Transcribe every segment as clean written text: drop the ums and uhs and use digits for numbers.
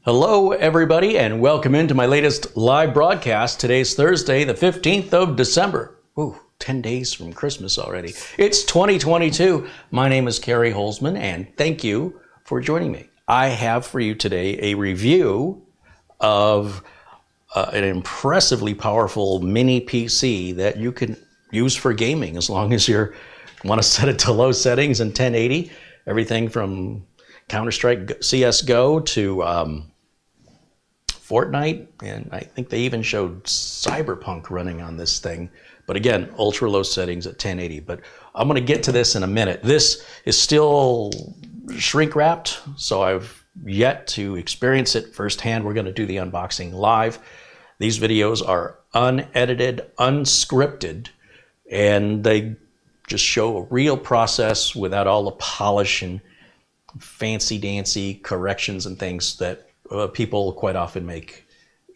Hello, everybody, and welcome into my latest live broadcast. Today's Thursday, the 15th of December. Ooh, 10 days from Christmas already. It's 2022. My name is Kerry Holzman, and thank you for joining me. I have for you today a review of an impressively powerful mini PC that you can use for gaming as long as you want to set it to low settings in 1080. Everything from Counter-Strike, CSGO to Fortnite, and I think they even showed Cyberpunk running on this thing. But again, ultra low settings at 1080. But I'm going to get to this in a minute. This is still shrink wrapped, so I've yet to experience it firsthand. We're going to do the unboxing live. These videos are unedited, unscripted, and they just show a real process without all the polish and fancy-dancy corrections and things that people quite often make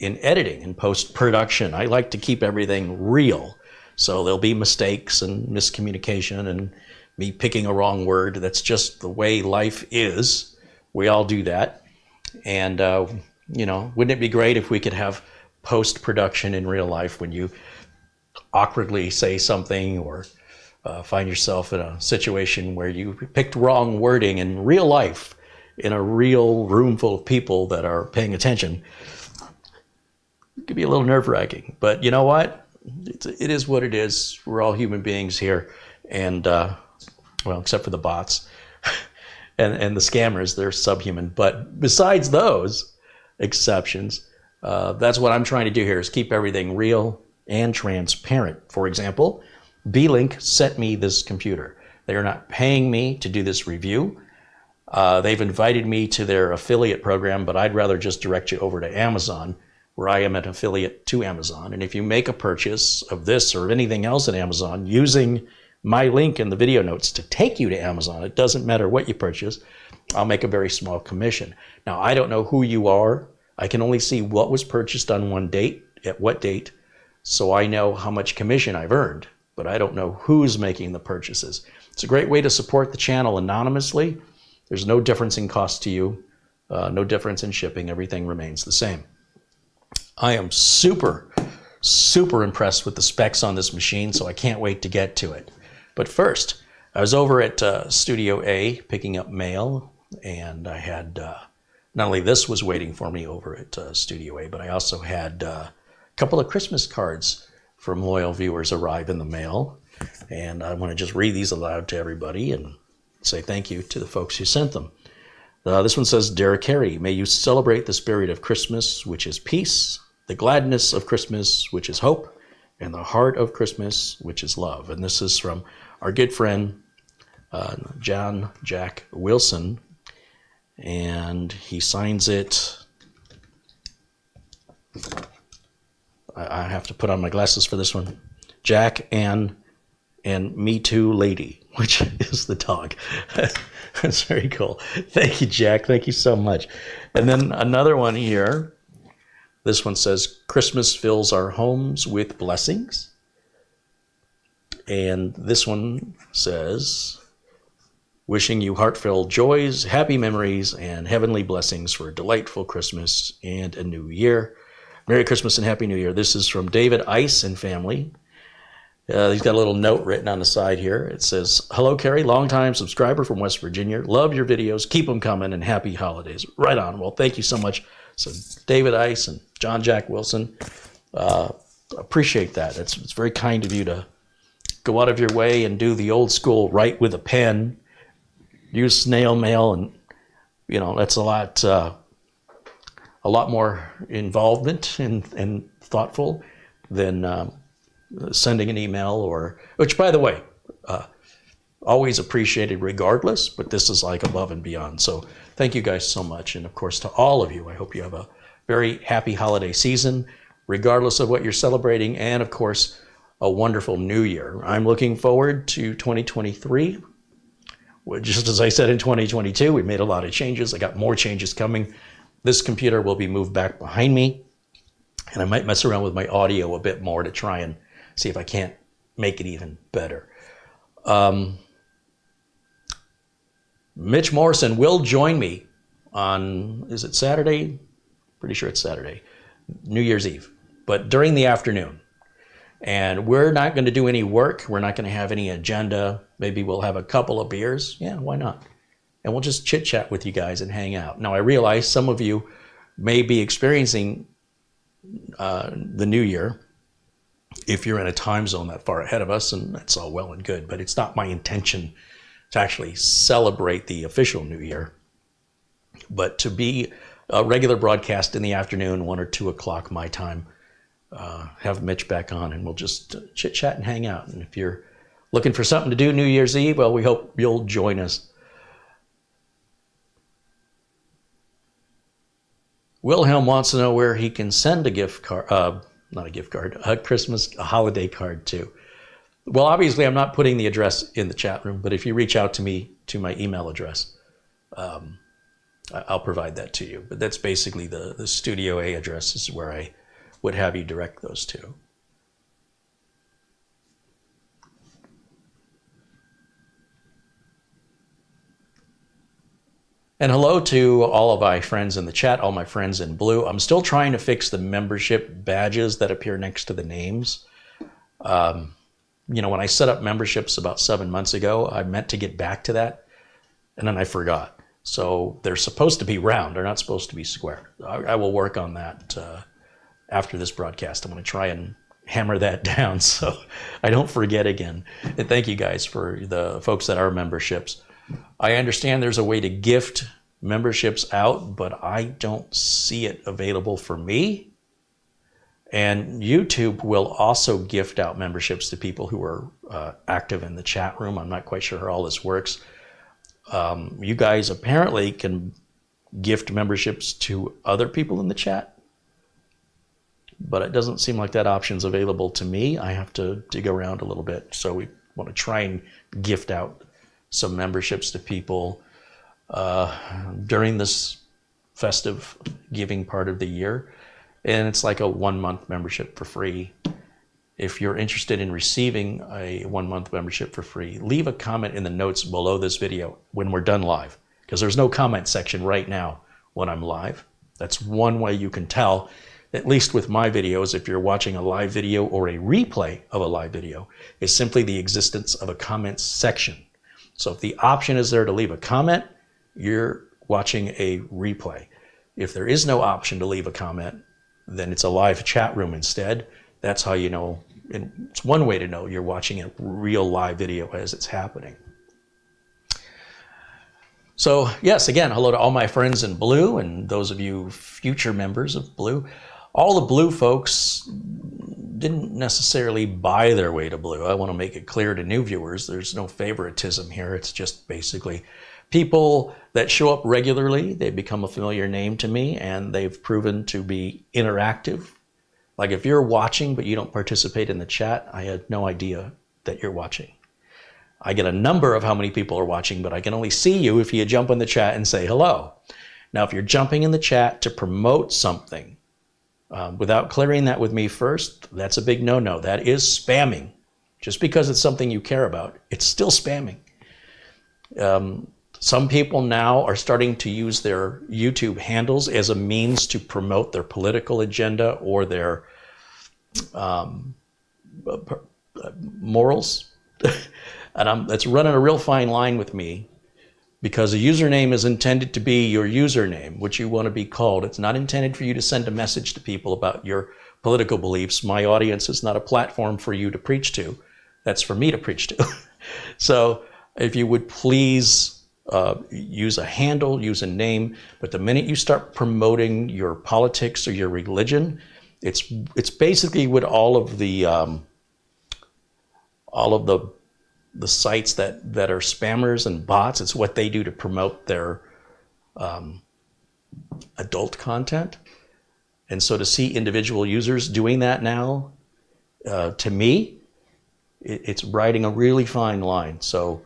in editing and post-production. I like to keep everything real. So there'll be mistakes and miscommunication and me picking a wrong word. That's just the way life is. We all do that. And, you know, wouldn't it be great if we could have post-production in real life when you awkwardly say something or find yourself in a situation where you picked wrong wording in real life, in a real room full of people that are paying attention. It could be a little nerve-wracking, but you know what? It is what it is. We're all human beings here, and well, except for the bots and the scammers, they're subhuman. But besides those exceptions, that's what I'm trying to do here, is keep everything real and transparent. For example, Beelink sent me this computer. They are not paying me to do this review. They've invited me to their affiliate program, but I'd rather just direct you over to Amazon, where I am an affiliate to Amazon. And if you make a purchase of this or anything else at Amazon using my link in the video notes to take you to Amazon, it doesn't matter what you purchase, I'll make a very small commission. Now, I don't know who you are. I can only see what was purchased on one date, at what date, so I know how much commission I've earned, but I don't know who's making the purchases. It's a great way to support the channel anonymously. There's no difference in cost to you, no difference in shipping. Everything remains the same. I am super impressed with the specs on this machine, so I can't wait to get to it. But first, I was over at Studio A picking up mail, and I had, not only this was waiting for me over at Studio A, but I also had a couple of Christmas cards from loyal viewers arrive in the mail. And I want to just read these aloud to everybody and say thank you to the folks who sent them. This one says, Dear Kerry, may you celebrate the spirit of Christmas, which is peace, the gladness of Christmas, which is hope, and the heart of Christmas, which is love. And this is from our good friend, John Jack Wilson. And he signs it. I have to put on my glasses for this one. Jack and Me Too Lady, which is the dog. That's very cool. Thank you, Jack. Thank you so much. And then another one here. This one says, Christmas fills our homes with blessings. And this one says, wishing you heartfelt joys, happy memories, and heavenly blessings for a delightful Christmas and a new year. Merry Christmas and Happy New Year. This is from David Ice and family. He's got a little note written on the side here. It says, hello, Kerry, longtime subscriber from West Virginia. Love your videos. Keep them coming, and happy holidays. Right on. Well, thank you so much. So David Ice and John Jack Wilson, appreciate that. It's very kind of you to go out of your way and do the old school write with a pen, use snail mail, and, you know, that's a lot more involvement and thoughtful than sending an email, or, which, by the way, always appreciated regardless, but this is like above and beyond. So thank you guys so much. And of course, to all of you, I hope you have a very happy holiday season, regardless of what you're celebrating, and of course, a wonderful new year. I'm looking forward to 2023. Just as I said in 2022, we made a lot of changes. I got more changes coming. This computer will be moved back behind me, and I might mess around with my audio a bit more to try and see if I can't make it even better. Mitch Morrison will join me on, is it Saturday? Pretty sure it's Saturday, New Year's Eve, but during the afternoon. And we're not going to do any work. We're not going to have any agenda. Maybe we'll have a couple of beers. Yeah, why not? And we'll just chit chat with you guys and hang out. Now, I realize some of you may be experiencing the new year if you're in a time zone that far ahead of us, and that's all well and good, but it's not my intention to actually celebrate the official new year, but to be a regular broadcast in the afternoon, 1 or 2 o'clock my time, have Mitch back on, and we'll just chit chat and hang out. And if you're looking for something to do New Year's Eve, well, we hope you'll join us. Wilhelm wants to know where he can send a gift card, not a gift card, a holiday card to. Well, obviously I'm not putting the address in the chat room, but if you reach out to me to my email address, I'll provide that to you. But that's basically the Studio A address is where I would have you direct those to. And hello to all of my friends in the chat, all my friends in blue. I'm still trying to fix the membership badges that appear next to the names. You know, when I set up memberships about 7 months ago, I meant to get back to that, and then I forgot. So they're supposed to be round. They're not supposed to be square. I will work on that after this broadcast. I'm going to try and hammer that down so I don't forget again. And thank you guys for the folks that are memberships. I understand there's a way to gift memberships out, but I don't see it available for me. And YouTube will also gift out memberships to people who are active in the chat room. I'm not quite sure how all this works. You guys apparently can gift memberships to other people in the chat, but it doesn't seem like that option's available to me. I have to dig around a little bit. So we want to try and gift out some memberships to people during this festive giving part of the year. And it's like a 1-month membership for free. If you're interested in receiving a 1-month membership for free, leave a comment in the notes below this video when we're done live, because there's no comment section right now when I'm live. That's one way you can tell, at least with my videos, if you're watching a live video or a replay of a live video, is simply the existence of a comment section. So if the option is there to leave a comment, you're watching a replay. If there is no option to leave a comment, then it's a live chat room instead. That's how you know, and it's one way to know you're watching a real live video as it's happening. So yes, again, hello to all my friends in blue and those of you future members of blue. All the blue folks didn't necessarily buy their way to blue. I want to make it clear to new viewers, there's no favoritism here. It's just basically people that show up regularly. They become a familiar name to me, and they've proven to be interactive. Like if you're watching but you don't participate in the chat, I had no idea that you're watching. I get a number of how many people are watching, but I can only see you if you jump in the chat and say hello. Now, if you're jumping in the chat to promote something, without clearing that with me first, that's a big no-no. That is spamming. Just because it's something you care about, it's still spamming. Some people now are starting to use their YouTube handles as a means to promote their political agenda or their morals. And that's running a real fine line with me, because a username is intended to be your username, which you want to be called. It's not intended for you to send a message to people about your political beliefs. My audience is not a platform for you to preach to. That's for me to preach to. So if you would please use a handle, use a name, but the minute you start promoting your politics or your religion, it's basically what all of the sites that are spammers and bots, it's what they do to promote their adult content. And so to see individual users doing that now, to me, it's riding a really fine line. So,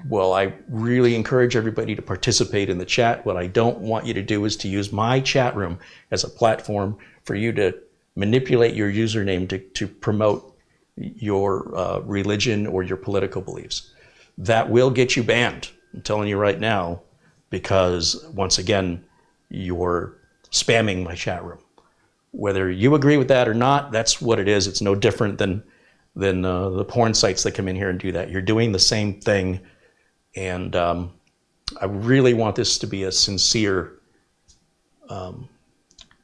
well, I really encourage everybody to participate in the chat. What I don't want you to do is to use my chat room as a platform for you to manipulate your username to promote your religion or your political beliefs. That will get you banned, I'm telling you right now, because once again, you're spamming my chat room. Whether you agree with that or not, that's what it is. It's no different than the porn sites that come in here and do that. You're doing the same thing, and I really want this to be a sincere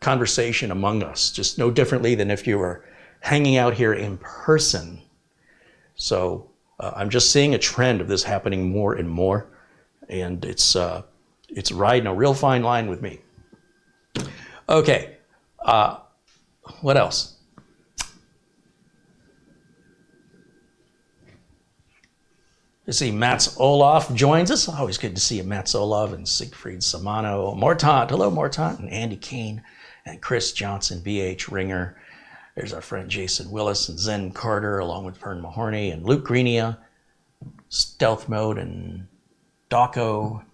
conversation among us, just no differently than if you were hanging out here in person. So I'm just seeing a trend of this happening more and more, and it's riding a real fine line with me. Okay, what else? You see Mats Olof joins us. Always good to see you, Mats Olof and Siegfried Samano. Mortant, hello Mortant, and Andy Kane, and Chris Johnson, BH Ringer. There's our friend Jason Willis and Zen Carter, along with Vern Mahorney and Luke Greenia, Stealth Mode and Dawko,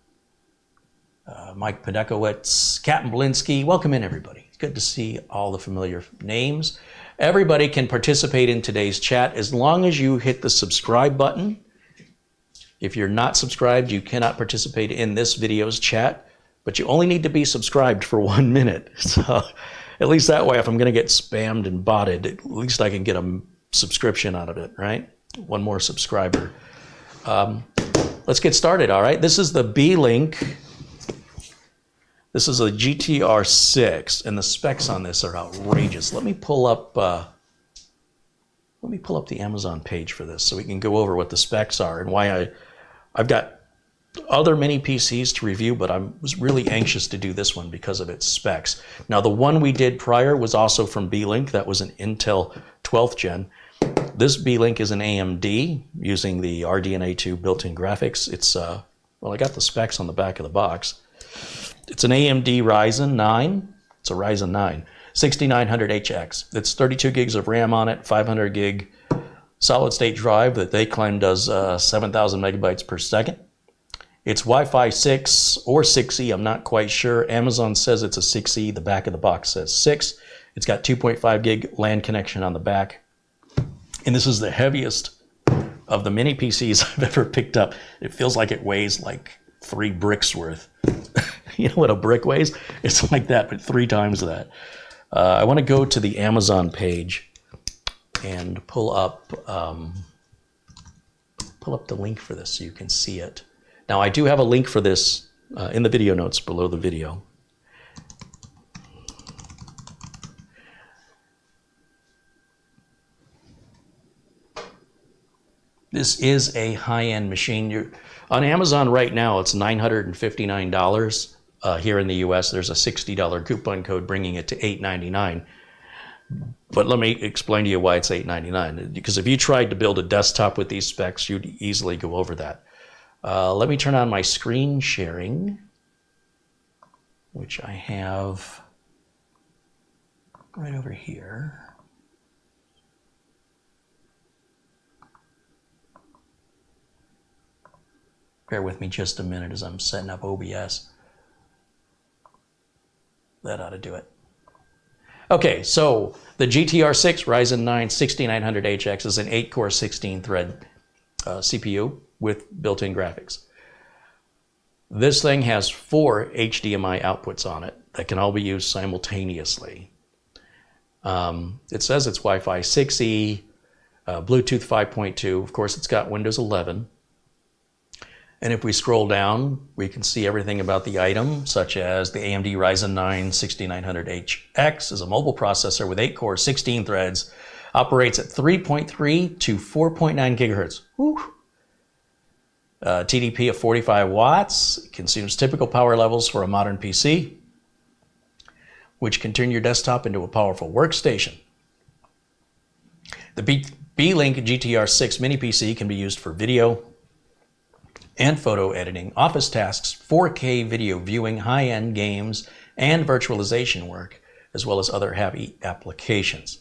Mike Podekowitz, Captain Belinsky. Welcome in, everybody. It's good to see all the familiar names. Everybody can participate in today's chat as long as you hit the subscribe button. If you're not subscribed, you cannot participate in this video's chat, but you only need to be subscribed for 1 minute. So at least that way, if I'm going to get spammed and botted, at least I can get a subscription out of it, right? One more subscriber. Let's get started, all right? This is the Beelink. This is a GTR6, and the specs on this are outrageous. Let me pull up the Amazon page for this so we can go over what the specs are and why I've got other mini PCs to review, but I was really anxious to do this one because of its specs. Now, the one we did prior was also from Beelink. That was an Intel 12th gen. This Beelink is an AMD using the RDNA 2 built-in graphics. It's, well, I got the specs on the back of the box. It's an AMD Ryzen 9. It's a Ryzen 9. 6900HX. It's 32 gigs of RAM on it, 500 gig solid state drive that they claim does 7,000 megabytes per second. It's Wi-Fi 6 or 6E, I'm not quite sure. Amazon says it's a 6E, the back of the box says 6. It's got 2.5 gig LAN connection on the back. And this is the heaviest of the mini PCs I've ever picked up. It feels like it weighs like 3 bricks worth. You know what a brick weighs? It's like that, but 3 times that. I want to go to the Amazon page and pull up the link for this so you can see it. Now, I do have a link for this in the video notes below the video. This is a high-end machine. On Amazon right now, it's $959. Here in the US, there's a $60 coupon code bringing it to $899. But let me explain to you why it's $899. Because if you tried to build a desktop with these specs, you'd easily go over that. Let me turn on my screen sharing, which I have right over here. Bear with me just a minute as I'm setting up OBS. That ought to do it. Okay, so the GTR6 Ryzen 9 6900HX is an 8-core 16-thread CPU with built-in graphics. This thing has 4 HDMI outputs on it that can all be used simultaneously. It says it's Wi-Fi 6E, Bluetooth 5.2. Of course, it's got Windows 11. And if we scroll down, we can see everything about the item, such as the AMD Ryzen 9 6900HX is a mobile processor with 8 cores, 16 threads, operates at 3.3 to 4.9 gigahertz. Woo. TDP of 45 watts, consumes typical power levels for a modern PC, which can turn your desktop into a powerful workstation. The Beelink GTR6 mini PC can be used for video and photo editing, office tasks, 4K video viewing, high-end games, and virtualization work, as well as other heavy applications.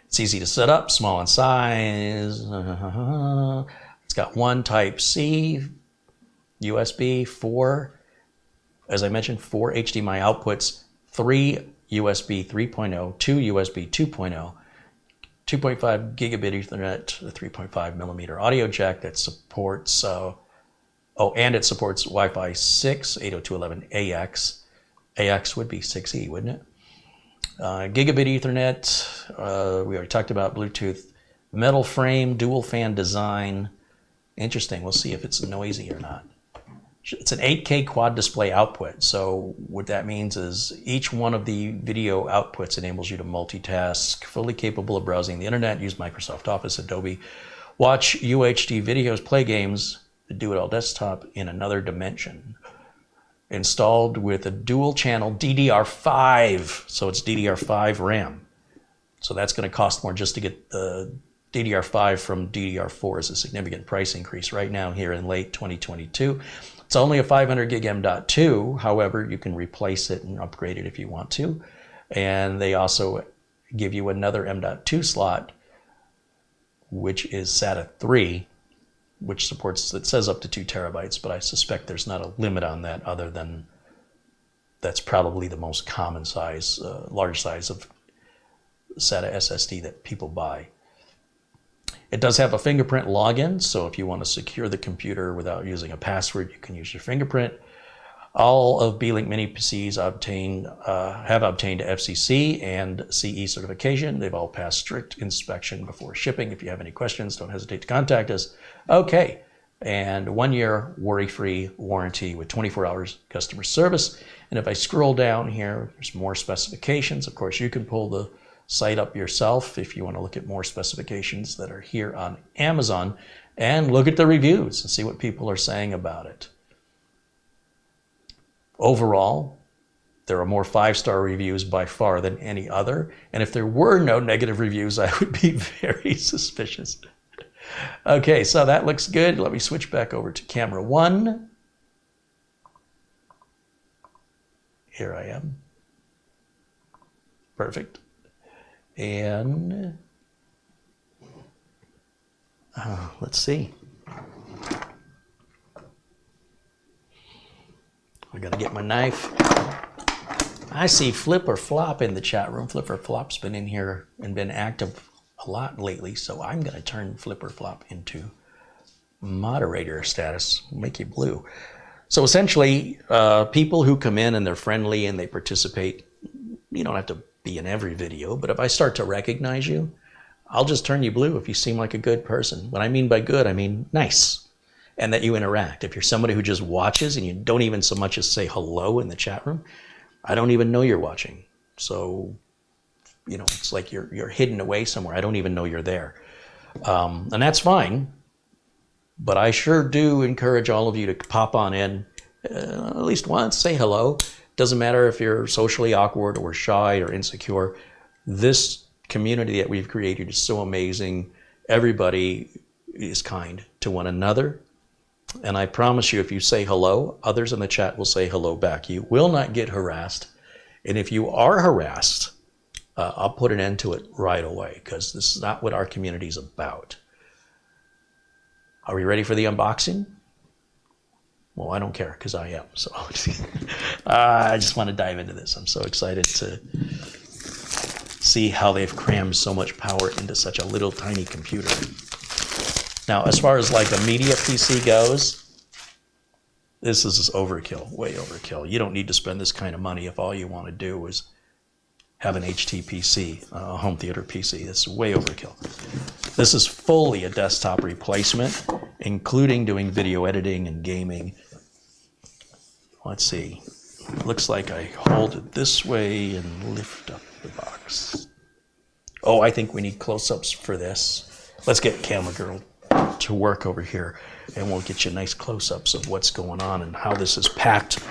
It's easy to set up, small in size. It's got 1 Type-C, USB, 4, as I mentioned, 4 HDMI outputs, 3 USB 3.0, 2 USB 2.0, 2.5 gigabit Ethernet, a 3.5 millimeter audio jack that supports and it supports Wi-Fi 6, 802.11ax, AX would be 6E, wouldn't it? Gigabit Ethernet, we already talked about Bluetooth. Metal frame, dual fan design. Interesting, we'll see if it's noisy or not. It's an 8K quad display output, so what that means is each one of the video outputs enables you to multitask, fully capable of browsing the internet, use Microsoft Office, Adobe, watch UHD videos, play games, do it all desktop in another dimension. Installed with a dual channel DDR5, so it's DDR5 RAM. So that's going to cost more just to get the DDR5 from DDR4 is a significant price increase right now here in late 2022. It's only a 500 gig M.2, however, you can replace it and upgrade it if you want to. And they also give you another M.2 slot, which is SATA 3, which supports, it says up to 2 terabytes, but I suspect there's not a limit on that other than that's probably the most common size, large size of SATA SSD that people buy. It does have a fingerprint login, so if you want to secure the computer without using a password, you can use your fingerprint. All of Beelink mini PCs have obtained FCC and CE certification. They've all passed strict inspection before shipping. If you have any questions, don't hesitate to contact us. Okay, and 1 year worry-free warranty with 24 hours customer service. And if I scroll down here, there's more specifications. Of course, you can pull the site up yourself if you want to look at more specifications that are here on Amazon and look at the reviews and see what people are saying about it. Overall, there are more 5-star reviews by far than any other. And if there were no negative reviews, I would be very suspicious. Okay, so that looks good. Let me switch back over to camera 1. Here I am. Perfect. And let's see. I gotta get my knife. I see Flip or Flop in the chat room. Flip or Flop's been in here and been active a lot lately, so I'm gonna turn Flip or Flop into moderator status, make you blue. So essentially, people who come in and they're friendly and they participate, you don't have to be in every video, but if I start to recognize you, I'll just turn you blue if you seem like a good person. What I mean by good, I mean nice, and that you interact. If you're somebody who just watches and you don't even so much as say hello in the chat room, I don't even know you're watching. So, you know, it's like you're hidden away somewhere. I don't even know you're there. And that's fine, but I sure do encourage all of you to pop on in at least once, say hello. Doesn't matter if you're socially awkward or shy or insecure. This community that we've created is so amazing. Everybody is kind to one another. And I promise you, if you say hello, others in the chat will say hello back. You will not get harassed. And if you are harassed, I'll put an end to it right away, because this is not what our community is about. Are we ready for the unboxing? Well, I don't care, because I am. So I just want to dive into this. I'm so excited to see how they've crammed so much power into such a little tiny computer. Now, as far as like a media PC goes, this is overkill, way overkill. You don't need to spend this kind of money if all you want to do is have an HT-PC, a home theater PC. It's way overkill. This is fully a desktop replacement, including doing video editing and gaming. Let's see. Looks like I hold it this way and lift up the box. Oh, I think we need close-ups for this. Let's get Camera Girl to work over here, and we'll get you nice close-ups of what's going on and how this is packed.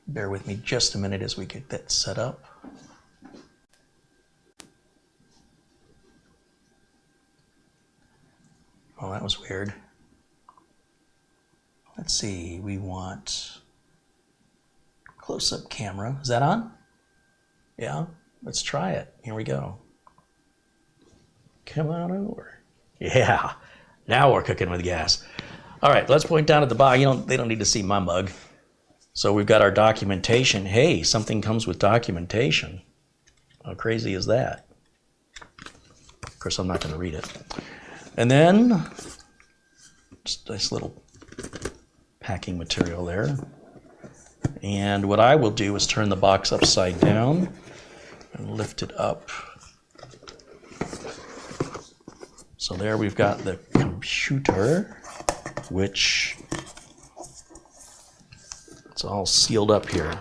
Bear with me just a minute as we get that set up. Oh, that was weird. Let's see, we want close-up camera. Is that on? Yeah, let's try it. Here we go. Come on over. Yeah, now we're cooking with gas. All right, let's point down at the bottom. They don't need to see my mug. So we've got our documentation. Hey, something comes with documentation. How crazy is that? Of course, I'm not going to read it. And then, just a nice little packing material there. And what I will do is turn the box upside down and lift it up. So there we've got the computer, which it's all sealed up here.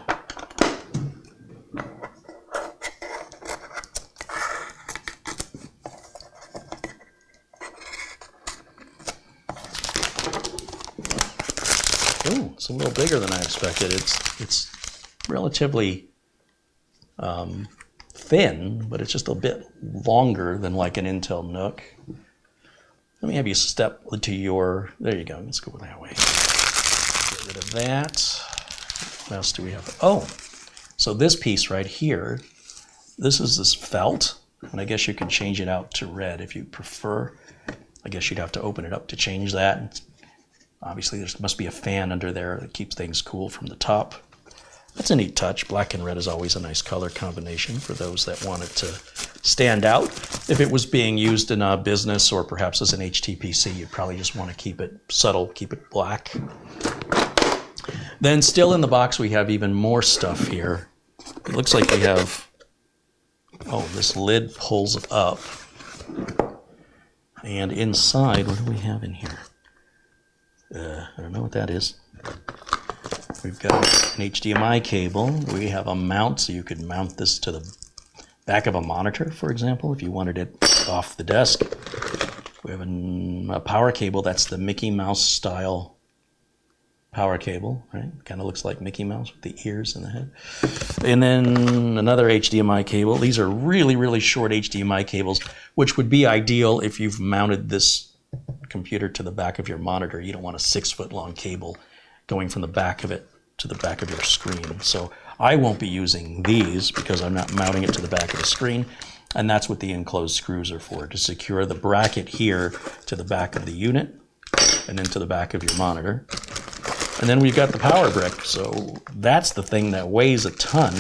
Ooh, it's a little bigger than I expected. It's relatively thin, but it's just a bit longer than like an Intel NUC. Let me have you step to your, there you go, let's go that way. Get rid of that. What else do we have? Oh, so this piece right here, this is this felt, and I guess you can change it out to red if you prefer. I guess you'd have to open it up to change that. Obviously, there must be a fan under there that keeps things cool from the top. That's a neat touch. Black and red is always a nice color combination for those that want it to stand out. If it was being used in a business or perhaps as an HTPC, you'd probably just want to keep it subtle, keep it black. Then still in the box, we have even more stuff here. It looks like we have, oh, this lid pulls up. And inside, what do we have in here? I don't know what that is. We've got an HDMI cable. We have a mount, so you could mount this to the back of a monitor, for example, if you wanted it off the desk. We have a power cable. That's the Mickey Mouse style power cable, right? Kind of looks like Mickey Mouse with the ears and the head. And then another HDMI cable. These are really, really short HDMI cables, which would be ideal if you've mounted this computer to the back of your monitor. You don't want a 6-foot long cable going from the back of it to the back of your screen. So I won't be using these because I'm not mounting it to the back of the screen. And that's what the enclosed screws are for, to secure the bracket here to the back of the unit and then to the back of your monitor. And then we've got the power brick. So that's the thing that weighs a ton.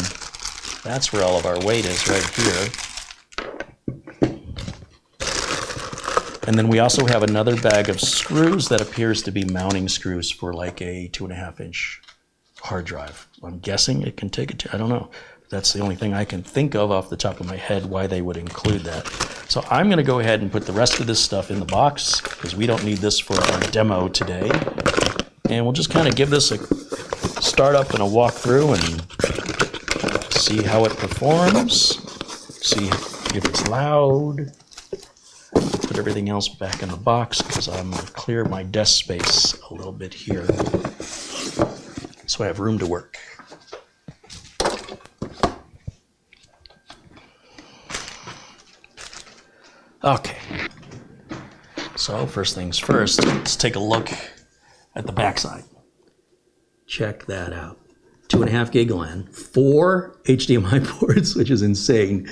That's where all of our weight is, right here. And then we also have another bag of screws that appears to be mounting screws for like a 2.5-inch hard drive. I'm guessing it can take it to, I don't know. That's the only thing I can think of off the top of my head why they would include that. So I'm going to go ahead and put the rest of this stuff in the box because we don't need this for our demo today. And we'll just kind of give this a start up and a walk through and see how it performs, see if it's loud. Put everything else back in the box because I'm going to clear my desk space a little bit here so I have room to work. Okay, so first things first, let's take a look at the backside. Check that out. 2.5 gig LAN, 4 HDMI ports, which is insane.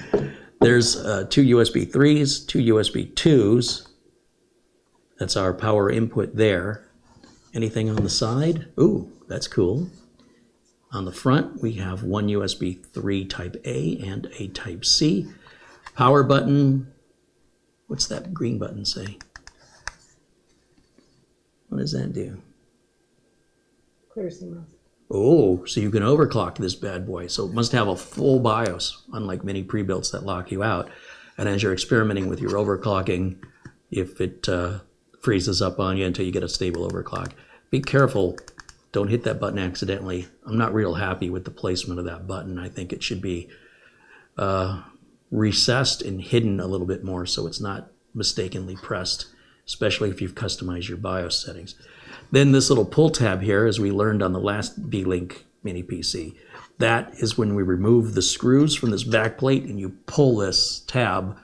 There's 2 USB 3s, 2 USB 2s. That's our power input there. Anything on the side? Ooh, that's cool. On the front, we have one USB 3 Type A and a Type C. Power button. What's that green button say? What does that do? Clear CMOS. Oh, so you can overclock this bad boy. So it must have a full BIOS, unlike many pre-builts that lock you out. And as you're experimenting with your overclocking, if it freezes up on you until you get a stable overclock, be careful. Don't hit that button accidentally. I'm not real happy with the placement of that button. I think it should be recessed and hidden a little bit more so it's not mistakenly pressed, especially if you've customized your BIOS settings. Then this little pull tab here, as we learned on the last Beelink mini PC, that is when we remove the screws from this back plate and you pull this tab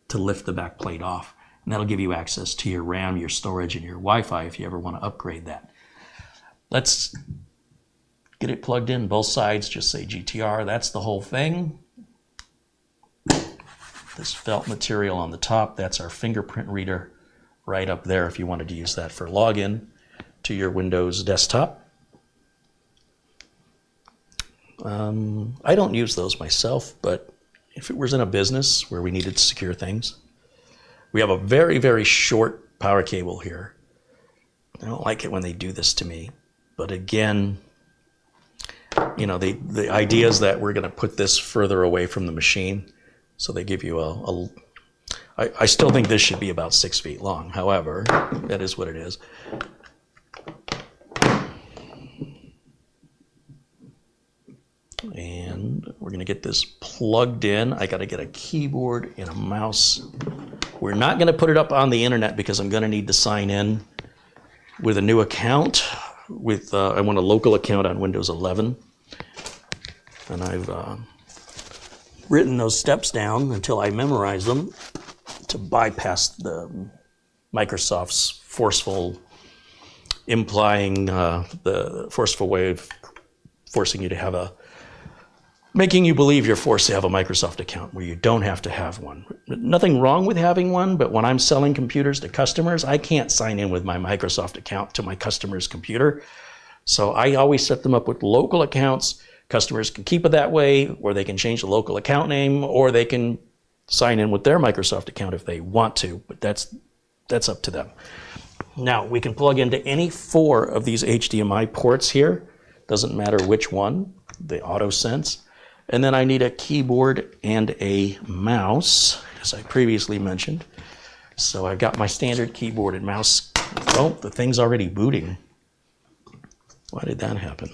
to lift the back plate off. And that'll give you access to your RAM, your storage, and your Wi-Fi if you ever want to upgrade that. Let's get it plugged in. Both sides just say GTR. That's the whole thing. This felt material on the top, that's our fingerprint reader right up there if you wanted to use that for login to your Windows desktop. I don't use those myself, but if it was in a business where we needed to secure things. We have a very, very short power cable here. I don't like it when they do this to me. But again, you know, the idea is that we're going to put this further away from the machine. So they give you I still think this should be about 6 feet long. However, that is what it is. And we're going to get this plugged in. I got to get a keyboard and a mouse. We're not going to put it up on the internet because I'm going to need to sign in with a new account. I want a local account on Windows 11. And I've written those steps down until I memorize them to bypass the Microsoft's forceful, implying the forceful way of forcing you to have making you believe you're forced to have a Microsoft account where you don't have to have one. Nothing wrong with having one, but when I'm selling computers to customers, I can't sign in with my Microsoft account to my customer's computer. So I always set them up with local accounts. Customers can keep it that way, or they can change the local account name, or they can sign in with their Microsoft account if they want to, but that's up to them. Now, we can plug into any 4 of these HDMI ports here. Doesn't matter which one, the auto sense. And then I need a keyboard and a mouse, as I previously mentioned. So I've got my standard keyboard and mouse. Oh, the thing's already booting. Why did that happen?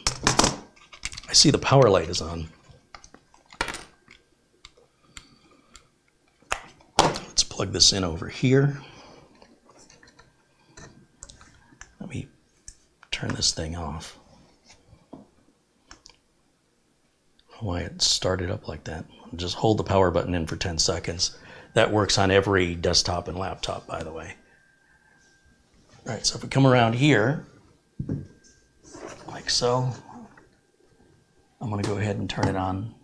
I see the power light is on. Let's plug this in over here. Let me turn this thing off. Why it started up like that. Just hold the power button in for 10 seconds. That works on every desktop and laptop, by the way. All right, so if we come around here, like so, I'm going to go ahead and turn it on.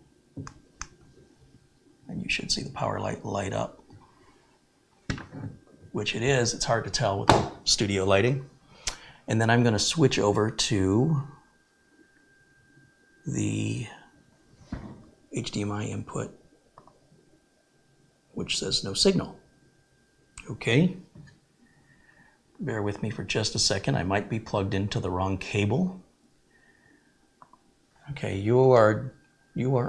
And you should see the power light light up, which it is. It's hard to tell with the studio lighting. And then I'm going to switch over to the HDMI input, which says no signal. Okay. Bear with me for just a second. I might be plugged into the wrong cable. Okay, you are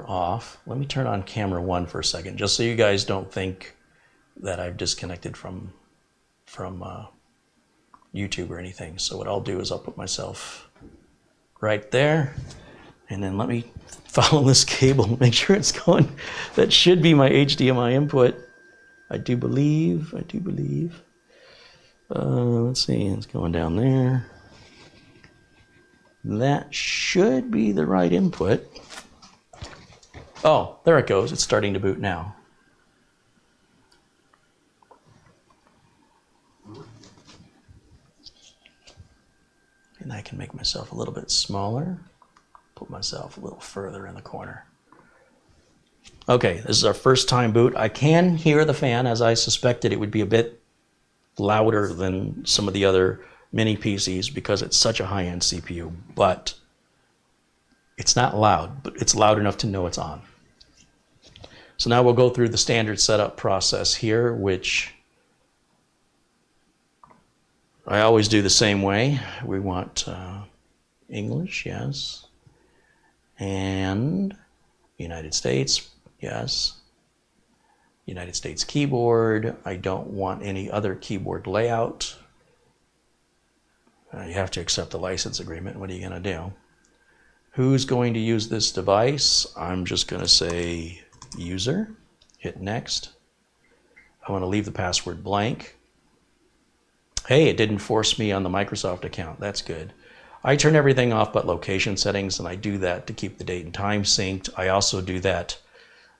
off. Let me turn on camera 1 for a second, just so you guys don't think that I've disconnected from YouTube or anything. So what I'll do is I'll put myself right there, and then let me follow this cable, make sure it's going. That should be my HDMI input. I do believe. Let's see, it's going down there. That should be the right input. Oh, there it goes. It's starting to boot now. And I can make myself a little bit smaller. Put myself a little further in the corner. Okay, this is our first time boot. I can hear the fan, as I suspected it would be a bit louder than some of the other mini PCs because it's such a high-end CPU, but it's not loud, but it's loud enough to know it's on. So now we'll go through the standard setup process here, which I always do the same way. We want English, yes. And United States, yes. United States keyboard. I don't want any other keyboard layout. You have to accept the license agreement. What are you going to do? Who's going to use this device? I'm just going to say user. Hit next. I want to leave the password blank. Hey, it didn't force me on the Microsoft account. That's good. I turn everything off but location settings, and I do that to keep the date and time synced. I also do that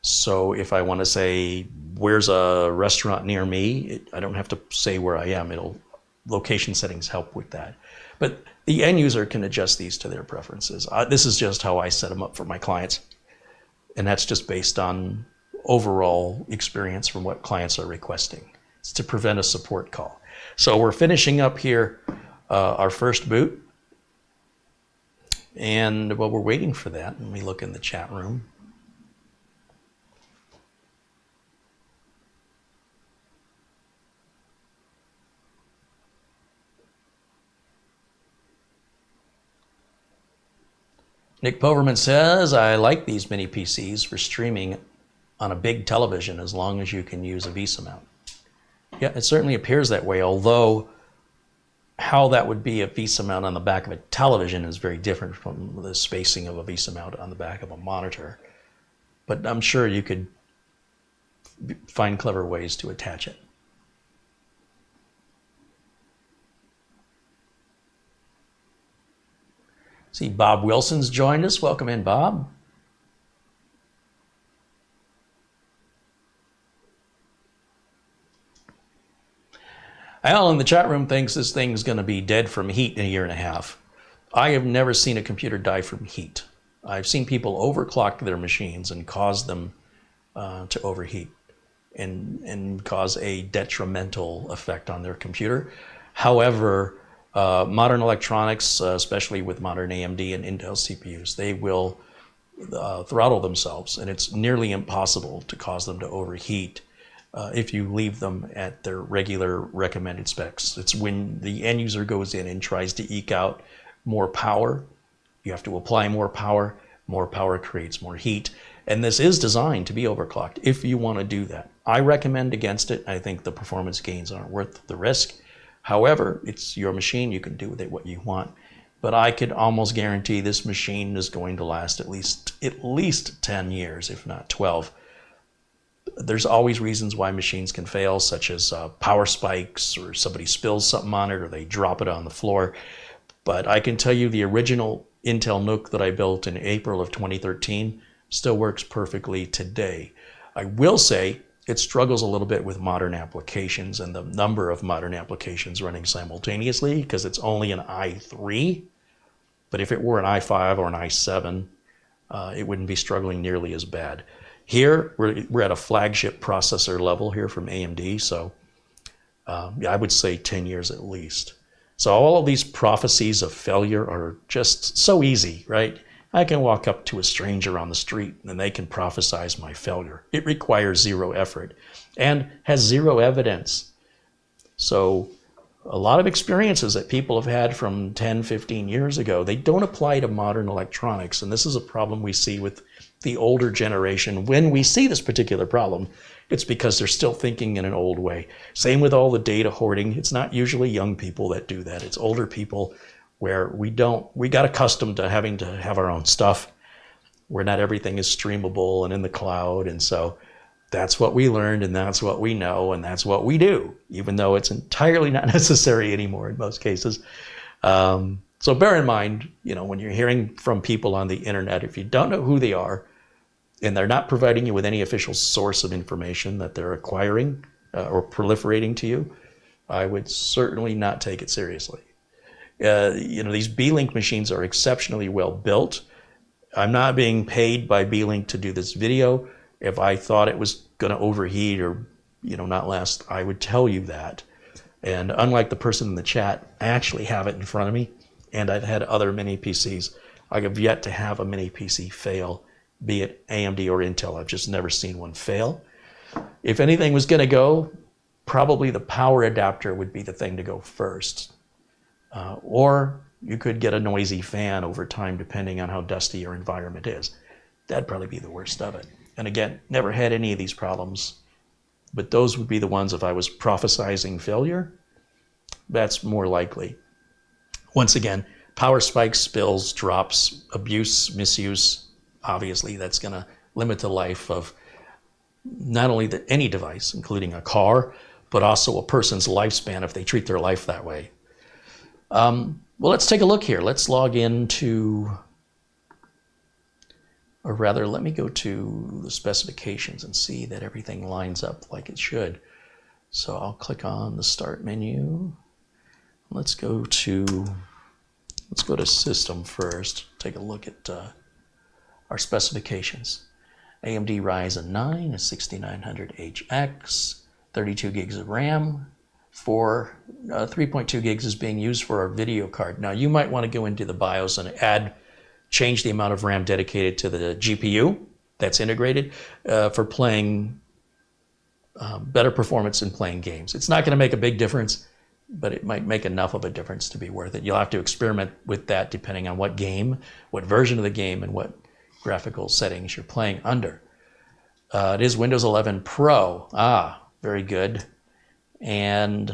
so if I want to say, where's a restaurant near me, I don't have to say where I am. Location settings help with that. But the end user can adjust these to their preferences. This is just how I set them up for my clients. And that's just based on overall experience from what clients are requesting. It's to prevent a support call. So we're finishing up here our first boot. And while we're waiting for that, let me look in the chat room. Nick Poverman says, I like these mini PCs for streaming on a big television as long as you can use a VESA mount. Yeah, it certainly appears that way, although how that would be a VESA mount on the back of a television is very different from the spacing of a VESA mount on the back of a monitor. But I'm sure you could find clever ways to attach it. See, Bob Wilson's joined us. Welcome in, Bob. Al in the chat room thinks this thing's going to be dead from heat in a year and a half. I have never seen a computer die from heat. I've seen people overclock their machines and cause them to overheat and cause a detrimental effect on their computer. However, modern electronics, especially with modern AMD and Intel CPUs, they will throttle themselves, and it's nearly impossible to cause them to overheat if you leave them at their regular recommended specs. It's when the end user goes in and tries to eke out more power, you have to apply more power creates more heat, and this is designed to be overclocked if you want to do that. I recommend against it. I think the performance gains aren't worth the risk. However, it's your machine, you can do with it what you want. But I could almost guarantee this machine is going to last at least 10 years, if not 12. There's always reasons why machines can fail, such as power spikes, or somebody spills something on it, or they drop it on the floor. But I can tell you the original Intel NUC that I built in April of 2013 still works perfectly today. I will say it struggles a little bit with modern applications and the number of modern applications running simultaneously because it's only an i3. But if it were an i5 or an i7, it wouldn't be struggling nearly as bad. Here, we're at a flagship processor level here from AMD, so I would say 10 years at least. So all of these prophecies of failure are just so easy, right? I can walk up to a stranger on the street and they can prophesize my failure. It requires zero effort and has zero evidence. So a lot of experiences that people have had from 10, 15 years ago, they don't apply to modern electronics. And this is a problem we see with the older generation. When we see this particular problem, it's because they're still thinking in an old way. Same with all the data hoarding. It's not usually young people that do that. It's older people where we got accustomed to having to have our own stuff, where not everything is streamable and in the cloud. And so that's what we learned, and that's what we know, and that's what we do, even though it's entirely not necessary anymore in most cases. So bear in mind, when you're hearing from people on the internet, if you don't know who they are, and they're not providing you with any official source of information that they're acquiring or proliferating to you, I would certainly not take it seriously. These Beelink machines are exceptionally well built. I'm not being paid by Beelink to do this video. If I thought it was going to overheat or not last, I would tell you that. And unlike the person in the chat, I actually have it in front of me, and I've had other mini PCs. I have yet to have a mini PC fail, be it AMD or Intel. I've just never seen one fail. If anything was going to go, probably the power adapter would be the thing to go first. Or you could get a noisy fan over time, depending on how dusty your environment is. That'd probably be the worst of it. And again, never had any of these problems, but those would be the ones if I was prophesizing failure, that's more likely. Once again, power spikes, spills, drops, abuse, misuse, obviously that's going to limit the life of not only any device, including a car, but also a person's lifespan if they treat their life that way. Well, let's take a look here. Let's log into, or rather, let me go to the specifications and see that everything lines up like it should. So I'll click on the Start menu. Let's go to System first. Take a look at our specifications. AMD Ryzen 9 is 6900HX, 32 gigs of RAM. 3.2 gigs is being used for our video card. Now you might want to go into the BIOS and change the amount of RAM dedicated to the GPU that's integrated for playing better performance in playing games. It's not going to make a big difference. but it might make enough of a difference to be worth it. You'll have to experiment with that depending on what game, what version of the game, and what graphical settings you're playing under. It is Windows 11 Pro. Ah, very good. And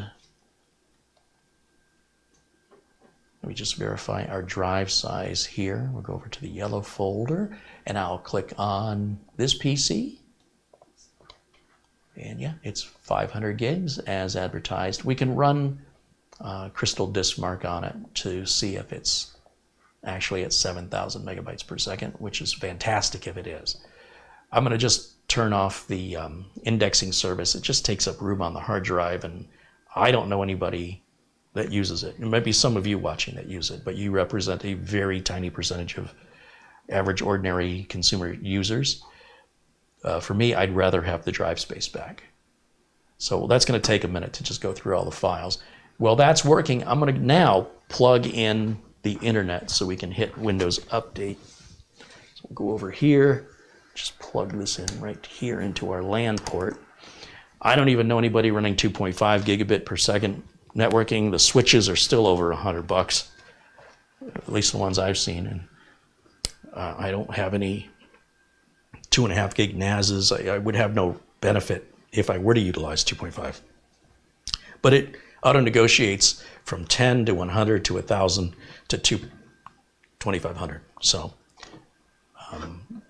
let me just verify our drive size here. We'll go over to the yellow folder, and I'll click on this PC. And yeah, it's 500 gigs as advertised. We can run Crystal Disk Mark on it to see if it's actually at 7,000 megabytes per second, which is fantastic if it is. I'm going to just turn off the indexing service. It just takes up room on the hard drive, and I don't know anybody that uses it. There might be some of you watching that use it, but you represent a very tiny percentage of average ordinary consumer users. For me, I'd rather have the drive space back. So that's going to take a minute to just go through all the files. Well, that's working. I'm going to now plug in the internet so we can hit Windows Update. So we'll go over here, just plug this in right here into our LAN port. I don't even know anybody running 2.5 gigabit per second networking. The switches are still over $100, at least the ones I've seen. And I don't have any 2.5 gig NASs. I would have no benefit if I were to utilize 2.5. But it auto negotiates from 10 to 100 to 1,000 to 2,500. So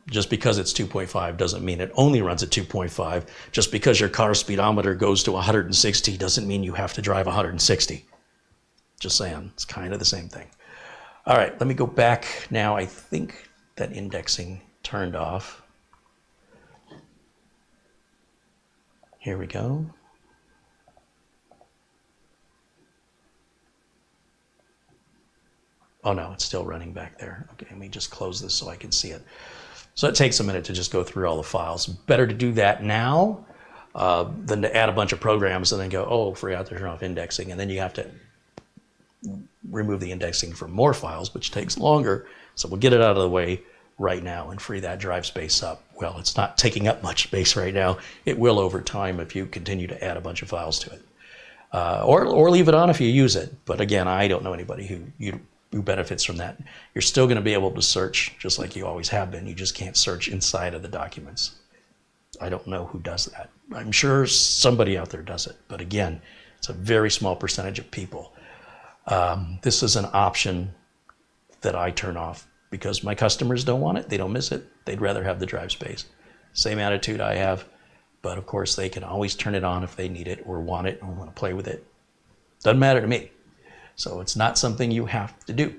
just because it's 2.5 doesn't mean it only runs at 2.5. Just because your car speedometer goes to 160 doesn't mean you have to drive 160. Just saying, it's kind of the same thing. All right, let me go back now. I think that indexing turned off. Here we go. Oh no, it's still running back there. Okay, let me just close this so I can see it. So it takes a minute to just go through all the files. Better to do that now than to add a bunch of programs and then go, oh, forgot to turn off indexing. And then you have to remove the indexing for more files, which takes longer. So we'll get it out of the way right now and free that drive space up. Well, it's not taking up much space right now. It will over time if you continue to add a bunch of files to it. Or leave it on if you use it. But again, I don't know anybody who benefits from that. You're still going to be able to search just like you always have been. You just can't search inside of the documents. I don't know who does that. I'm sure somebody out there does it. But again, it's a very small percentage of people. This is an option that I turn off because my customers don't want it. They don't miss it. They'd rather have the drive space. Same attitude I have. But of course, they can always turn it on if they need it or want it or want to play with it. Doesn't matter to me. So it's not something you have to do.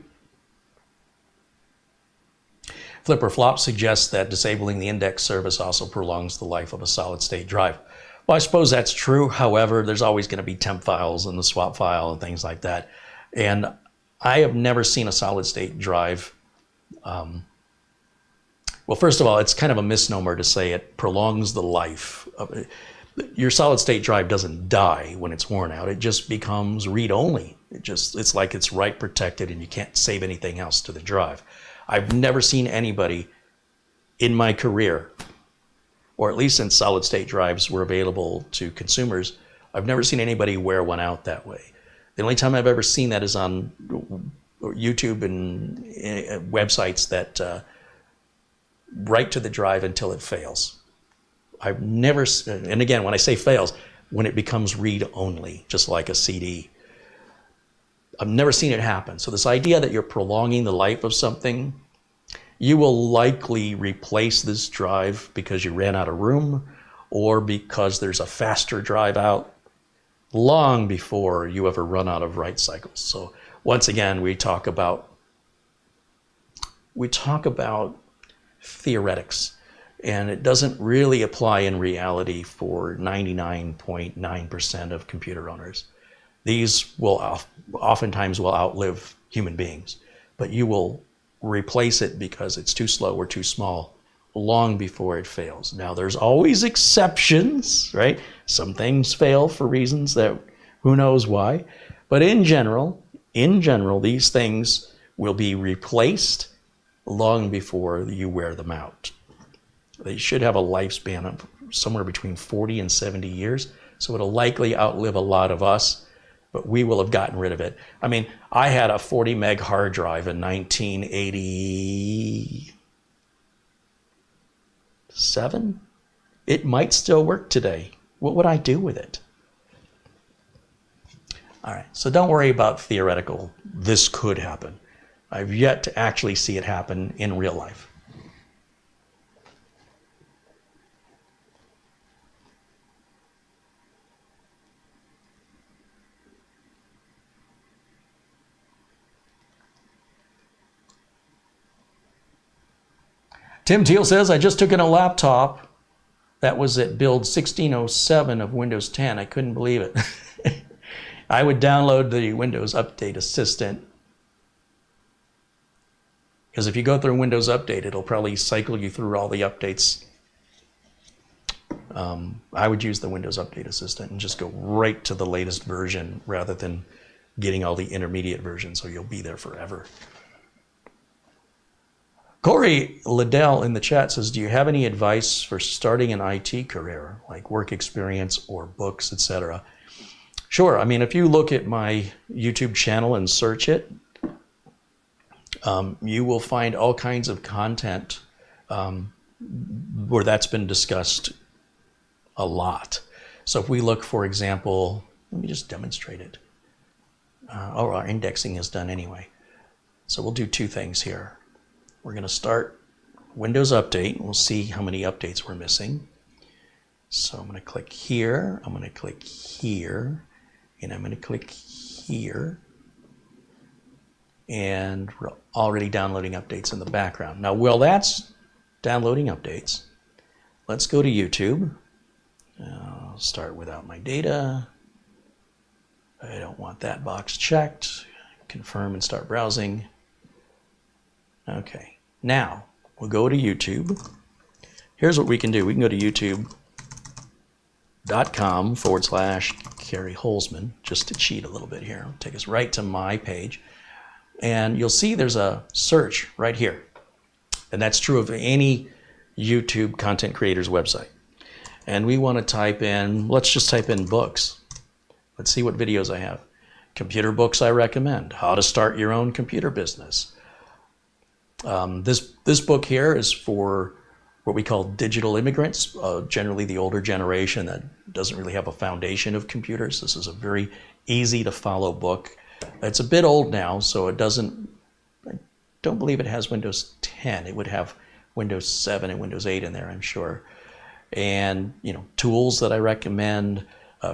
Flipper Flop suggests that disabling the index service also prolongs the life of a solid-state drive. Well, I suppose that's true. However, there's always going to be temp files and the swap file and things like that. And I have never seen a solid-state drive. Well, first of all, it's kind of a misnomer to say it prolongs the life of it. Your solid-state drive doesn't die when it's worn out. It just becomes read-only. It's like it's write protected and you can't save anything else to the drive. I've never seen anybody in my career, or at least since solid-state drives were available to consumers, I've never seen anybody wear one out that way. The only time I've ever seen that is on YouTube and websites that write to the drive until it fails. I've never, and again, when I say fails, when it becomes read-only, just like a CD. I've never seen it happen. So this idea that you're prolonging the life of something, you will likely replace this drive because you ran out of room or because there's a faster drive out long before you ever run out of write cycles. So once again, we talk about theoretics, and it doesn't really apply in reality for 99.9% of computer owners. These will oftentimes will outlive human beings, but you will replace it because it's too slow or too small long before it fails. Now, there's always exceptions, right? Some things fail for reasons that who knows why, but in general, these things will be replaced long before you wear them out. They should have a lifespan of somewhere between 40 and 70 years, so it'll likely outlive a lot of us. but we will have gotten rid of it. I mean, I had a 40 meg hard drive in 1987. It might still work today. What would I do with it? All right, so don't worry about theoretical, this could happen. I've yet to actually see it happen in real life. Tim Teal says, I just took in a laptop that was at build 1607 of Windows 10. I couldn't believe it. I would download the Windows Update Assistant, because if you go through Windows Update, it'll probably cycle you through all the updates. I would use the Windows Update Assistant and just go right to the latest version rather than getting all the intermediate versions, so you'll be there forever. Corey Liddell in the chat says, do you have any advice for starting an IT career, like work experience or books, etc.? Sure. I mean, if you look at my YouTube channel and search it, you will find all kinds of content where that's been discussed a lot. So if we look, for example, let me just demonstrate it. Our indexing is done anyway. So we'll do two things here. We're going to start Windows Update. We'll see how many updates we're missing. So I'm going to click here. I'm going to click here. And I'm going to click here. And we're already downloading updates in the background. Now, while that's downloading updates, let's go to YouTube. I'll start without my data. I don't want that box checked. Confirm and start browsing. Okay, now we'll go to YouTube. Here's what we can do. We can go to youtube.com/Kerry Holzman, just to cheat a little bit here. It'll take us right to my page. And you'll see there's a search right here. And that's true of any YouTube content creator's website. And we want to type in, let's just type in books. Let's see what videos I have. Computer books I recommend. How to start your own computer business. This book here is for what we call digital immigrants, generally the older generation that doesn't really have a foundation of computers. This is a very easy to follow book. It's a bit old now, so it doesn't, I don't believe it has Windows 10. It would have Windows 7 and Windows 8 in there, I'm sure. And, you know, tools that I recommend,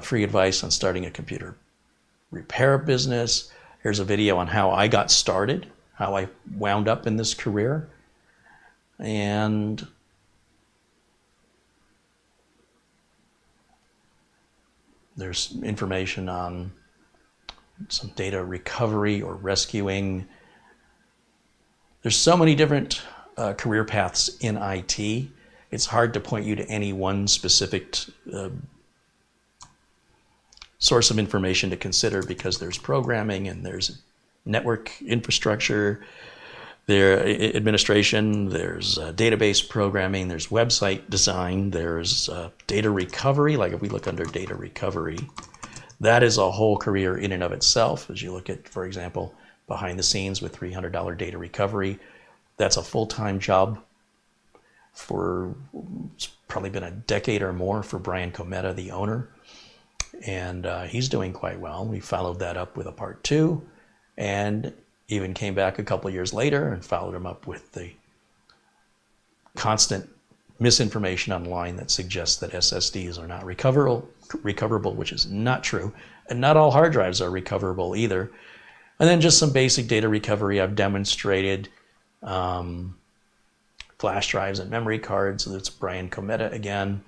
free advice on starting a computer repair business. Here's a video on how I got started, how I wound up in this career. And there's information on some data recovery or rescuing. There's so many different career paths in IT. It's hard to point you to any one specific source of information to consider, because there's programming and there's network infrastructure, there's administration, there's database programming, there's website design, there's data recovery. Like if we look under data recovery, that is a whole career in and of itself. As you look at, for example, behind the scenes with $300 data recovery, that's a full-time job for, it's probably been a decade or more for Brian Cometa, the owner. And he's doing quite well. We followed that up with a part 2, and even came back a couple of years later and followed him up with the constant misinformation online that suggests that SSDs are not recoverable, which is not true. And not all hard drives are recoverable either. And then just some basic data recovery I've demonstrated. Flash drives and memory cards, that's Brian Cometa again.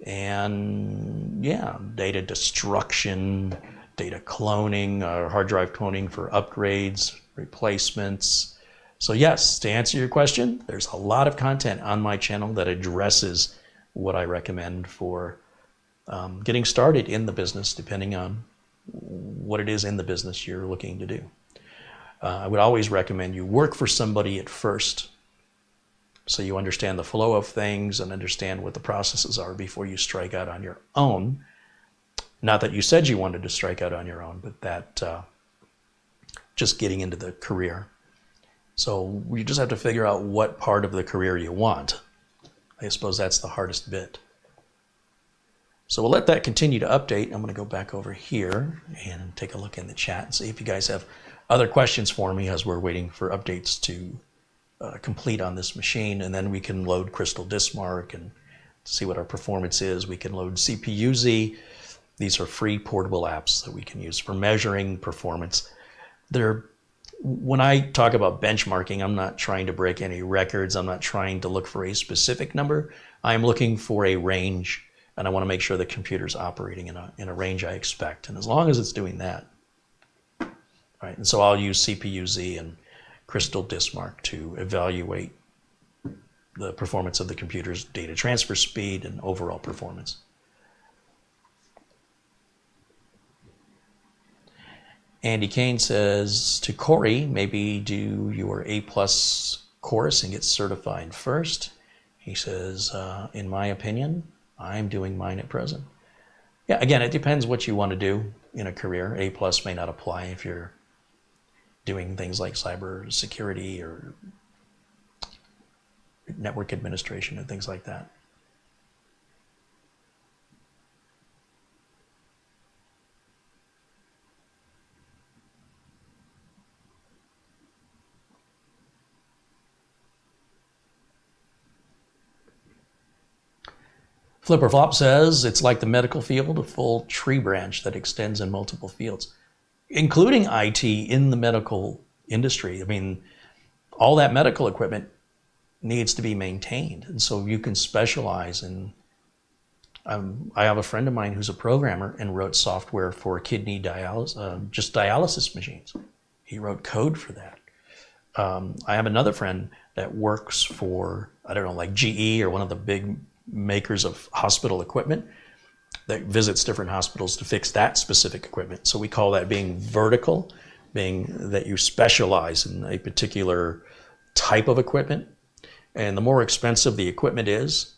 And yeah, data destruction, data cloning, hard drive cloning for upgrades, replacements. So yes, to answer your question, there's a lot of content on my channel that addresses what I recommend for getting started in the business, depending on what it is in the business you're looking to do. I would always recommend you work for somebody at first, so you understand the flow of things and understand what the processes are before you strike out on your own. Not that you said you wanted to strike out on your own, but that just getting into the career. So you just have to figure out what part of the career you want. I suppose that's the hardest bit. So we'll let that continue to update. I'm going to go back over here and take a look in the chat and see if you guys have other questions for me as we're waiting for updates to complete on this machine. And then we can load Crystal Diskmark and see what our performance is. We can load CPU-Z. These are free portable apps that we can use for measuring performance. When I talk about benchmarking, I'm not trying to break any records. I'm not trying to look for a specific number. I'm looking for a range, and I want to make sure the computer's operating in a range I expect. And as long as it's doing that, right? And so I'll use CPU-Z and Crystal Diskmark to evaluate the performance of the computer's data transfer speed and overall performance. Andy Kane says to Corey, maybe do your A+ course and get certified first. He says, in my opinion, I'm doing mine at present. Yeah, again, it depends what you want to do in a career. A+ may not apply if you're doing things like cyber security or network administration and things like that. Flipper Flop says, it's like the medical field, a full tree branch that extends in multiple fields, including IT in the medical industry. I mean, all that medical equipment needs to be maintained. And so you can specialize in, I have a friend of mine who's a programmer and wrote software for kidney dialysis, just dialysis machines. He wrote code for that. I have another friend that works for, I don't know, like GE or one of the big makers of hospital equipment that visits different hospitals to fix that specific equipment. So we call that being vertical, being that you specialize in a particular type of equipment. And the more expensive the equipment is,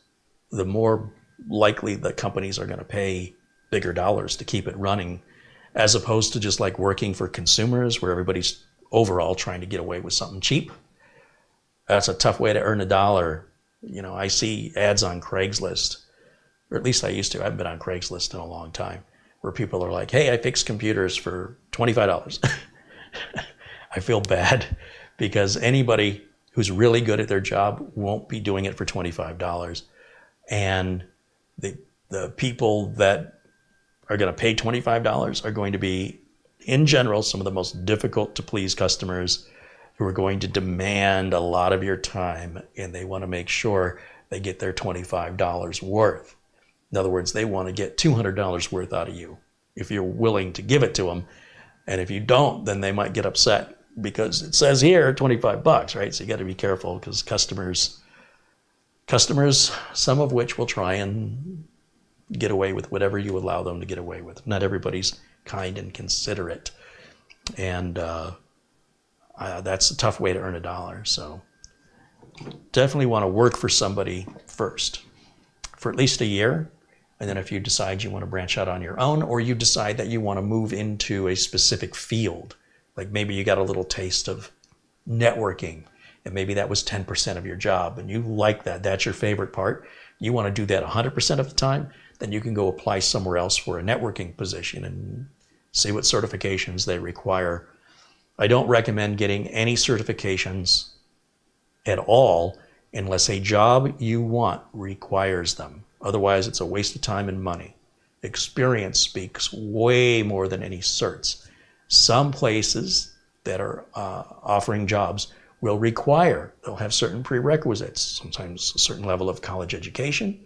the more likely the companies are going to pay bigger dollars to keep it running, as opposed to just like working for consumers where everybody's overall trying to get away with something cheap. That's a tough way to earn a dollar. You know, I see ads on Craigslist, or at least I used to. I haven't been on Craigslist in a long time, where people are like, hey, I fix computers for $25. I feel bad because anybody who's really good at their job won't be doing it for $25. And the people that are going to pay $25 are going to be, in general, some of the most difficult to please customers who are going to demand a lot of your time, and they want to make sure they get their $25 worth. In other words, they want to get $200 worth out of you if you're willing to give it to them. And if you don't, then they might get upset because it says here $25, right? So you got to be careful because customers, some of which will try and get away with whatever you allow them to get away with. Not everybody's kind and considerate. And that's a tough way to earn a dollar. So definitely want to work for somebody first for at least a year. And then if you decide you want to branch out on your own, or you decide that you want to move into a specific field, like maybe you got a little taste of networking and maybe that was 10% of your job and you like that, that's your favorite part. You want to do that 100% of the time, then you can go apply somewhere else for a networking position and see what certifications they require. I don't recommend getting any certifications at all unless a job you want requires them. Otherwise, it's a waste of time and money. Experience speaks way more than any certs. Some places that are offering jobs will require, they'll have certain prerequisites, sometimes a certain level of college education,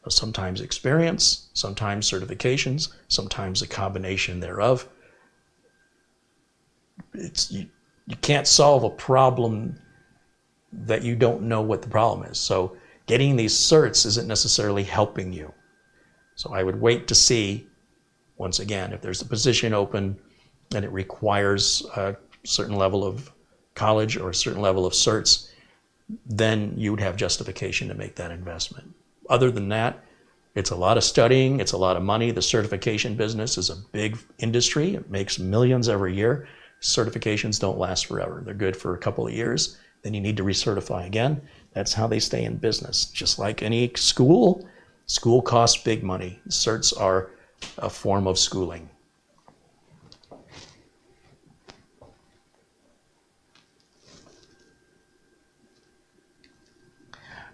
sometimes experience, sometimes certifications, sometimes a combination thereof. You can't solve a problem that you don't know what the problem is. So getting these certs isn't necessarily helping you. So I would wait to see, once again, if there's a position open and it requires a certain level of college or a certain level of certs, then you would have justification to make that investment. Other than that, It's a lot of studying, it's a lot of money. The certification business is a big industry. It makes millions every year. Certifications don't last forever. They're good for a couple of years. Then you need to recertify again. That's how they stay in business. Just like any school, school costs big money. Certs are a form of schooling.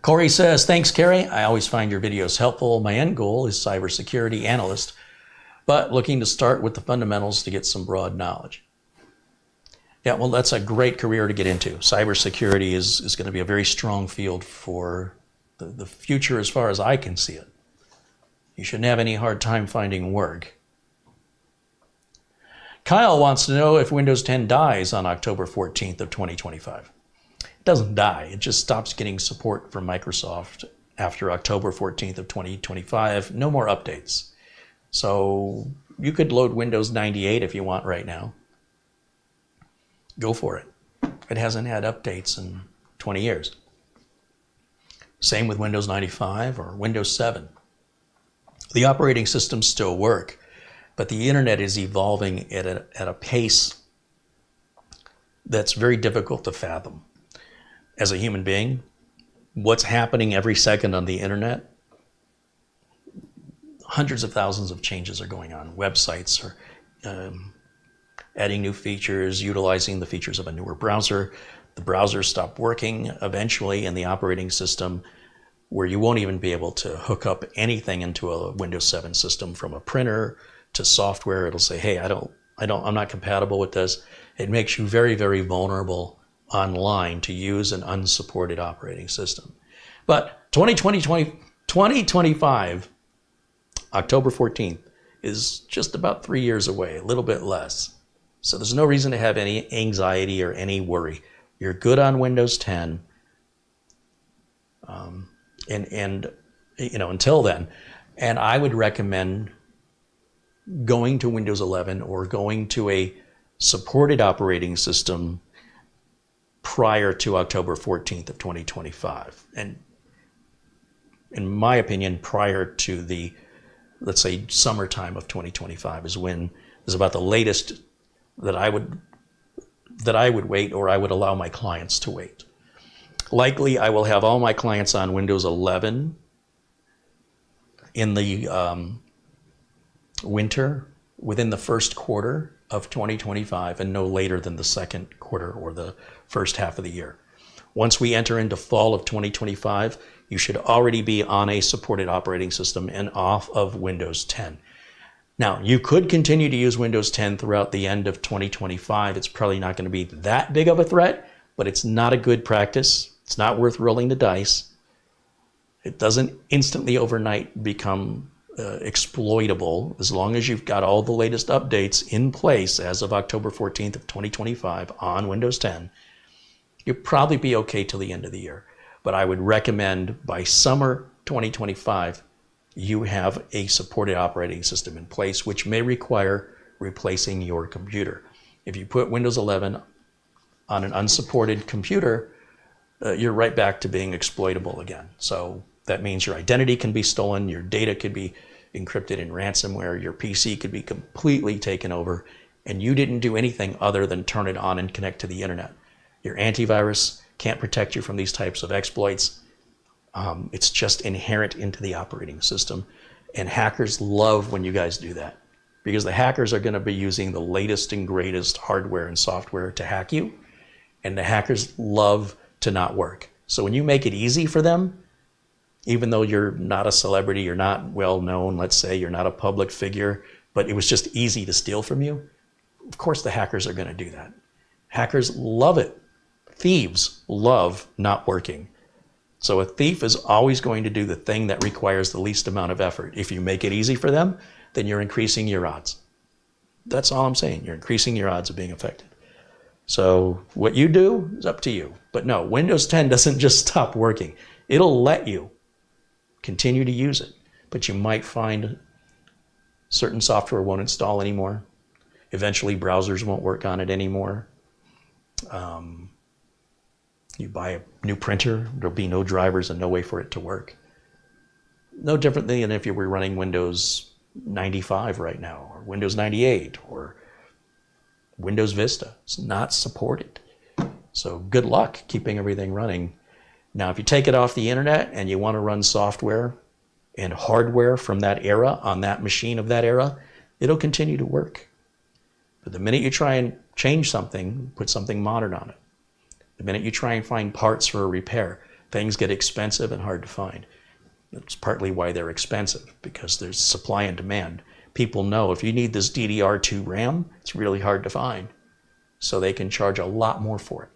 Corey says, thanks, Carrie. I always find your videos helpful. My end goal is cybersecurity analyst, but looking to start with the fundamentals to get some broad knowledge. Yeah, well, that's a great career to get into. Cybersecurity is going to be a very strong field for the future as far as I can see it. You shouldn't have any hard time finding work. Kyle wants to know if Windows 10 dies on October 14th of 2025. It doesn't die. It just stops getting support from Microsoft after October 14th of 2025. No more updates. So you could load Windows 98 if you want right now. Go for it. It hasn't had updates in 20 years. Same with Windows 95 or Windows 7. The operating systems still work, but the internet is evolving at a pace that's very difficult to fathom. As a human being, what's happening every second on the internet, hundreds of thousands of changes are going on. Websites are adding new features, utilizing the features of a newer browser. The browsers stop working eventually in the operating system, where you won't even be able to hook up anything into a Windows 7 system, from a printer to software. It'll say, hey, I'm not compatible with this. It makes you very, very vulnerable online to use an unsupported operating system. But 2025, October 14th, is just about 3 years away, a little bit less. So there's no reason to have any anxiety or any worry. You're good on Windows 10. And until then, and I would recommend going to Windows 11 or going to a supported operating system prior to October 14th of 2025. And in my opinion, prior to the, let's say, summertime of 2025 is about the latest that I would wait, or I would allow my clients to wait. Likely, I will have all my clients on Windows 11 in the winter, within the first quarter of 2025, and no later than the second quarter or the first half of the year. Once we enter into fall of 2025, you should already be on a supported operating system and off of Windows 10. Now, you could continue to use Windows 10 throughout the end of 2025. It's probably not going to be that big of a threat, but it's not a good practice. It's not worth rolling the dice. It doesn't instantly overnight become exploitable. As long as you've got all the latest updates in place as of October 14th of 2025 on Windows 10, you'll probably be okay till the end of the year. But I would recommend by summer 2025, you have a supported operating system in place, which may require replacing your computer. If you put Windows 11 on an unsupported computer, you're right back to being exploitable again. So that means your identity can be stolen, your data could be encrypted in ransomware, your PC could be completely taken over, and you didn't do anything other than turn it on and connect to the internet. Your antivirus can't protect you from these types of exploits. It's just inherent into the operating system. And hackers love when you guys do that, because the hackers are going to be using the latest and greatest hardware and software to hack you. And the hackers love to not work. So when you make it easy for them, even though you're not a celebrity, you're not well known, let's say you're not a public figure, but it was just easy to steal from you, of course the hackers are going to do that. Hackers love it. Thieves love not working. So a thief is always going to do the thing that requires the least amount of effort. If you make it easy for them, then you're increasing your odds. That's all I'm saying. You're increasing your odds of being affected. So what you do is up to you. But no, Windows 10 doesn't just stop working. It'll let you continue to use it, but you might find certain software won't install anymore. Eventually, browsers won't work on it anymore. You buy a new printer, there'll be no drivers and no way for it to work. No different than if you were running Windows 95 right now, or Windows 98, or Windows Vista. It's not supported. So good luck keeping everything running. Now, if you take it off the internet and you want to run software and hardware from that era on that machine of that era, it'll continue to work. But the minute you try and change something, put something modern on it, the minute you try and find parts for a repair, things get expensive and hard to find. It's partly why they're expensive, because there's supply and demand. People know if you need this DDR2 RAM, it's really hard to find. So they can charge a lot more for it.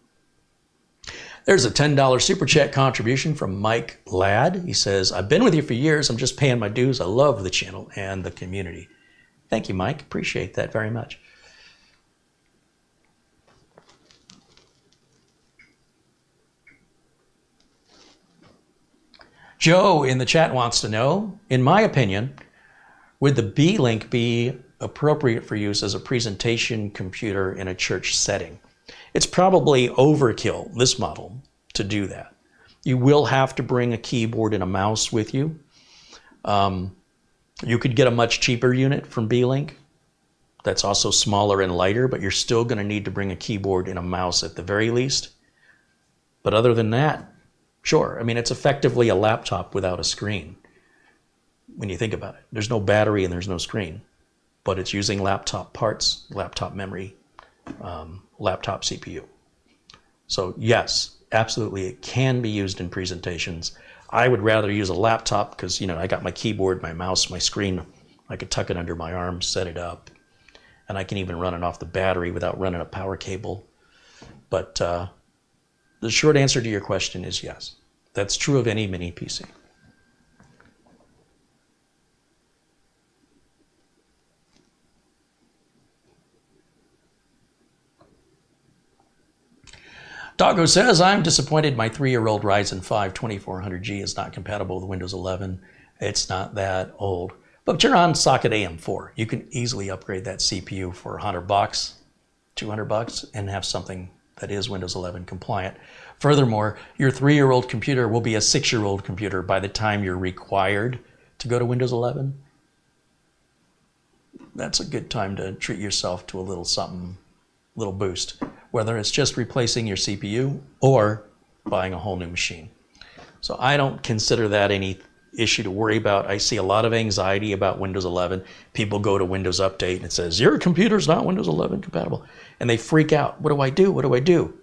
There's a $10 Super Chat contribution from Mike Ladd. He says, I've been with you for years. I'm just paying my dues. I love the channel and the community. Thank you, Mike. Appreciate that very much. Joe in the chat wants to know, in my opinion, would the Beelink be appropriate for use as a presentation computer in a church setting? It's probably overkill, this model, to do that. You will have to bring a keyboard and a mouse with you. You could get a much cheaper unit from Beelink that's also smaller and lighter, but you're still going to need to bring a keyboard and a mouse at the very least. But other than that, sure. I mean, it's effectively a laptop without a screen when you think about it. There's no battery and there's no screen, but it's using laptop parts, laptop memory, laptop CPU. So yes, absolutely, it can be used in presentations. I would rather use a laptop because, you know, I got my keyboard, my mouse, my screen. I could tuck it under my arm, set it up, and I can even run it off the battery without running a power cable. But the short answer to your question is yes. That's true of any mini PC. Doggo says, I'm disappointed my 3-year-old Ryzen 5 2400G is not compatible with Windows 11. It's not that old. But you're on socket AM4. You can easily upgrade that CPU for $100, $200, and have something that is Windows 11 compliant. Furthermore, your 3-year-old computer will be a 6-year-old computer by the time you're required to go to Windows 11. That's a good time to treat yourself to a little something, little boost, whether it's just replacing your CPU or buying a whole new machine. So I don't consider that any issue to worry about. I see a lot of anxiety about Windows 11. People go to Windows Update and it says, your computer's not Windows 11 compatible. And they freak out. What do I do? What do I do?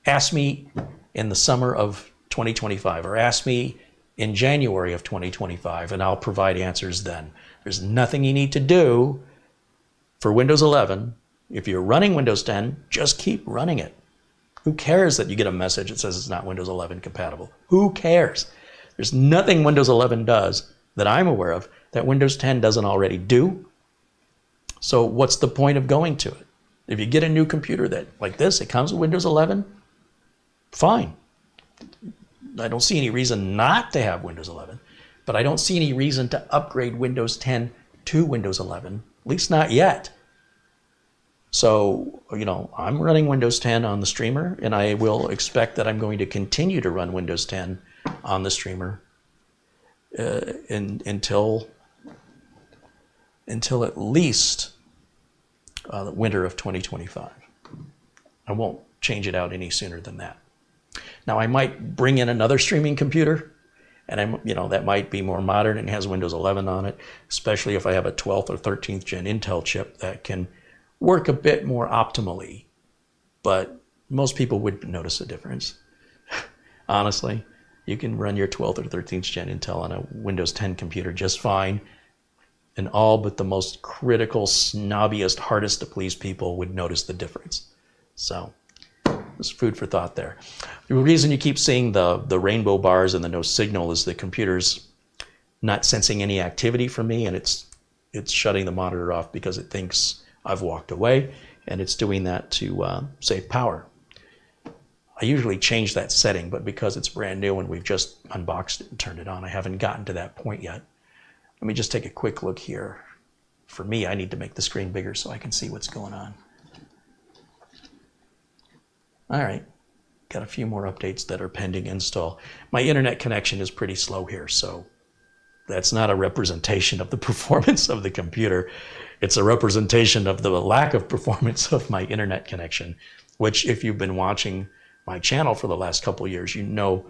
Ask me in the summer of 2025 or ask me in January of 2025 and I'll provide answers then. There's nothing you need to do for Windows 11. If you're running Windows 10, just keep running it. Who cares that you get a message that says it's not Windows 11 compatible? Who cares? There's nothing Windows 11 does that I'm aware of that Windows 10 doesn't already do. So what's the point of going to it? If you get a new computer that like this, it comes with Windows 11, fine. I don't see any reason not to have Windows 11, but I don't see any reason to upgrade Windows 10 to Windows 11, at least not yet. So, you know, I'm running Windows 10 on the streamer, and I will expect that I'm going to continue to run Windows 10 on the streamer until at least the winter of 2025. I won't change it out any sooner than that. Now, I might bring in another streaming computer, and that might be more modern and has Windows 11 on it, especially if I have a 12th or 13th gen Intel chip that can work a bit more optimally. But most people would notice a difference. Honestly, you can run your 12th or 13th gen Intel on a Windows 10 computer just fine, and all but the most critical, snobbiest, hardest to please people would notice the difference. So there's food for thought there. The reason you keep seeing the rainbow bars and the no signal is the computer's not sensing any activity from me, and it's shutting the monitor off because it thinks I've walked away, and it's doing that to save power. I usually change that setting, but because it's brand new and we've just unboxed it and turned it on, I haven't gotten to that point yet. Let me just take a quick look here. For me, I need to make the screen bigger so I can see what's going on. All right, got a few more updates that are pending install. My internet connection is pretty slow here, so That's not a representation of the performance of the computer. It's a representation of the lack of performance of my internet connection, which if you've been watching my channel for the last couple of years, you know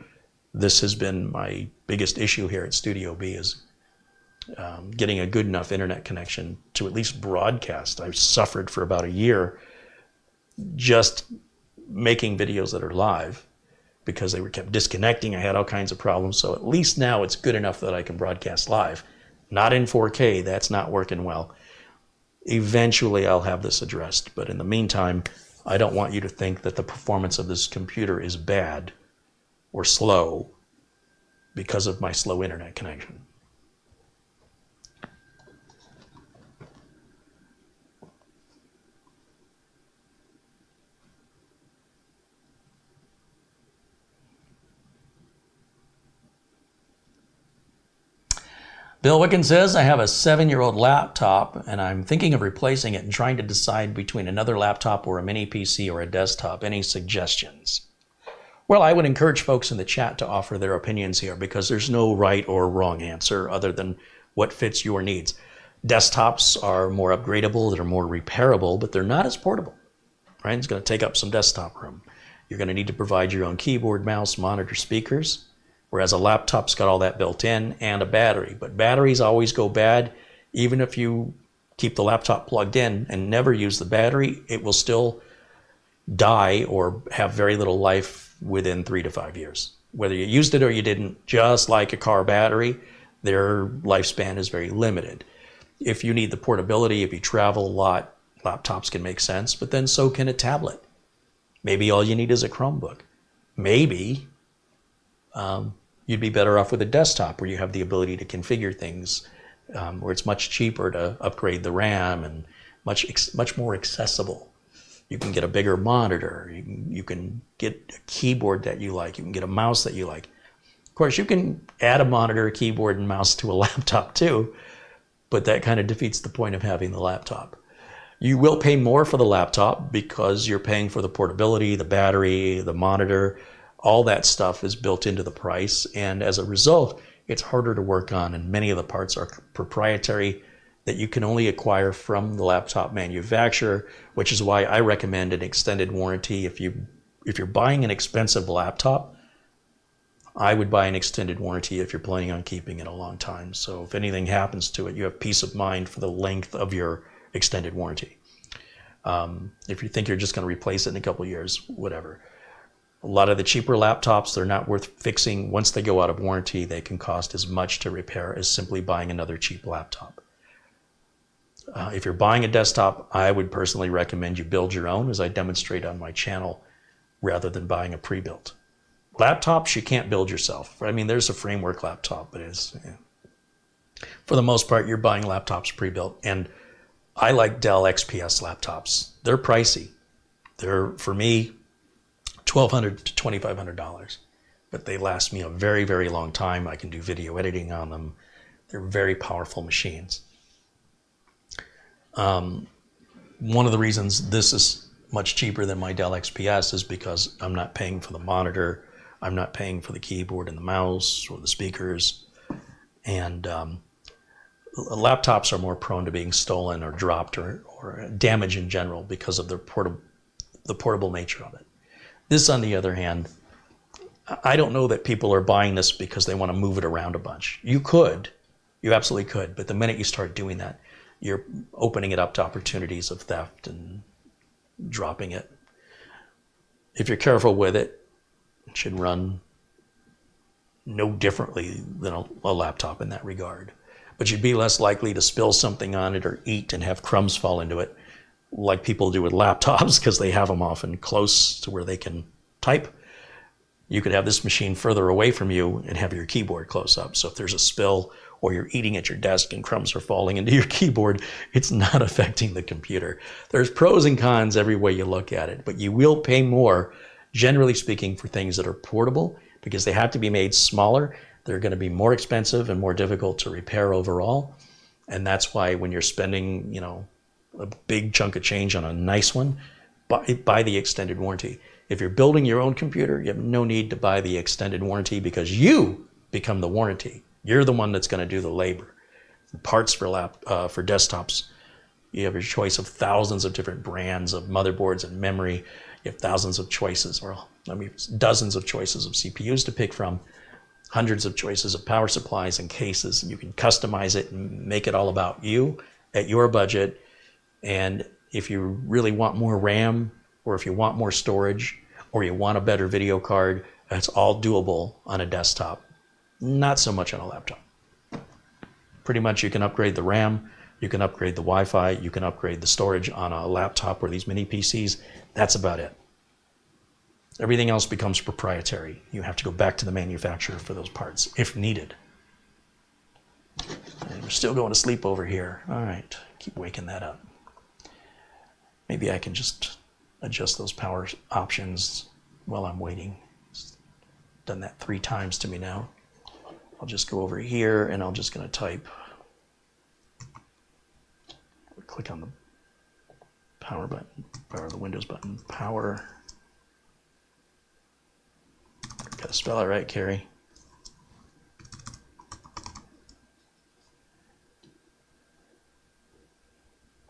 this has been my biggest issue here at Studio B is getting a good enough internet connection to at least broadcast. I've suffered for about a year just making videos that are live because they were kept disconnecting. I had all kinds of problems. So at least now it's good enough that I can broadcast live. Not in 4K, that's not working well. Eventually I'll have this addressed, but in the meantime, I don't want you to think that the performance of this computer is bad or slow because of my slow internet connection. Bill Wicken says, I have a 7-year-old laptop and I'm thinking of replacing it and trying to decide between another laptop or a mini PC or a desktop. Any suggestions? Well, I would encourage folks in the chat to offer their opinions here because there's no right or wrong answer other than what fits your needs. Desktops are more upgradable, they're more repairable, but they're not as portable, right? It's going to take up some desktop room. You're going to need to provide your own keyboard, mouse, monitor, speakers. Whereas a laptop's got all that built in and a battery. But batteries always go bad. Even if you keep the laptop plugged in and never use the battery, it will still die or have very little life within 3 to 5 years. Whether you used it or you didn't, just like a car battery, their lifespan is very limited. If you need the portability, if you travel a lot, laptops can make sense, but then so can a tablet. Maybe all you need is a Chromebook. Maybe you'd be better off with a desktop where you have the ability to configure things, where it's much cheaper to upgrade the RAM and much more accessible. You can get a bigger monitor. You can get a keyboard that you like. You can get a mouse that you like. Of course, you can add a monitor, a keyboard, and mouse to a laptop too, but that kind of defeats the point of having the laptop. You will pay more for the laptop because you're paying for the portability, the battery, the monitor. All that stuff is built into the price, and as a result, it's harder to work on, and many of the parts are proprietary that you can only acquire from the laptop manufacturer, which is why I recommend an extended warranty. If you're buying an expensive laptop, I would buy an extended warranty if you're planning on keeping it a long time. So if anything happens to it, you have peace of mind for the length of your extended warranty. If you think you're just going to replace it in a couple of years, whatever. A lot of the cheaper laptops, they're not worth fixing. Once they go out of warranty, they can cost as much to repair as simply buying another cheap laptop. If you're buying a desktop, I would personally recommend you build your own, as I demonstrate on my channel, rather than buying a pre-built. Laptops, you can't build yourself. I mean, there's a framework laptop, but for the most part, you're buying laptops pre-built. And I like Dell XPS laptops. They're pricey. They're, for me, $1,200 to $2,500, but they last me a very, very long time. I can do video editing on them. They're very powerful machines. One of the reasons this is much cheaper than my Dell XPS is because I'm not paying for the monitor, I'm not paying for the keyboard and the mouse or the speakers, and laptops are more prone to being stolen or dropped or damage in general because of the portable nature of it. This, on the other hand, I don't know that people are buying this because they want to move it around a bunch. You could, you absolutely could, but the minute you start doing that, you're opening it up to opportunities of theft and dropping it. If you're careful with it, it should run no differently than a laptop in that regard. But you'd be less likely to spill something on it or eat and have crumbs fall into it, like people do with laptops because they have them often close to where they can type. You could have this machine further away from you and have your keyboard close up. So if there's a spill or you're eating at your desk and crumbs are falling into your keyboard, it's not affecting the computer. There's pros and cons every way you look at it, but you will pay more, generally speaking, for things that are portable because they have to be made smaller. They're going to be more expensive and more difficult to repair overall. And that's why when you're spending, a big chunk of change on a nice one, buy the extended warranty. If you're building your own computer, you have no need to buy the extended warranty because you become the warranty. You're the one that's going to do the labor. Parts for desktops, you have your choice of thousands of different brands of motherboards and memory. You have thousands of choices, or I mean, dozens of choices of CPUs to pick from, hundreds of choices of power supplies and cases. And you can customize it and make it all about you at your budget. And if you really want more RAM, or if you want more storage, or you want a better video card, that's all doable on a desktop. Not so much on a laptop. Pretty much you can upgrade the RAM, you can upgrade the Wi-Fi, you can upgrade the storage on a laptop or these mini PCs. That's about it. Everything else becomes proprietary. You have to go back to the manufacturer for those parts if needed. And we're still going to sleep over here. All right, keep waking that up. Maybe I can just adjust those power options while I'm waiting. It's done that 3 times to me now. I'll just go over here and I'm just going to type. Click on the power button, power the Windows button, power. Gotta spell it right, Carrie.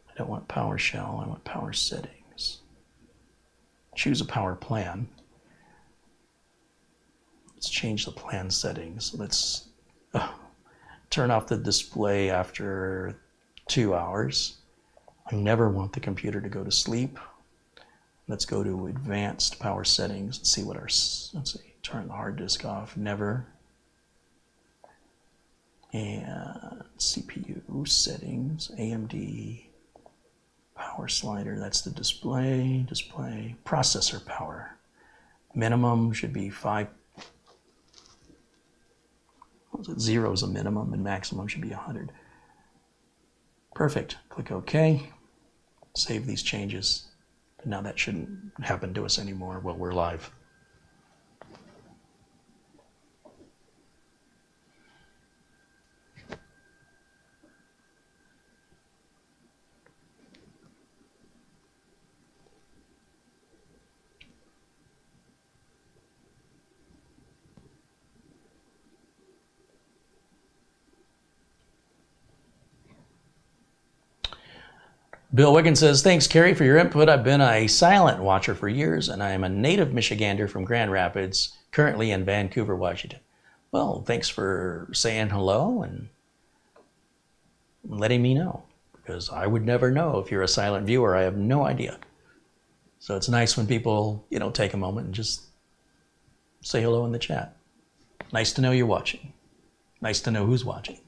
I don't want PowerShell, I want power settings. Choose a power plan. Let's change the plan settings. Let's turn off the display after 2 hours. I never want the computer to go to sleep. Let's go to advanced power settings and see what our, let's see, turn the hard disk off, never. And CPU settings, AMD power slider, that's the display, processor power. Minimum should be 5. 0 is a minimum and maximum should be 100. Perfect. Click OK. Save these changes. Now that shouldn't happen to us anymore while we're live. Bill Wiggins says, thanks, Carrie, for your input. I've been a silent watcher for years, and I am a native Michigander from Grand Rapids, currently in Vancouver, Washington. Well, thanks for saying hello and letting me know, because I would never know if you're a silent viewer. I have no idea. So it's nice when people, take a moment and just say hello in the chat. Nice to know you're watching. Nice to know who's watching.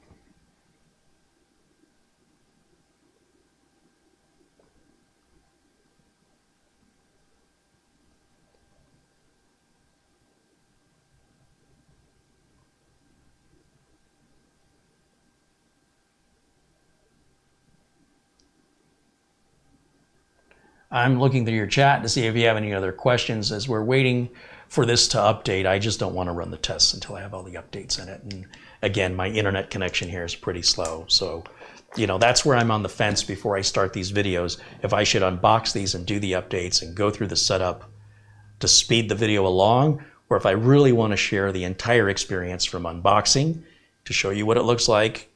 I'm looking through your chat to see if you have any other questions as we're waiting for this to update. I just don't want to run the tests until I have all the updates in it. And again, my internet connection here is pretty slow. So, that's where I'm on the fence before I start these videos. If I should unbox these and do the updates and go through the setup to speed the video along, or if I really want to share the entire experience from unboxing to show you what it looks like,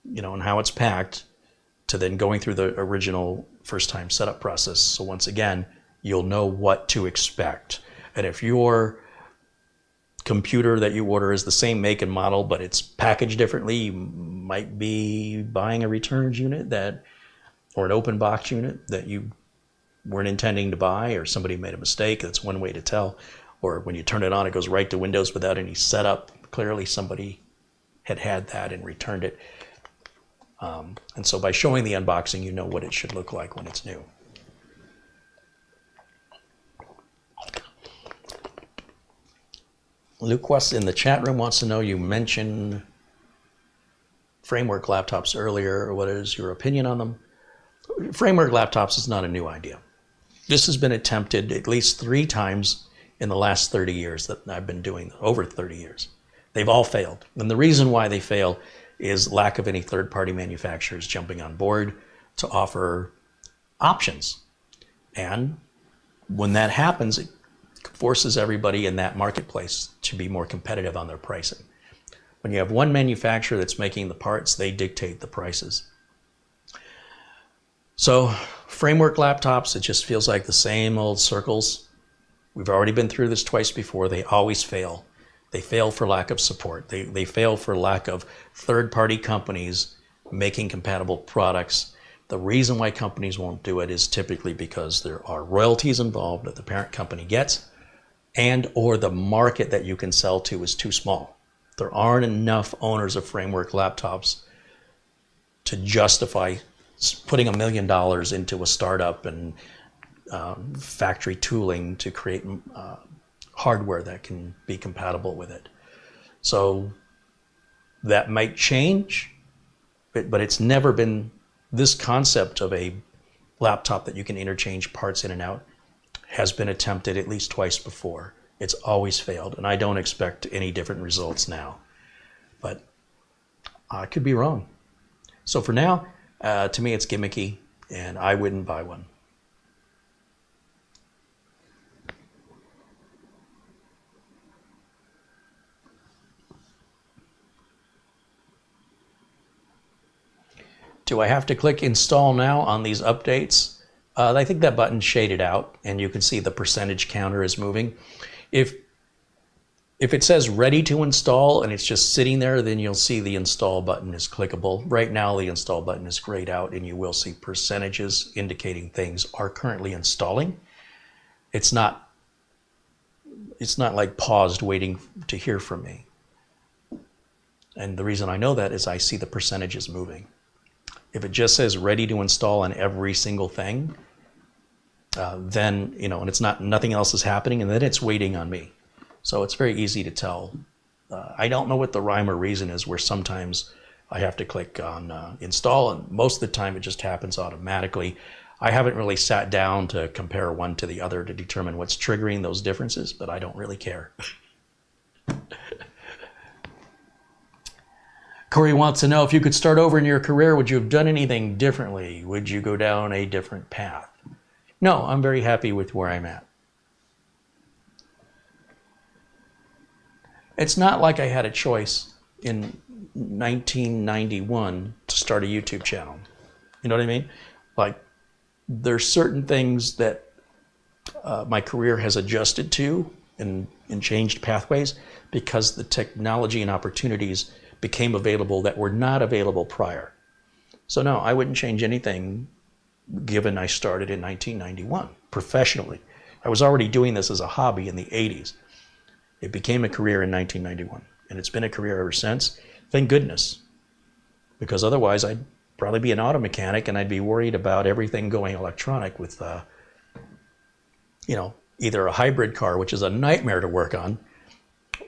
and how it's packed, to then going through the original first-time setup process. So once again, you'll know what to expect. And if your computer that you order is the same make and model, but it's packaged differently, you might be buying a returns unit or an open box unit that you weren't intending to buy, or somebody made a mistake. That's one way to tell. Or when you turn it on, it goes right to Windows without any setup. Clearly somebody had that and returned it. And so by showing the unboxing, you know what it should look like when it's new. Luke West in the chat room wants to know, you mentioned framework laptops earlier. What is your opinion on them? Framework laptops is not a new idea. This has been attempted at least 3 times in the last 30 years that I've been doing, over 30 years. They've all failed. And the reason why they fail is lack of any third-party manufacturers jumping on board to offer options. And when that happens, it forces everybody in that marketplace to be more competitive on their pricing. When you have one manufacturer that's making the parts, they dictate the prices. So framework laptops, it just feels like the same old circles. We've already been through this twice before. They always fail. They fail for lack of support. They fail for lack of third-party companies making compatible products. The reason why companies won't do it is typically because there are royalties involved that the parent company gets, and or the market that you can sell to is too small. There aren't enough owners of framework laptops to justify putting $1 million into a startup and factory tooling to create hardware that can be compatible with it. So that might change, but it's never been this concept of a laptop that you can interchange parts in and out has been attempted at least twice before. It's always failed, and I don't expect any different results now. But I could be wrong. So for now, to me, it's gimmicky, and I wouldn't buy one. Do I have to click install now on these updates? I think that button's shaded out, and you can see the percentage counter is moving. If it says ready to install and it's just sitting there, then you'll see the install button is clickable. Right now, the install button is grayed out, and you will see percentages indicating things are currently installing. It's not like paused waiting to hear from me. And the reason I know that is I see the percentages moving. If it just says ready to install on every single thing, then, and it's nothing else is happening, and then it's waiting on me. So it's very easy to tell. I don't know what the rhyme or reason is where sometimes I have to click on install, and most of the time it just happens automatically. I haven't really sat down to compare one to the other to determine what's triggering those differences, but I don't really care. Corey wants to know, if you could start over in your career, would you have done anything differently? Would you go down a different path? No, I'm very happy with where I'm at. It's not like I had a choice in 1991 to start a YouTube channel. You know what I mean? Like, there's certain things that my career has adjusted to and changed pathways because the technology and opportunities became available that were not available prior. So no, I wouldn't change anything given I started in 1991 professionally. I was already doing this as a hobby in the 80s. It became a career in 1991, and it's been a career ever since. Thank goodness, because otherwise I'd probably be an auto mechanic and I'd be worried about everything going electronic with, either a hybrid car, which is a nightmare to work on,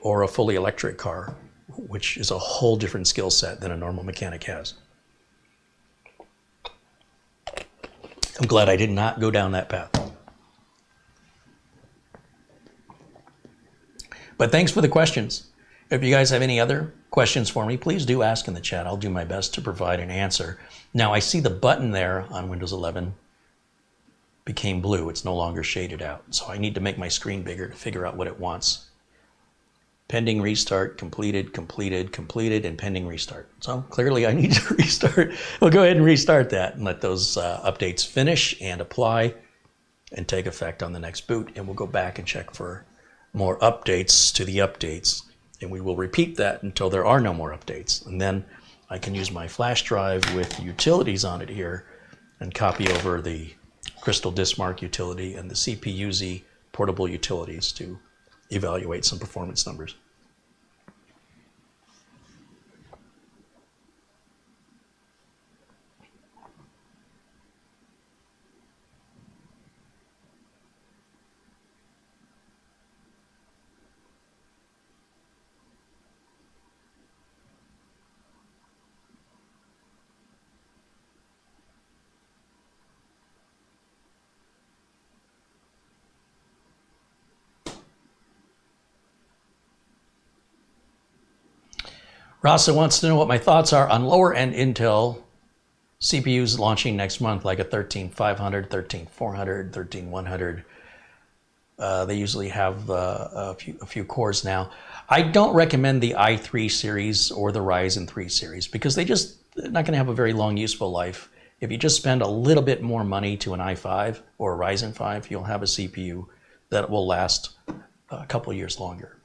or a fully electric car, which is a whole different skill set than a normal mechanic has. I'm glad I did not go down that path. But thanks for the questions. If you guys have any other questions for me, please do ask in the chat. I'll do my best to provide an answer. Now I see the button there on Windows 11 became blue. It's no longer shaded out. So I need to make my screen bigger to figure out what it wants. Pending restart, completed, and pending restart. So clearly I need to restart. We'll go ahead and restart that and let those updates finish and apply and take effect on the next boot. And we'll go back and check for more updates to the updates. And we will repeat that until there are no more updates. And then I can use my flash drive with utilities on it here and copy over the Crystal Disk Mark utility and the CPU-Z portable utilities to evaluate some performance numbers. Rasa wants to know what my thoughts are on lower-end Intel CPUs launching next month, like a 13500, 13400, 13100. They usually have a few cores now. I don't recommend the i3 series or the Ryzen 3 series because they're not going to have a very long useful life. If you just spend a little bit more money to an i5 or a Ryzen 5, you'll have a CPU that will last a couple of years longer.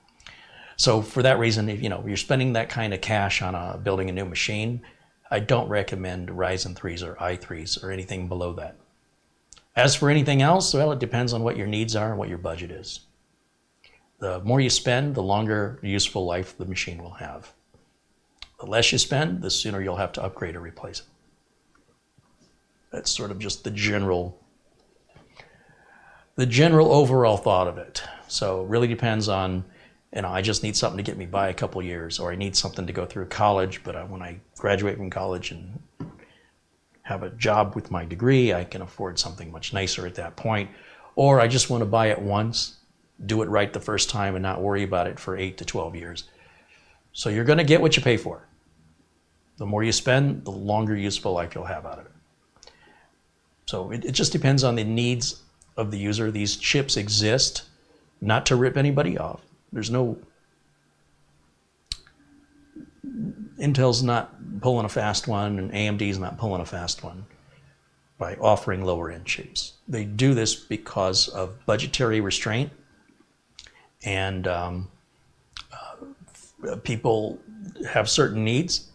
So for that reason, if you're spending that kind of cash on building a new machine, I don't recommend Ryzen 3s or i3s or anything below that. As for anything else, well, it depends on what your needs are and what your budget is. The more you spend, the longer useful life the machine will have. The less you spend, the sooner you'll have to upgrade or replace it. That's sort of just the general overall thought of it. So it really depends on, I just need something to get me by a couple years, or I need something to go through college, but when I graduate from college and have a job with my degree, I can afford something much nicer at that point. Or I just want to buy it once, do it right the first time, and not worry about it for 8 to 12 years. So you're going to get what you pay for. The more you spend, the longer useful life you'll have out of it. So it just depends on the needs of the user. These chips exist not to rip anybody off. Intel's not pulling a fast one, and AMD's not pulling a fast one by offering lower end chips. They do this because of budgetary restraint, and people have certain needs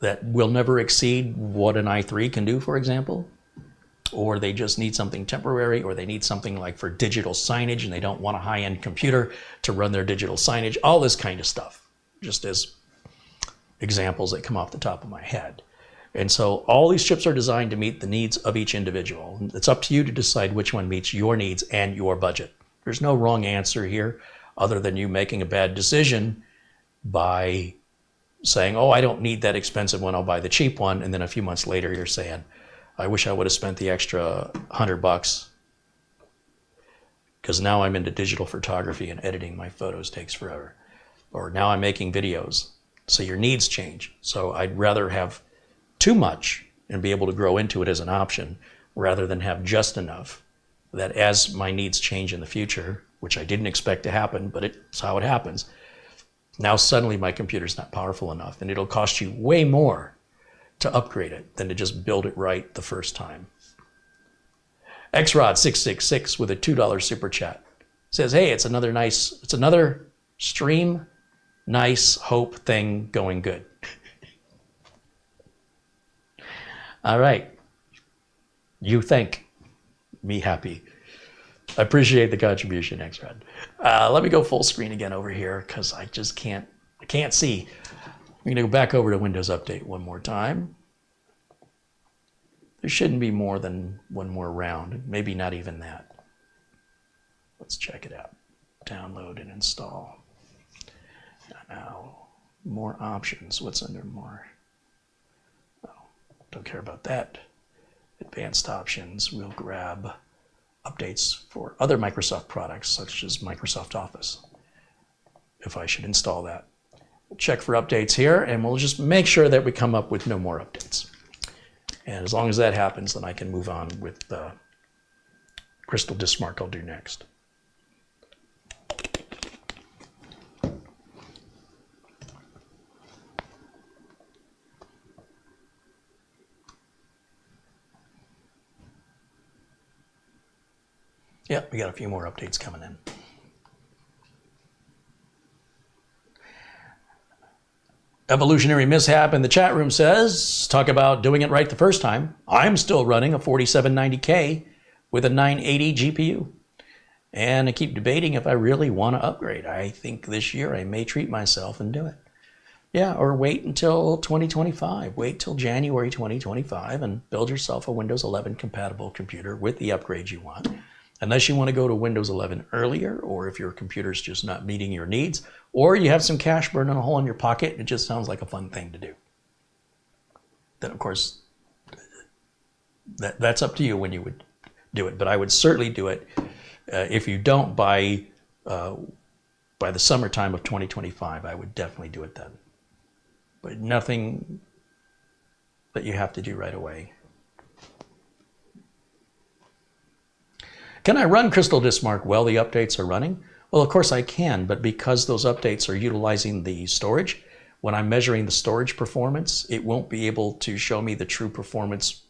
that will never exceed what an i3 can do, for example, or they just need something temporary, or they need something like for digital signage and they don't want a high-end computer to run their digital signage, all this kind of stuff, just as examples that come off the top of my head. And so all these chips are designed to meet the needs of each individual. It's up to you to decide which one meets your needs and your budget. There's no wrong answer here other than you making a bad decision by saying, oh, I don't need that expensive one, I'll buy the cheap one. And then a few months later, you're saying, I wish I would have spent the extra $100 because now I'm into digital photography and editing my photos takes forever. Or now I'm making videos. So your needs change. So I'd rather have too much and be able to grow into it as an option rather than have just enough that as my needs change in the future, which I didn't expect to happen, but it's how it happens. Now suddenly my computer's not powerful enough and it'll cost you way more to upgrade it than to just build it right the first time. XRod666 with a $2 super chat says, hey, it's another stream, nice hope thing going good. All right. You thank me happy. I appreciate the contribution, XRod. Let me go full screen again over here because I just can't see. I'm going to go back over to Windows Update one more time. There shouldn't be more than one more round, maybe not even that. Let's check it out. Download and install. Now, more options. What's under more? Oh, don't care about that. Advanced options. We'll grab updates for other Microsoft products, such as Microsoft Office, if I should install that. We'll check for updates here, and we'll just make sure that we come up with no more updates. And as long as that happens, then I can move on with the Crystal Disk Mark I'll do next. Yeah, we got a few more updates coming in. Evolutionary Mishap in the chat room says, talk about doing it right the first time. I'm still running a 4790K with a 980 GPU. And I keep debating if I really want to upgrade. I think this year I may treat myself and do it. Yeah, or wait until 2025. Wait till January 2025 and build yourself a Windows 11 compatible computer with the upgrades you want. Unless you want to go to Windows 11 earlier, or if your computer's just not meeting your needs, or you have some cash burning a hole in your pocket, it just sounds like a fun thing to do. Then, of course, that's up to you when you would do it. But I would certainly do it if you don't by the summertime of 2025. I would definitely do it then. But nothing that you have to do right away. Can I run Crystal Disk Mark while the updates are running? Well, of course I can, but because those updates are utilizing the storage, when I'm measuring the storage performance, it won't be able to show me the true performance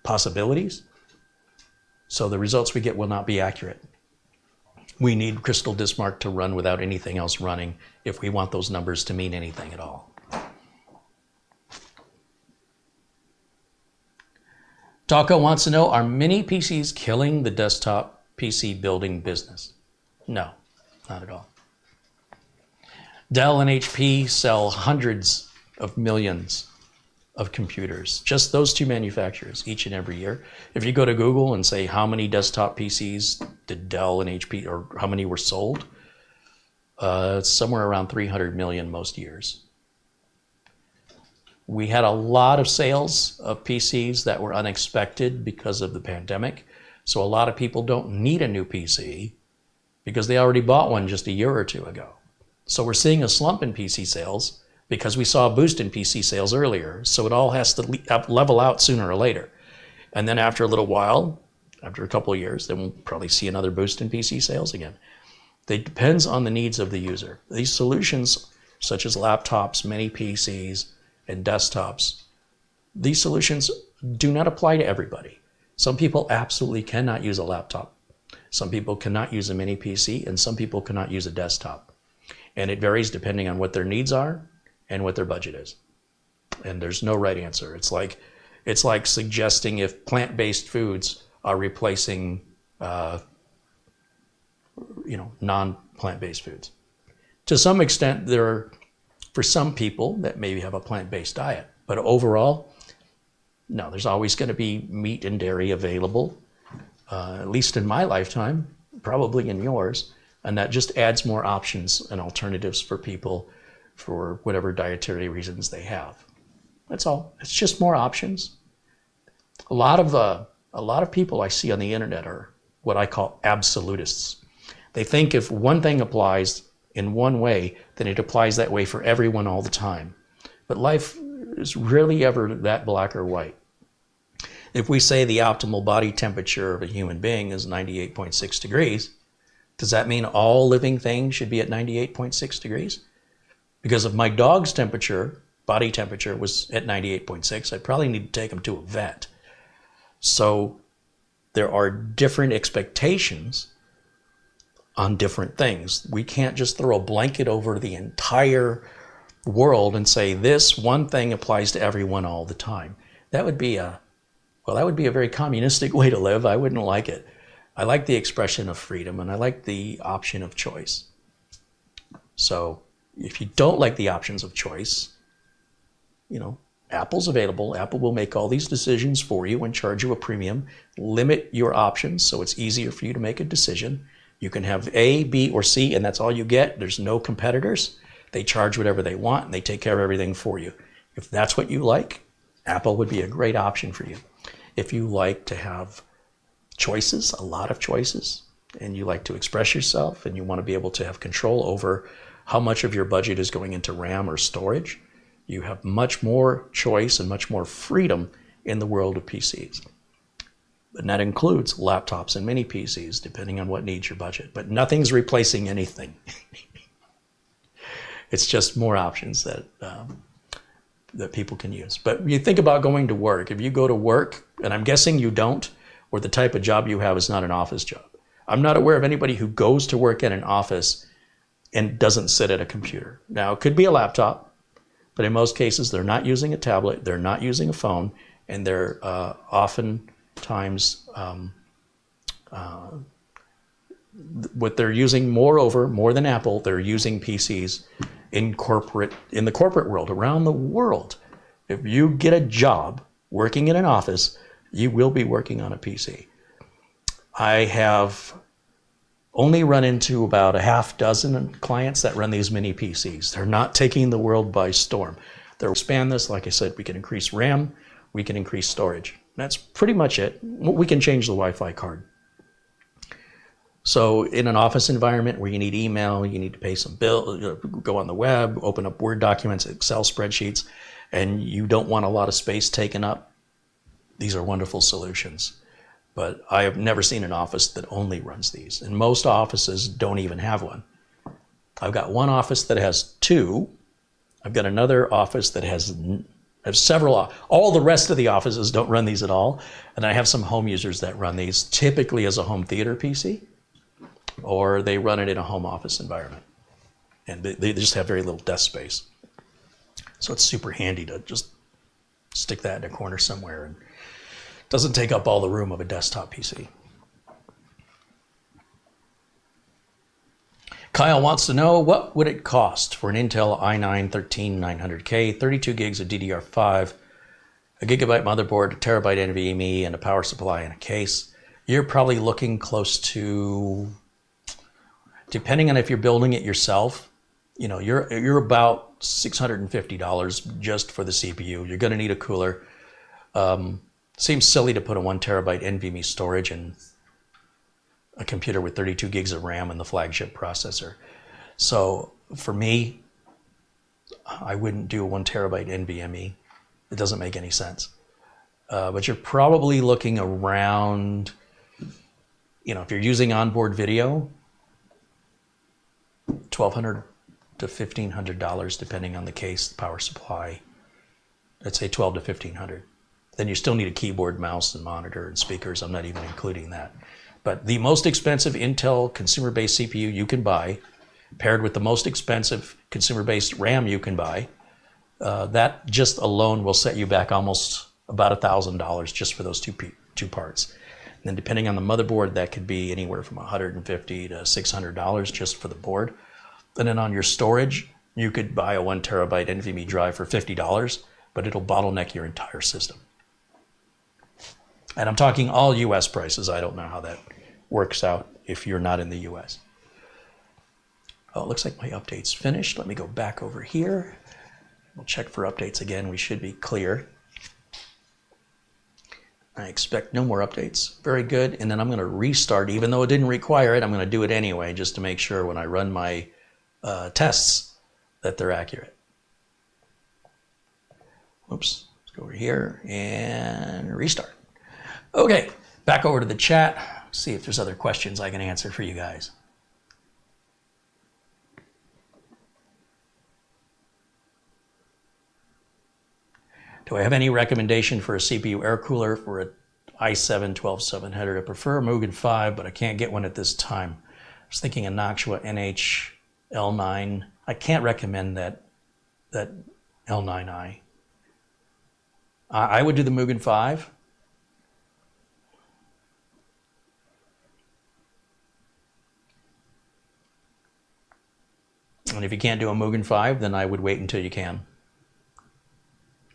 possibilities. So the results we get will not be accurate. We need Crystal Disk Mark to run without anything else running if we want those numbers to mean anything at all. Taco wants to know, are mini PCs killing the desktop PC building business? No, not at all. Dell and HP sell hundreds of millions of computers, just those two manufacturers, each and every year. If you go to Google and say how many desktop PCs did Dell and HP, or how many were sold, it's somewhere around 300 million most years. We had a lot of sales of PCs that were unexpected because of the pandemic. So a lot of people don't need a new PC because they already bought one just a year or two ago. So we're seeing a slump in PC sales because we saw a boost in PC sales earlier. So it all has to level out sooner or later. And then after a little while, after a couple of years, then we'll probably see another boost in PC sales again. It depends on the needs of the user. These solutions, such as laptops, mini PCs, and desktops, these solutions do not apply to everybody. Some people absolutely cannot use a laptop. Some people cannot use a mini PC, and some people cannot use a desktop. And it varies depending on what their needs are and what their budget is. And there's no right answer. It's like suggesting if plant-based foods are replacing non-plant-based foods. To some extent, there are, for some people that maybe have a plant-based diet, but overall, no, there's always going to be meat and dairy available, at least in my lifetime, probably in yours, and that just adds more options and alternatives for people for whatever dietary reasons they have. That's all. It's just more options. A lot of people I see on the internet are what I call absolutists. They think if one thing applies in one way, then it applies that way for everyone all the time. But life is rarely ever that black or white. If we say the optimal body temperature of a human being is 98.6 degrees, does that mean all living things should be at 98.6 degrees? Because if my dog's temperature, body temperature, was at 98.6, I'd probably need to take him to a vet. So there are different expectations on different things. We can't just throw a blanket over the entire world and say this one thing applies to everyone all the time. That would be a very communistic way to live. I wouldn't like it. I like the expression of freedom, and I like the option of choice. So if you don't like the options of choice, Apple's available. Apple will make all these decisions for you and charge you a premium. Limit your options so it's easier for you to make a decision. You can have A, B, or C, and that's all you get. There's no competitors. They charge whatever they want, and they take care of everything for you. If that's what you like, Apple would be a great option for you. If you like to have choices, a lot of choices, and you like to express yourself, and you want to be able to have control over how much of your budget is going into RAM or storage, you have much more choice and much more freedom in the world of PCs. And that includes laptops and mini PCs, depending on what needs your budget. But nothing's replacing anything. It's just more options that people can use. But you think about going to work. If you go to work, and I'm guessing you don't, or the type of job you have is not an office job. I'm not aware of anybody who goes to work in an office and doesn't sit at a computer. Now, it could be a laptop, but in most cases, they're not using a tablet, they're not using a phone, and they're oftentimes what they're using, moreover, more than Apple, they're using PCs in the corporate world, around the world. If you get a job working in an office, you will be working on a PC. I have only run into about a half dozen clients that run these mini PCs. They're not taking the world by storm. They'll expand this. Like I said, we can increase RAM, we can increase storage. That's pretty much it. We can change the Wi-Fi card. So in an office environment where you need email, you need to pay some bill, go on the web, open up Word documents, Excel spreadsheets, and you don't want a lot of space taken up, these are wonderful solutions. but I have never seen an office that only runs these. And most offices don't even have one. I've got one office that has two. I've got another office that has several. All the rest of the offices don't run these at all. And I have some home users that run these, typically as a home theater PC, or they run it in a home office environment. And they just have very little desk space. So it's super handy to just stick that in a corner somewhere, and it doesn't take up all the room of a desktop PC. Kyle wants to know, what would it cost for an Intel i9-13900K, 32 gigs of DDR5, a gigabyte motherboard, a terabyte NVMe, and a power supply in a case? You're probably looking close to, depending on if you're building it yourself, you're about $650 just for the CPU. You're going to need a cooler. Seems silly to put a 1 terabyte NVMe storage in a computer with 32 gigs of RAM and the flagship processor. So for me, I wouldn't do a 1 terabyte NVMe. It doesn't make any sense. But you're probably looking around, if you're using onboard video, $1,200 to $1,500, depending on the case, the power supply. I'd say $1,200 to $1,500. Then you still need a keyboard, mouse, and monitor and speakers. I'm not even including that. But the most expensive Intel consumer-based CPU you can buy, paired with the most expensive consumer-based RAM you can buy, that just alone will set you back almost about $1,000 just for those two parts. And then depending on the motherboard, that could be anywhere from $150 to $600 just for the board. And then on your storage, you could buy a 1 terabyte NVMe drive for $50, but it'll bottleneck your entire system. And I'm talking all US prices. I don't know how that works out if you're not in the US. Oh, it looks like my update's finished. Let me go back over here. We'll check for updates again. We should be clear. I expect no more updates. Very good. And then I'm going to restart, even though it didn't require it. I'm going to do it anyway, just to make sure when I run my tests that they're accurate. Oops. Let's go over here and restart. Okay, back over to the chat. See if there's other questions I can answer for you guys. Do I have any recommendation for a CPU air cooler for an i7-12700? I prefer a Mugen 5, but I can't get one at this time. I was thinking a Noctua NH-L9. I can't recommend that L9i. I would do the Mugen 5. And if you can't do a Mugen 5, then I would wait until you can.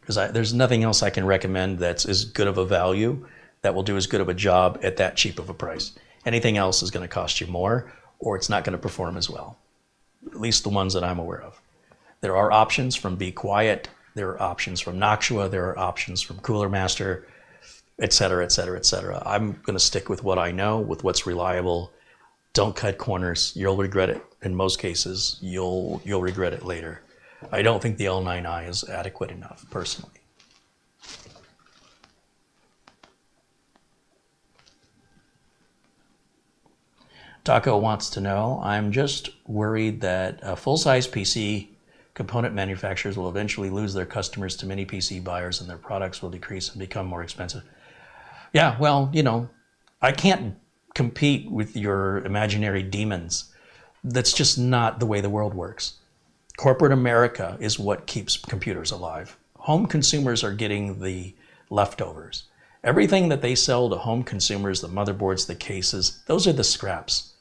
Because there's nothing else I can recommend that's as good of a value that will do as good of a job at that cheap of a price. Anything else is going to cost you more, or it's not going to perform as well. At least the ones that I'm aware of. There are options from Be Quiet. There are options from Noctua. There are options from Cooler Master, et cetera, et cetera, et cetera. I'm going to stick with what I know, with what's reliable. Don't cut corners. You'll regret it. In most cases, you'll regret it later. I don't think the L9i is adequate enough, personally. Taco wants to know, I'm just worried that full-size PC component manufacturers will eventually lose their customers to mini PC buyers and their products will decrease and become more expensive. Yeah, well, I can't compete with your imaginary demons. That's just not the way the world works. Corporate America is what keeps computers alive. Home consumers are getting the leftovers. Everything that they sell to home consumers, the motherboards, the cases, those are the scraps.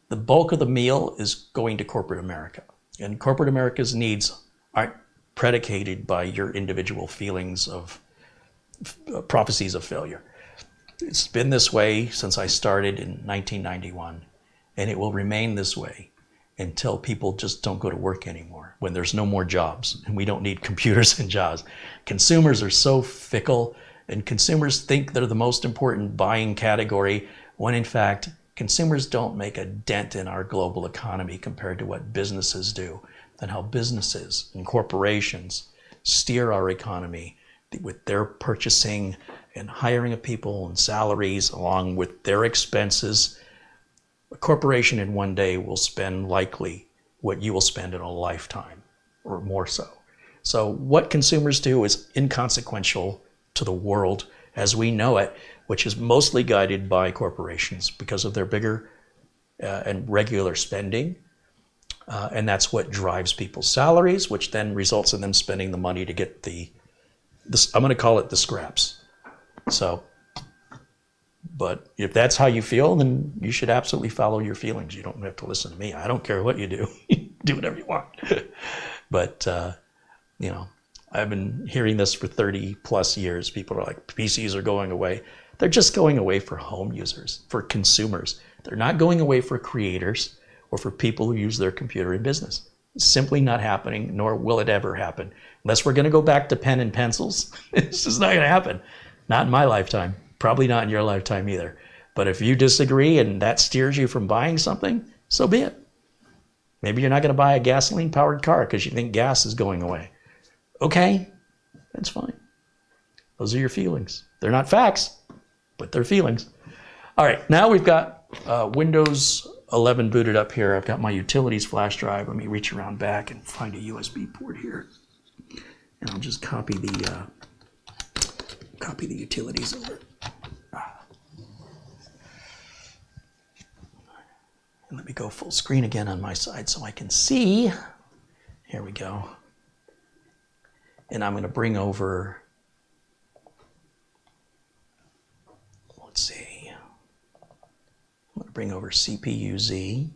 The bulk of the meal is going to corporate America. And corporate America's needs aren't predicated by your individual feelings of prophecies of failure. It's been this way since I started in 1991, and it will remain this way until people just don't go to work anymore, when there's no more jobs, and we don't need computers and jobs. Consumers are so fickle, and consumers think they're the most important buying category, when in fact, consumers don't make a dent in our global economy compared to what businesses do, and how businesses and corporations steer our economy with their purchasing and hiring of people and salaries, along with their expenses, a corporation in one day will spend likely what you will spend in a lifetime or more so. So what consumers do is inconsequential to the world as we know it, which is mostly guided by corporations because of their bigger and regular spending. And that's what drives people's salaries, which then results in them spending the money to get I'm going to call it the scraps. So, but if that's how you feel, then you should absolutely follow your feelings. You don't have to listen to me. I don't care what you do. Do whatever you want. But, you know, I've been hearing this for 30 plus years. People are like, PCs are going away. They're just going away for home users, for consumers. They're not going away for creators or for people who use their computer in business. It's simply not happening, nor will it ever happen. Unless we're going to go back to pen and pencils, it's just not going to happen. Not in my lifetime. Probably not in your lifetime either. But if you disagree and that steers you from buying something, so be it. Maybe you're not going to buy a gasoline-powered car because you think gas is going away. Okay, that's fine. Those are your feelings. They're not facts, but they're feelings. All right, now we've got Windows 11 booted up here. I've got my utilities flash drive. Let me reach around back and find a USB port here. And I'll just copy the utilities over. And let me go full screen again on my side so I can see. Here we go. And I'm going to bring over, let's see. I'm going to bring over CPU-Z.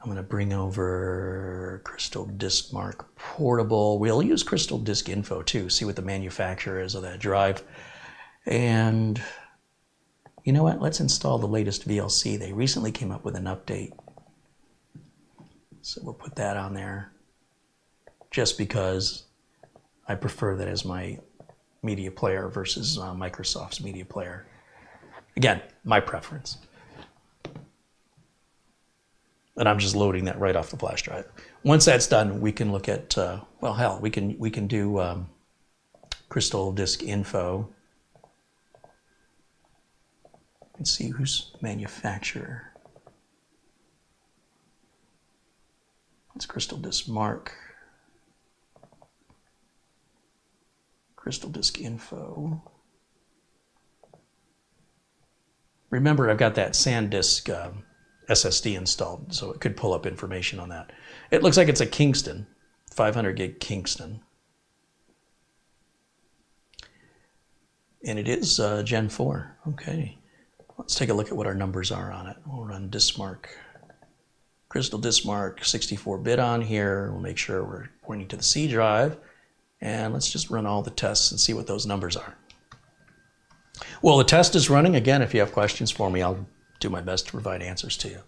I'm going to bring over Crystal Disk Mark Portable. We'll use Crystal Disk Info too, see what the manufacturer is of that drive. And you know what? Let's install the latest VLC. They recently came up with an update. So we'll put that on there just because I prefer that as my media player versus Microsoft's media player. Again, my preference. And I'm just loading that right off the flash drive. Once that's done, we can look at, well, hell, we can do Crystal Disk Info and see who's the manufacturer. It's Crystal Disk Mark. Crystal Disk Info. Remember, I've got that SanDisk SSD installed, so it could pull up information on that. It looks like it's a Kingston, 500 gig Kingston. And it is Gen 4. Okay. Let's take a look at what our numbers are on it. We'll run DiskMark. Crystal DiskMark 64-bit on here. We'll make sure we're pointing to the C drive. And let's just run all the tests and see what those numbers are. Well, the test is running. Again, if you have questions for me, I'll do my best to provide answers to you.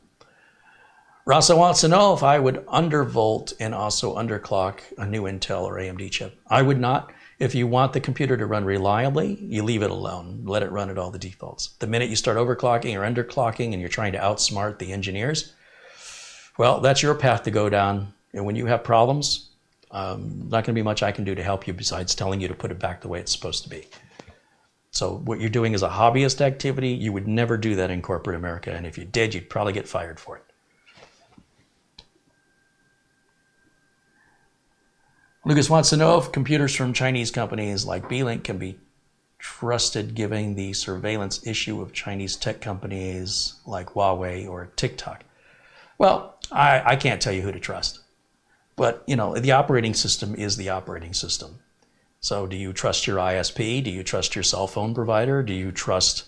Rasa wants to know if I would undervolt and also underclock a new Intel or AMD chip. I would not. If you want the computer to run reliably, you leave it alone. Let it run at all the defaults. The minute you start overclocking or underclocking and you're trying to outsmart the engineers, well, that's your path to go down. And when you have problems, not going to be much I can do to help you besides telling you to put it back the way it's supposed to be. So what you're doing is a hobbyist activity. You would never do that in corporate America. And if you did, you'd probably get fired for it. Lucas wants to know if computers from Chinese companies like Beelink can be trusted given the surveillance issue of Chinese tech companies like Huawei or TikTok. Well, I can't tell you who to trust. But, you know, the operating system is the operating system. So do you trust your ISP? Do you trust your cell phone provider? Do you trust,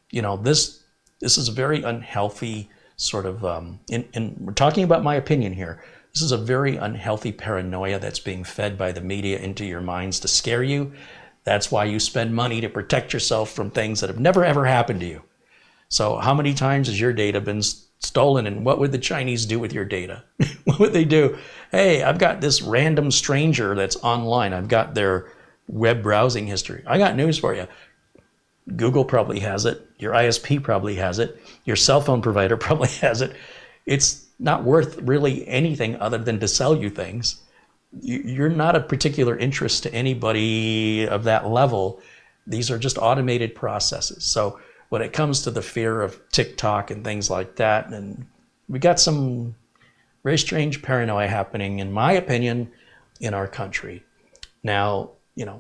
you know, this is a very unhealthy sort of, and we're talking about my opinion here. This is a very unhealthy paranoia that's being fed by the media into your minds to scare you. That's why you spend money to protect yourself from things that have never ever happened to you. So how many times has your data been stolen, and what would the Chinese do with your data? What would they do? Hey, I've got this random stranger that's online. I've got their web browsing history. I got news for you. Google probably has it. Your ISP probably has it. Your cell phone provider probably has it. It's not worth really anything other than to sell you things. you're not a particular interest to anybody of that level. These are just automated processes. So when it comes to the fear of TikTok and things like that, and we got some very strange paranoia happening, in my opinion, in our country. Now,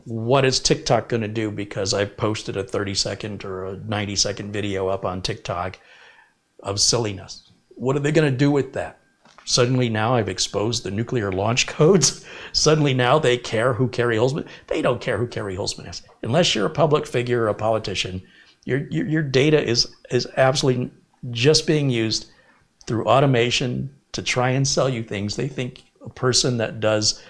what is TikTok going to do because I've posted a 30-second or a 90-second video up on TikTok of silliness? What are they going to do with that? Suddenly now I've exposed the nuclear launch codes. Suddenly now they care who Carrie Holzman. They don't care who Carrie Holzman is. Unless you're a public figure or a politician, your data is absolutely just being used through automation to try and sell you things. They think a person that does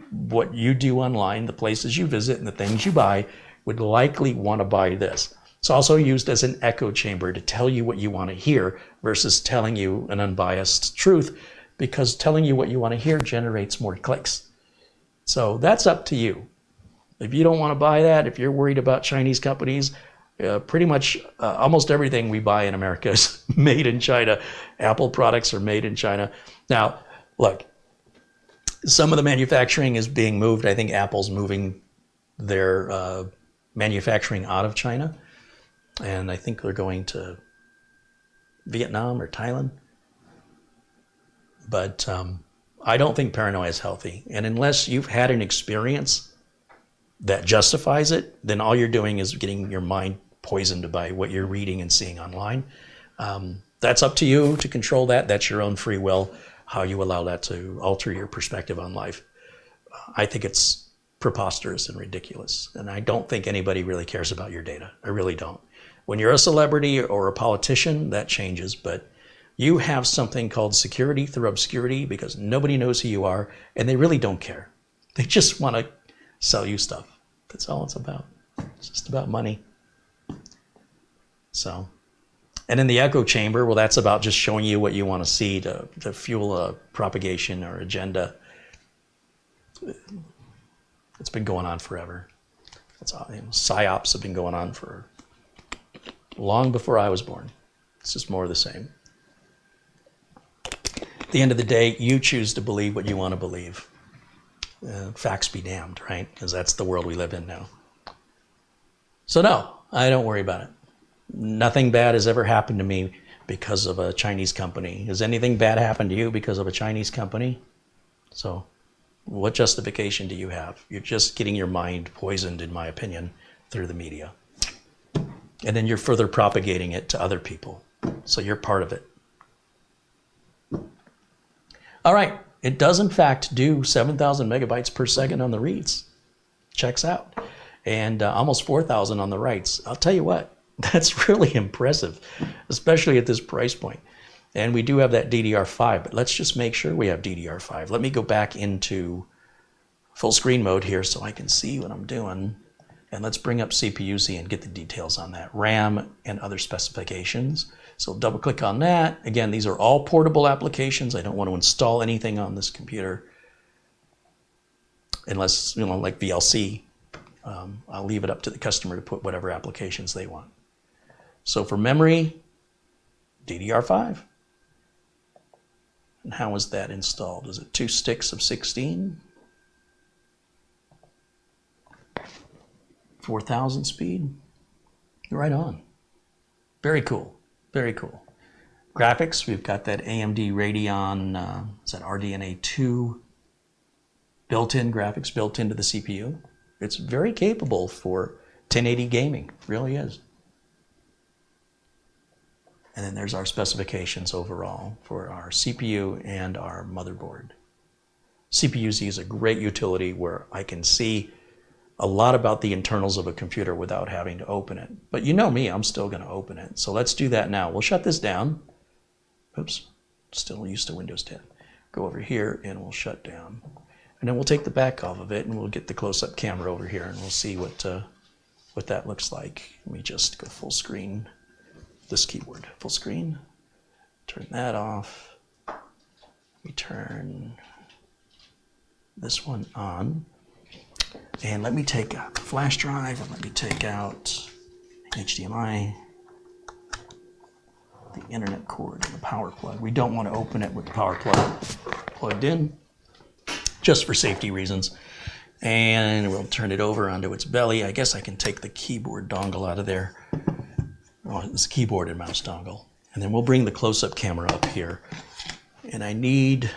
what you do online, the places you visit and the things you buy, would likely want to buy this. It's also used as an echo chamber to tell you what you want to hear versus telling you an unbiased truth, because telling you what you want to hear generates more clicks. So that's up to you. If you don't want to buy that, if you're worried about Chinese companies, pretty much almost everything we buy in America is made in China. Apple products are made in China. Now, look, some of the manufacturing is being moved. I think Apple's moving their manufacturing out of China. And I think they're going to Vietnam or Thailand. But I don't think paranoia is healthy. And unless you've had an experience that justifies it, then all you're doing is getting your mind poisoned by what you're reading and seeing online. That's up to you to control that. That's your own free will, how you allow that to alter your perspective on life. I think it's preposterous and ridiculous. And I don't think anybody really cares about your data. I really don't. When you're a celebrity or a politician, that changes, but you have something called security through obscurity because nobody knows who you are, and they really don't care. They just want to sell you stuff. That's all it's about. It's just about money. So, and in the echo chamber, well, that's about just showing you what you want to see to fuel a propagation or agenda. It's been going on forever. That's all. PSYOPs have been going on for long before I was born. It's just more of the same. At the end of the day, you choose to believe what you want to believe. Facts be damned, right? Because that's the world we live in now. So no, I don't worry about it. Nothing bad has ever happened to me because of a Chinese company. Has anything bad happened to you because of a Chinese company? So what justification do you have? You're just getting your mind poisoned, in my opinion, through the media. And then you're further propagating it to other people. So you're part of it. All right. It does, in fact, do 7,000 megabytes per second on the reads. Checks out. And almost 4,000 on the writes. I'll tell you what, that's really impressive, especially at this price point. And we do have that DDR5, but let's just make sure we have DDR5. Let me go back into full screen mode here so I can see what I'm doing. And let's bring up CPU-Z and get the details on that. RAM and other specifications. So double click on that. Again, these are all portable applications. I don't want to install anything on this computer unless, like VLC. I'll leave it up to the customer to put whatever applications they want. So for memory, DDR5. And how is that installed? Is it 2 sticks of 16? 4,000 speed? Right on. Very cool. Very cool. Graphics, we've got that AMD Radeon, is that RDNA 2 built-in graphics built into the CPU. It's very capable for 1080 gaming, it really is. And then there's our specifications overall for our CPU and our motherboard. CPU-Z is a great utility where I can see a lot about the internals of a computer without having to open it. But you know me, I'm still going to open it. So let's do that now. We'll shut this down. Oops, still used to Windows 10. Go over here and we'll shut down. And then we'll take the back off of it and we'll get the close-up camera over here and we'll see what that looks like. Let me just go full screen. This keyboard, full screen. Turn that off. Let me turn this one on. And let me take out the flash drive and let me take out HDMI, the internet cord, and the power plug. We don't want to open it with the power plug plugged in. just for safety reasons. And we'll turn it over onto its belly. I guess I can take the keyboard dongle out of there. Oh, it's keyboard and mouse dongle. And then we'll bring the close-up camera up here. And I need,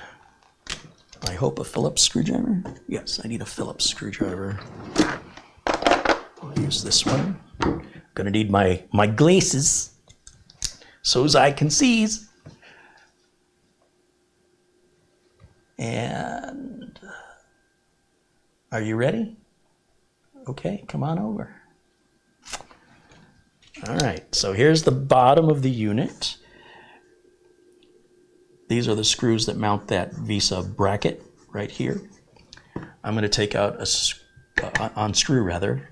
I hope, a Phillips screwdriver. Yes, I need a Phillips screwdriver. I'll use this one. I'm gonna need my glasses so's I can sees. And are you ready? Okay, come on over. All right, so here's the bottom of the unit. These are the screws that mount that VESA bracket right here. I'm going to take out a unscrew rather.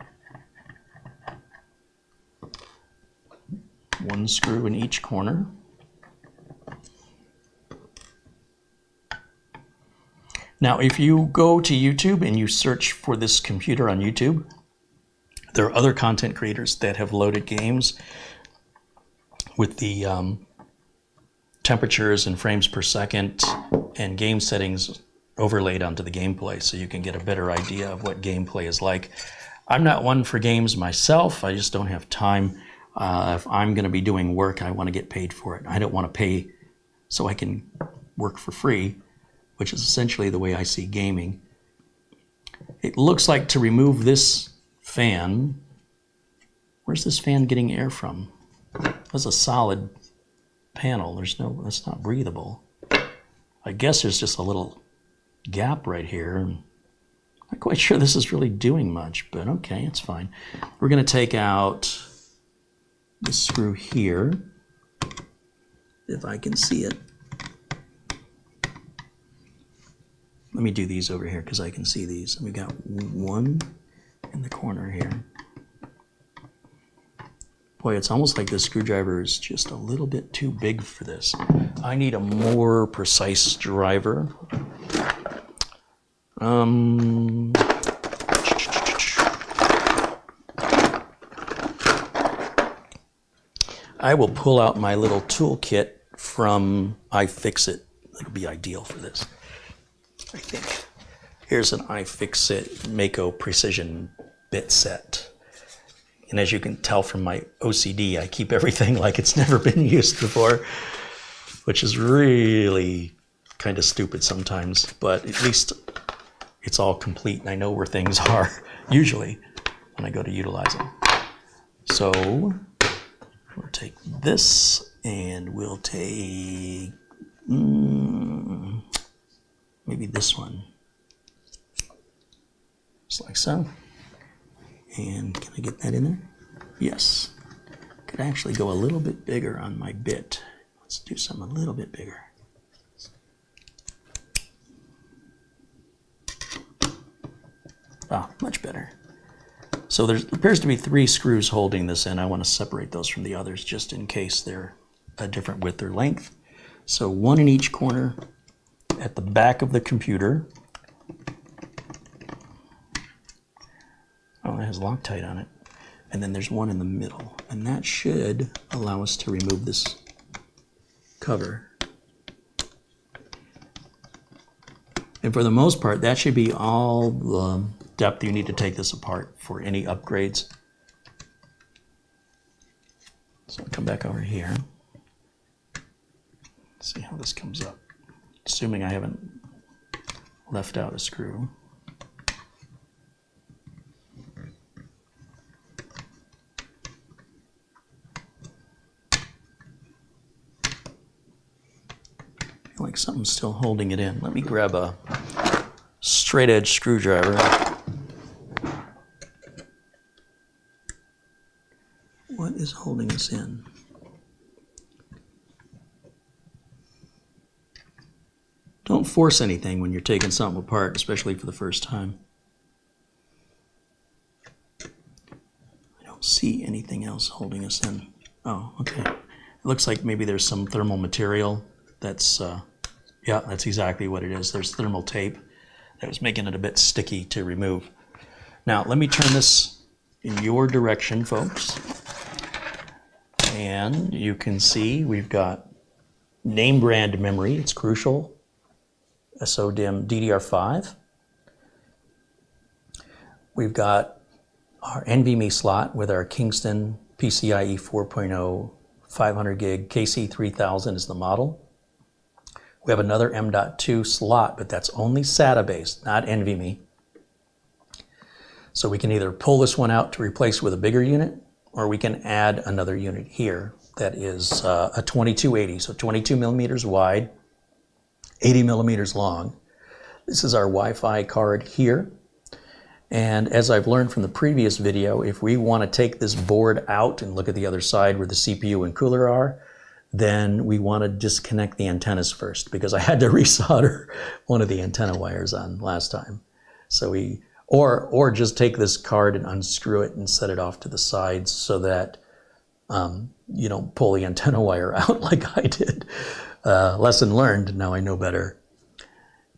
One screw in each corner. Now, if you go to YouTube and you search for this computer on YouTube, there are other content creators that have loaded games with the temperatures and frames per second and game settings overlaid onto the gameplay, so you can get a better idea of what gameplay is like. I'm not one for games myself. I just don't have time. If I'm going to be doing work, I want to get paid for it. I don't want to pay so I can work for free, which is essentially the way I see gaming. It looks like to remove this fan, where's this fan getting air from? That's a solid panel. That's not breathable. I guess there's just a little gap right here. I'm not quite sure this is really doing much, but okay, it's fine. We're going to take out the screw here, if I can see it. Let me do these over here because I can see these. We got one in the corner here. Boy, it's almost like this screwdriver is just a little bit too big for this. I need a more precise driver. I will pull out my little toolkit from iFixit. It'll be ideal for this, I think. Here's an iFixit Mako precision bit set. And as you can tell from my OCD, I keep everything like it's never been used before, which is really kind of stupid sometimes, but at least it's all complete and I know where things are, usually, when I go to utilize them. So we'll take this and we'll take maybe this one. Just like so. And can I get that in there? Yes. Could actually go a little bit bigger on my bit. Let's do something a little bit bigger. Ah, much better. So there appears to be 3 screws holding this in. I want to separate those from the others just in case they're a different width or length. So one in each corner at the back of the computer. Oh, it has Loctite on it. And then there's one in the middle. And that should allow us to remove this cover. And for the most part, that should be all the depth you need to take this apart for any upgrades. So I'll come back over here. See how this comes up. Assuming I haven't left out a screw. Like something's still holding it in. Let me grab a straight edge screwdriver. What is holding us in? Don't force anything when you're taking something apart, especially for the first time. I don't see anything else holding us in. Oh, okay. It looks like maybe there's some thermal material. That's, yeah, that's exactly what it is. There's thermal tape that was making it a bit sticky to remove. Now, let me turn this in your direction, folks. And you can see we've got name brand memory. It's crucial. SO-DIMM DDR5. We've got our NVMe slot with our Kingston PCIe 4.0 500 gig KC3000 is the model. We have another M.2 slot, but that's only SATA based, not NVMe. So we can either pull this one out to replace with a bigger unit, or we can add another unit here that is a 2280, so 22 millimeters wide, 80 millimeters long. This is our Wi-Fi card here. And as I've learned from the previous video, if we want to take this board out and look at the other side where the CPU and cooler are, then we want to disconnect the antennas first, because I had to resolder one of the antenna wires on last time. So or just take this card and unscrew it and set it off to the sides so that you don't pull the antenna wire out like I did. Lesson learned, now I know better.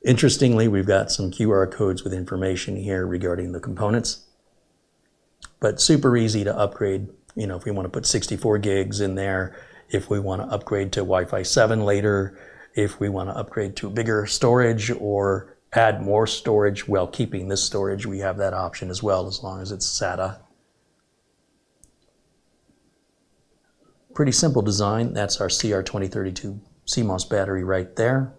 Interestingly, we've got some QR codes with information here regarding the components, but super easy to upgrade. You know, if we want to put 64 gigs in there, if we want to upgrade to Wi-Fi 7 later, if we want to upgrade to bigger storage or add more storage while keeping this storage, we have that option as well, as long as it's SATA. Pretty simple design. That's our CR2032 CMOS battery right there.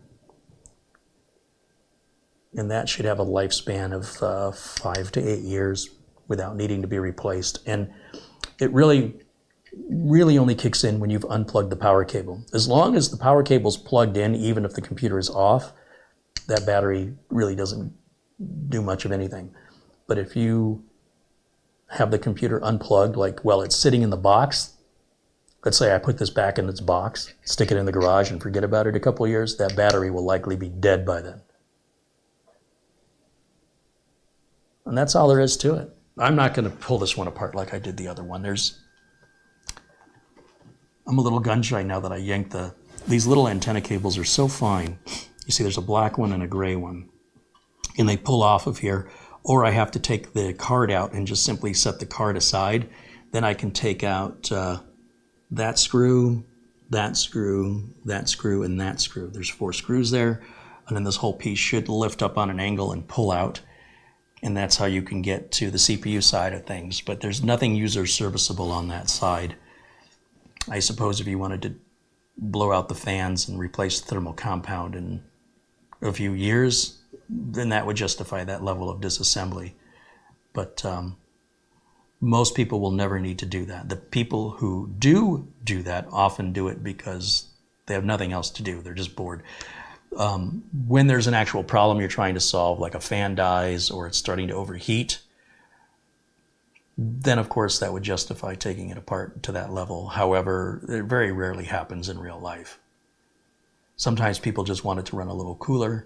And that should have a lifespan of 5 to 8 years without needing to be replaced. And it really only kicks in when you've unplugged the power cable. As long as the power cable's plugged in, even if the computer is off, that battery really doesn't do much of anything. But if you have the computer unplugged, like while it's sitting in the box, let's say I put this back in its box, stick it in the garage and forget about it a couple of years, that battery will likely be dead by then. And that's all there is to it. I'm not going to pull this one apart like I did the other one. I'm a little gun shy now that I yanked these little antenna cables are so fine. You see there's a black one and a gray one. And they pull off of here. Or I have to take the card out and just simply set the card aside. Then I can take out that screw, that screw, that screw, and that screw. There's 4 screws there. And then this whole piece should lift up on an angle and pull out. And that's how you can get to the CPU side of things. But there's nothing user serviceable on that side. I suppose if you wanted to blow out the fans and replace the thermal compound in a few years, then that would justify that level of disassembly. But most people will never need to do that. The people who do that often do it because they have nothing else to do. They're just bored. When there's an actual problem you're trying to solve, like a fan dies or it's starting to overheat, then of course that would justify taking it apart to that level. However, it very rarely happens in real life. Sometimes people just want it to run a little cooler.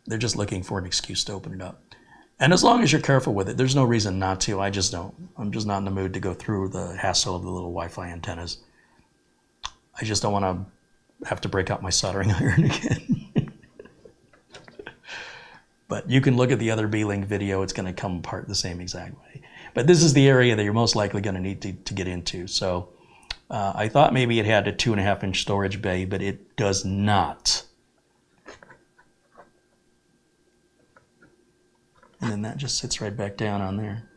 They're just looking for an excuse to open it up. And as long as you're careful with it, there's no reason not to. I just don't. I'm just not in the mood to go through the hassle of the little Wi-Fi antennas. I just don't want to have to break out my soldering iron again. But you can look at the other Beelink video. It's going to come apart the same exact way. But this is the area that you're most likely going to need to get into. So I thought maybe it had a 2.5-inch storage bay, but it does not. And then that just sits right back down on there.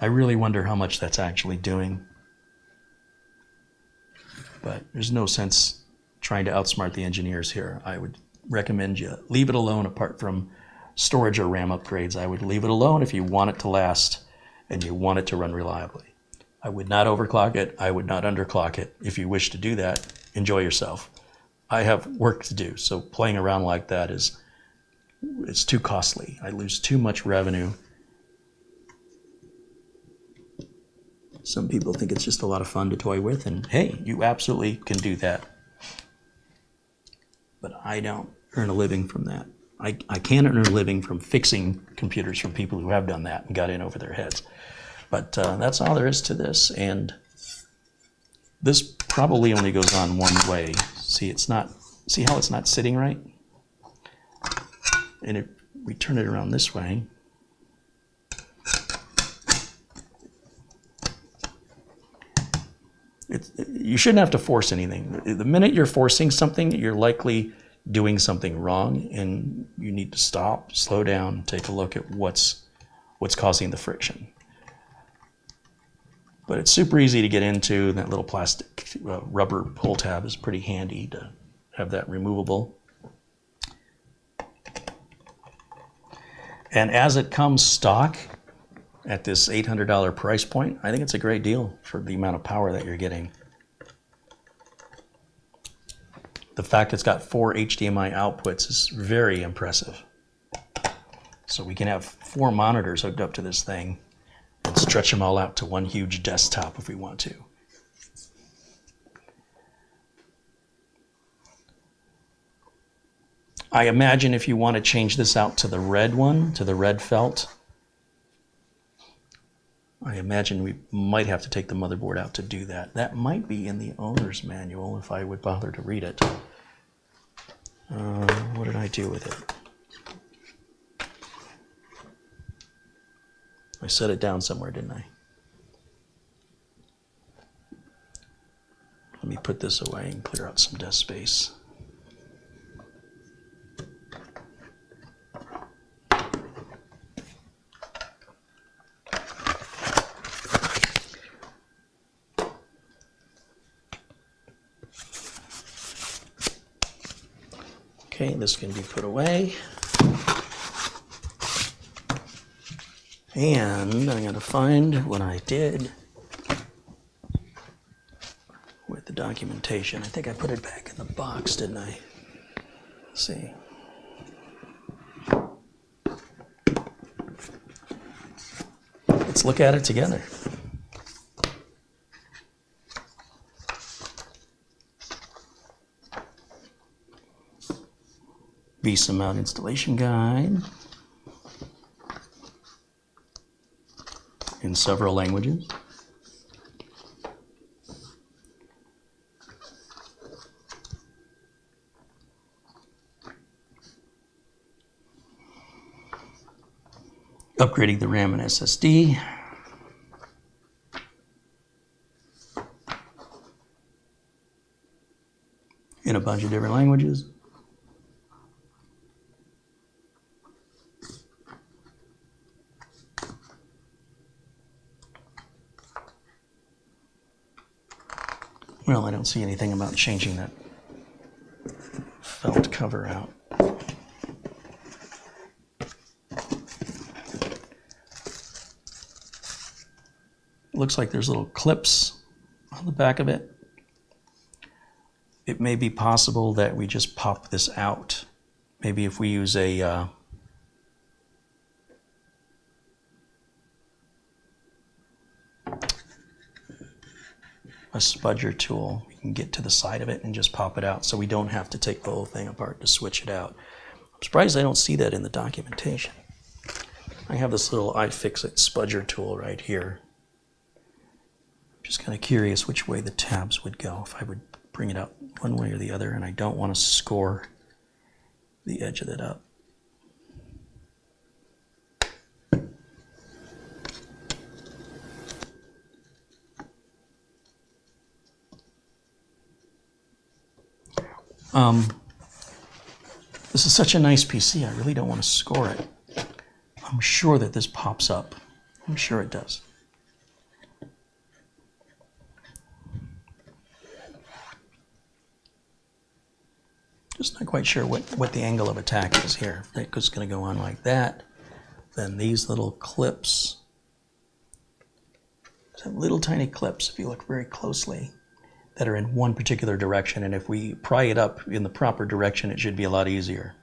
I really wonder how much that's actually doing. But there's no sense trying to outsmart the engineers here. I would recommend you leave it alone apart from storage or RAM upgrades. I would leave it alone if you want it to last and you want it to run reliably. I would not overclock it. I would not underclock it. If you wish to do that, enjoy yourself. I have work to do, so playing around like that it's too costly. I lose too much revenue. Some people think it's just a lot of fun to toy with, and hey, you absolutely can do that. But I don't earn a living from that. I can earn a living from fixing computers from people who have done that and got in over their heads. But that's all there is to this, and this probably only goes on one way. See, see how it's not sitting right? And if we turn it around this way, you shouldn't have to force anything. The minute you're forcing something, you're likely doing something wrong, and you need to stop, slow down, take a look at what's causing the friction. But it's super easy to get into. That little plastic rubber pull tab is pretty handy to have that removable. And as it comes stock at this $800 price point, I think it's a great deal for the amount of power that you're getting. The fact it's got 4 HDMI outputs is very impressive. So we can have 4 monitors hooked up to this thing and stretch them all out to one huge desktop if we want to. I imagine if you want to change this out to the red one, to the red felt, I imagine we might have to take the motherboard out to do that. That might be in the owner's manual if I would bother to read it. What did I do with it? I set it down somewhere, didn't I? Let me put this away and clear out some desk space. Okay, this can be put away. And I'm going to find what I did with the documentation. I think I put it back in the box, didn't I? Let's see. Let's look at it together. VESA mount installation guide in several languages. Upgrading the RAM and SSD. In a bunch of different languages. Well, I don't see anything about changing that felt cover out. Looks like there's little clips on the back of it. It may be possible that we just pop this out. Maybe if we use a spudger tool, we can get to the side of it and just pop it out so we don't have to take the whole thing apart to switch it out. I'm surprised I don't see that in the documentation. I have this little iFixit spudger tool right here. Just kind of curious which way the tabs would go if I would bring it out one way or the other, and I don't want to score the edge of it up. This is such a nice PC, I really don't want to score it. I'm sure that this pops up. I'm sure it does. Just not quite sure what the angle of attack is here. It's going to go on like that. Then these little clips, some little tiny clips, if you look very closely, that are in one particular direction, and if we pry it up in the proper direction, it should be a lot easier.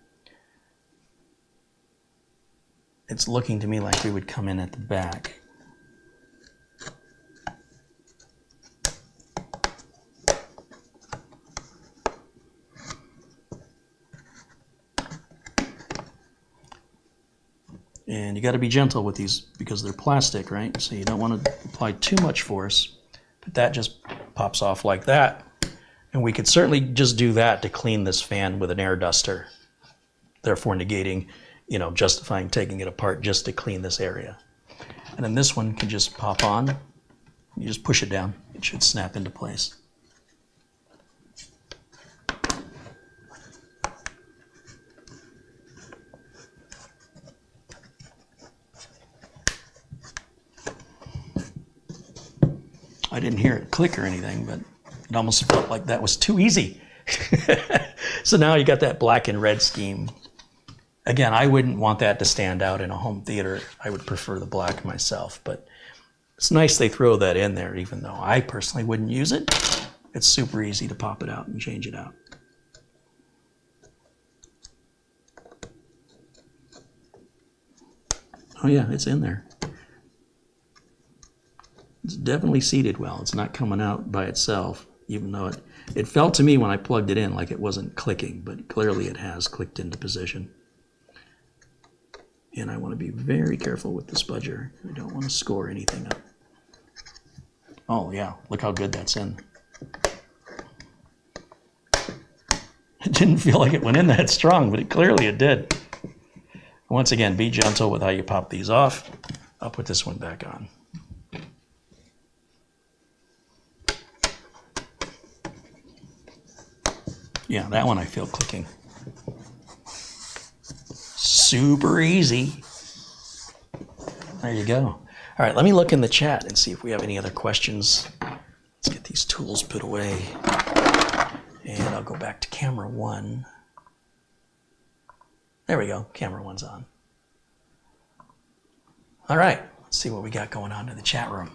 It's looking to me like we would come in at the back. And you got to be gentle with these because they're plastic, right? So you don't want to apply too much force, but that just pops off like that. And we could certainly just do that to clean this fan with an air duster, therefore negating, justifying taking it apart just to clean this area. And then this one can just pop on. You just push it down. It should snap into place. I didn't hear it click or anything, but it almost felt like that was too easy. So now you got that black and red scheme. Again, I wouldn't want that to stand out in a home theater. I would prefer the black myself, but it's nice they throw that in there, even though I personally wouldn't use it. It's super easy to pop it out and change it out. Oh yeah, it's in there. It's definitely seated well. It's not coming out by itself, even though it felt to me when I plugged it in like it wasn't clicking, but clearly it has clicked into position. And I want to be very careful with the spudger. I don't want to score anything up. Oh yeah, look how good that's in. It didn't feel like it went in that strong, but clearly it did. Once again, be gentle with how you pop these off. I'll put this one back on. Yeah, that one I feel clicking. Super easy. There you go. All right, let me look in the chat and see if we have any other questions. Let's get these tools put away. And I'll go back to camera 1. There we go, camera 1's on. All right, let's see what we got going on in the chat room.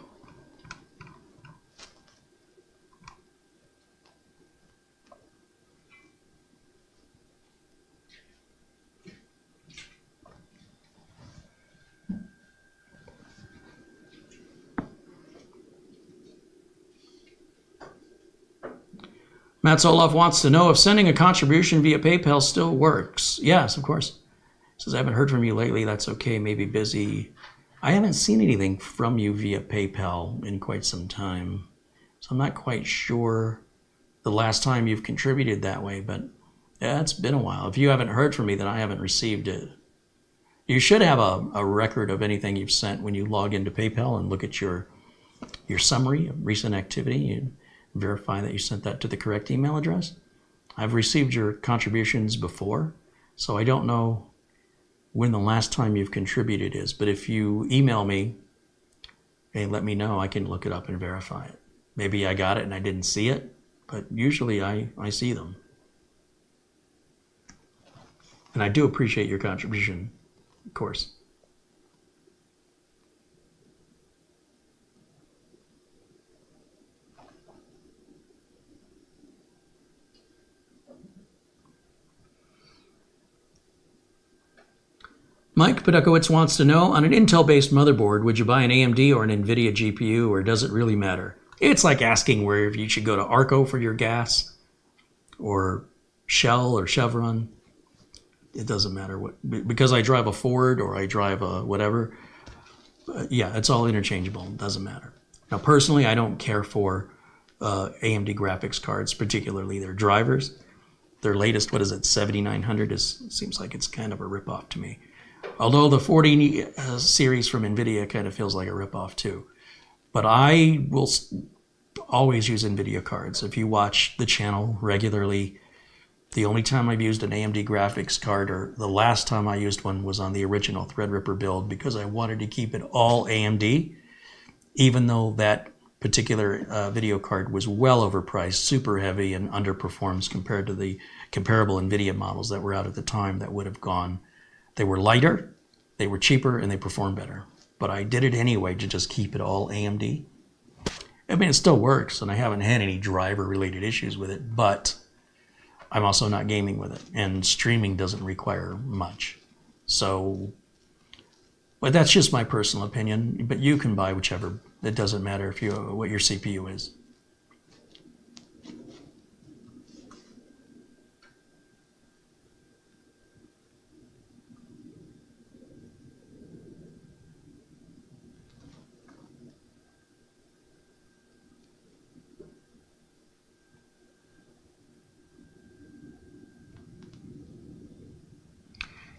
Matt Zoloff wants to know if sending a contribution via PayPal still works. Yes, of course. Says, I haven't heard from you lately. That's okay, maybe busy. I haven't seen anything from you via PayPal in quite some time. So I'm not quite sure the last time you've contributed that way, but yeah, it's been a while. If you haven't heard from me, then I haven't received it. You should have a record of anything you've sent when you log into PayPal and look at your summary of recent activity and verify that you sent that to the correct email address. I've received your contributions before, so I don't know when the last time you've contributed is, but if you email me and let me know, I can look it up and verify it. Maybe I got it and I didn't see it, but usually I see them. And I do appreciate your contribution, of course. Mike Podekowitz wants to know, on an Intel-based motherboard, would you buy an AMD or an NVIDIA GPU, or does it really matter? It's like asking where you should go to Arco for your gas, or Shell or Chevron. It doesn't matter what, because I drive a Ford or I drive a whatever. Yeah, it's all interchangeable. It doesn't matter. Now, personally, I don't care for AMD graphics cards, particularly their drivers. Their latest, 7900, seems like it's kind of a ripoff to me. Although the 40 series from NVIDIA kind of feels like a ripoff too. But I will always use NVIDIA cards. If you watch the channel regularly, the only time I've used an AMD graphics card, or the last time I used one, was on the original Threadripper build because I wanted to keep it all AMD, even though that particular video card was well overpriced, super heavy, and underperforms compared to the comparable NVIDIA models that were out at the time that would have gone. They were lighter, they were cheaper, and they performed better. But I did it anyway to just keep it all AMD. I mean, it still works, and I haven't had any driver-related issues with it, but I'm also not gaming with it, and streaming doesn't require much. So, but that's just my personal opinion, but you can buy whichever. It doesn't matter if what your CPU is.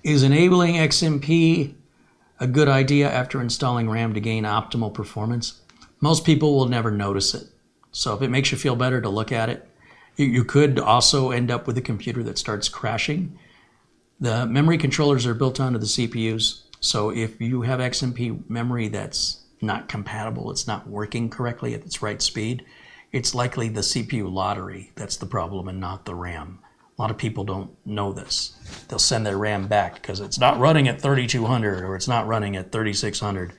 Is enabling XMP a good idea after installing RAM to gain optimal performance? Most people will never notice it. So if it makes you feel better to look at it, you could also end up with a computer that starts crashing. The memory controllers are built onto the CPUs. So if you have XMP memory that's not compatible, it's not working correctly at its right speed, it's likely the CPU lottery that's the problem and not the RAM. A lot of people don't know this. They'll send their RAM back because it's not running at 3200 or it's not running at 3600.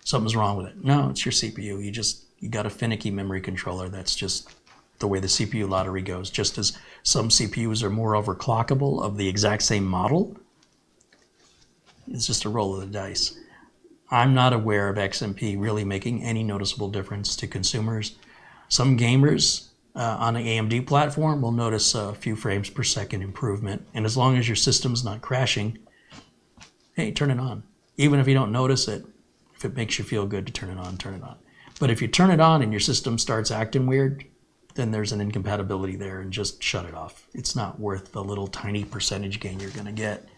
Something's wrong with it. No, it's your CPU. You got a finicky memory controller. That's just the way the CPU lottery goes. Just as some CPUs are more overclockable of the exact same model, it's just a roll of the dice. I'm not aware of XMP really making any noticeable difference to consumers. Some gamers on the AMD platform will notice a few frames per second improvement. And as long as your system's not crashing, hey, turn it on. Even if you don't notice it, if it makes you feel good to turn it on, turn it on. But if you turn it on and your system starts acting weird, then there's an incompatibility there and just shut it off. It's not worth the little tiny percentage gain you're going to get.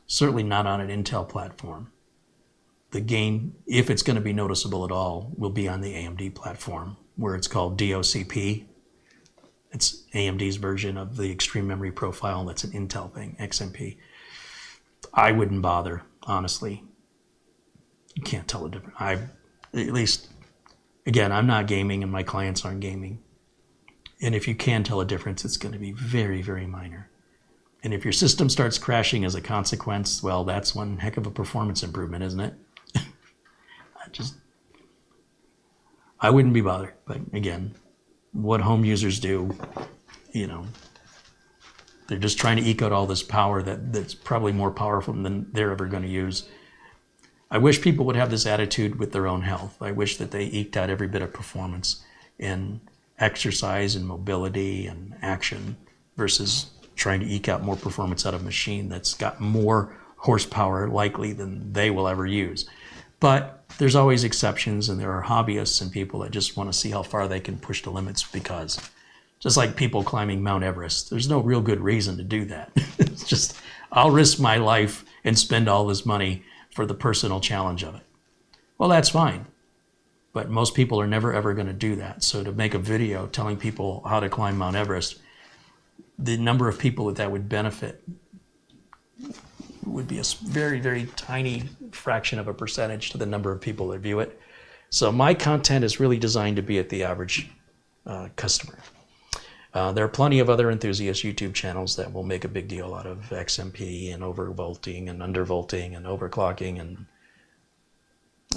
Certainly not on an Intel platform. The gain, if it's going to be noticeable at all, will be on the AMD platform, where it's called DOCP. It's AMD's version of the extreme memory profile. That's an Intel thing, XMP. I wouldn't bother, honestly. You can't tell the difference. At least, again, I'm not gaming and my clients aren't gaming. And if you can tell a difference, it's going to be very, very minor. And if your system starts crashing as a consequence, well, that's one heck of a performance improvement, isn't it? I wouldn't be bothered. But again, what home users do, they're just trying to eke out all this power that's probably more powerful than they're ever going to use. I wish people would have this attitude with their own health. I wish that they eked out every bit of performance in exercise and mobility and action versus trying to eke out more performance out of a machine that's got more horsepower likely than they will ever use. But there's always exceptions, and there are hobbyists and people that just want to see how far they can push the limits, because just like people climbing Mount Everest, there's no real good reason to do that. It's just, I'll risk my life and spend all this money for the personal challenge of it. Well, that's fine. But most people are never ever going to do that. So to make a video telling people how to climb Mount Everest, the number of people that would benefit would be a very, very tiny fraction of a percentage to the number of people that view it. So my content is really designed to be at the average customer. There are plenty of other enthusiast YouTube channels that will make a big deal out of XMP and overvolting and undervolting and overclocking, and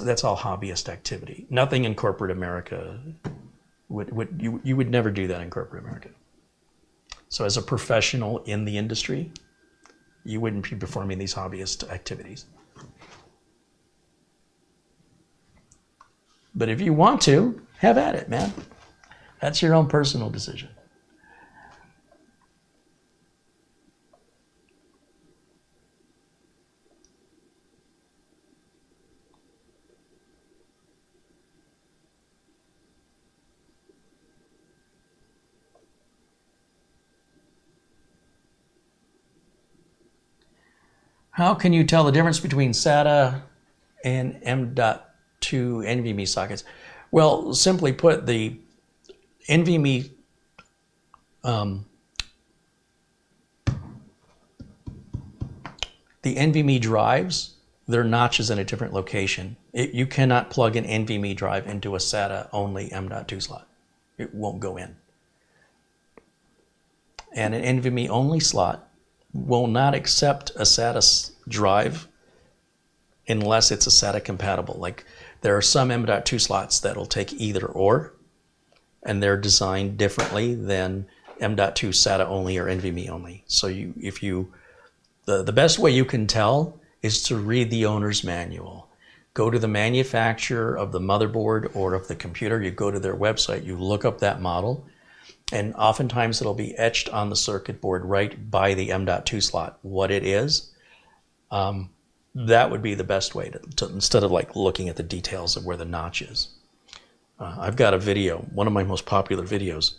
that's all hobbyist activity. Nothing in corporate America you would never do that in corporate America. So as a professional in the industry, you wouldn't be performing these hobbyist activities. But if you want to, have at it, man. That's your own personal decision. How can you tell the difference between SATA and M.2 NVMe sockets? Well, simply put, the NVMe drives, their notch is in a different location. You cannot plug an NVMe drive into a SATA-only M.2 slot. It won't go in. And an NVMe-only slot will not accept a SATA drive unless it's a SATA compatible. Like, there are some M.2 slots that'll take either or, and they're designed differently than M.2 SATA only or NVMe only. So the best way you can tell is to read the owner's manual. Go to the manufacturer of the motherboard or of the computer, you go to their website, you look up that model, and oftentimes it'll be etched on the circuit board right by the M.2 slot what it is. That would be the best way to instead of like looking at the details of where the notch is. I've got a video, one of my most popular videos,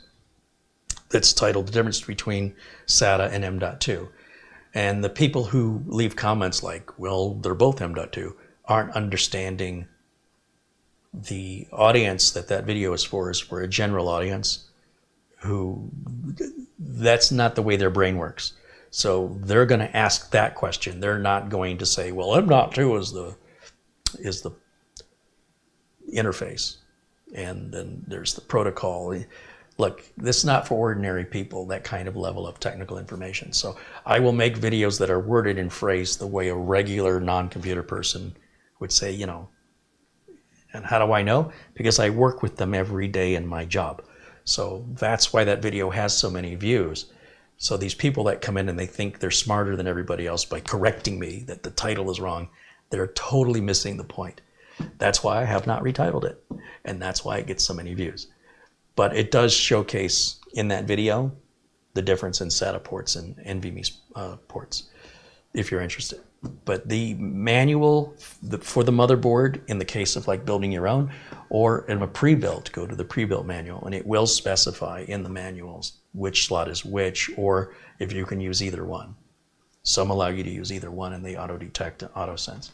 that's titled "The Difference Between SATA and M.2." And the people who leave comments like, well, they're both M.2, aren't understanding the audience that video is for a general audience who, that's not the way their brain works. So they're going to ask that question. They're not going to say, well, M.2 is the interface. And then there's the protocol. Look, this is not for ordinary people, that kind of level of technical information. So I will make videos that are worded and phrased the way a regular non-computer person would say, you know. And how do I know? Because I work with them every day in my job. So that's why that video has so many views. So these people that come in and they think they're smarter than everybody else by correcting me that the title is wrong, they're totally missing the point. That's why I have not retitled it. And that's why it gets so many views. But it does showcase in that video the difference in SATA ports and NVMe ports, if you're interested. But the manual for the motherboard, in the case of like building your own, or in a pre-built, go to the pre-built manual, and it will specify in the manuals which slot is which, or if you can use either one. Some allow you to use either one, and they auto-detect and auto-sense.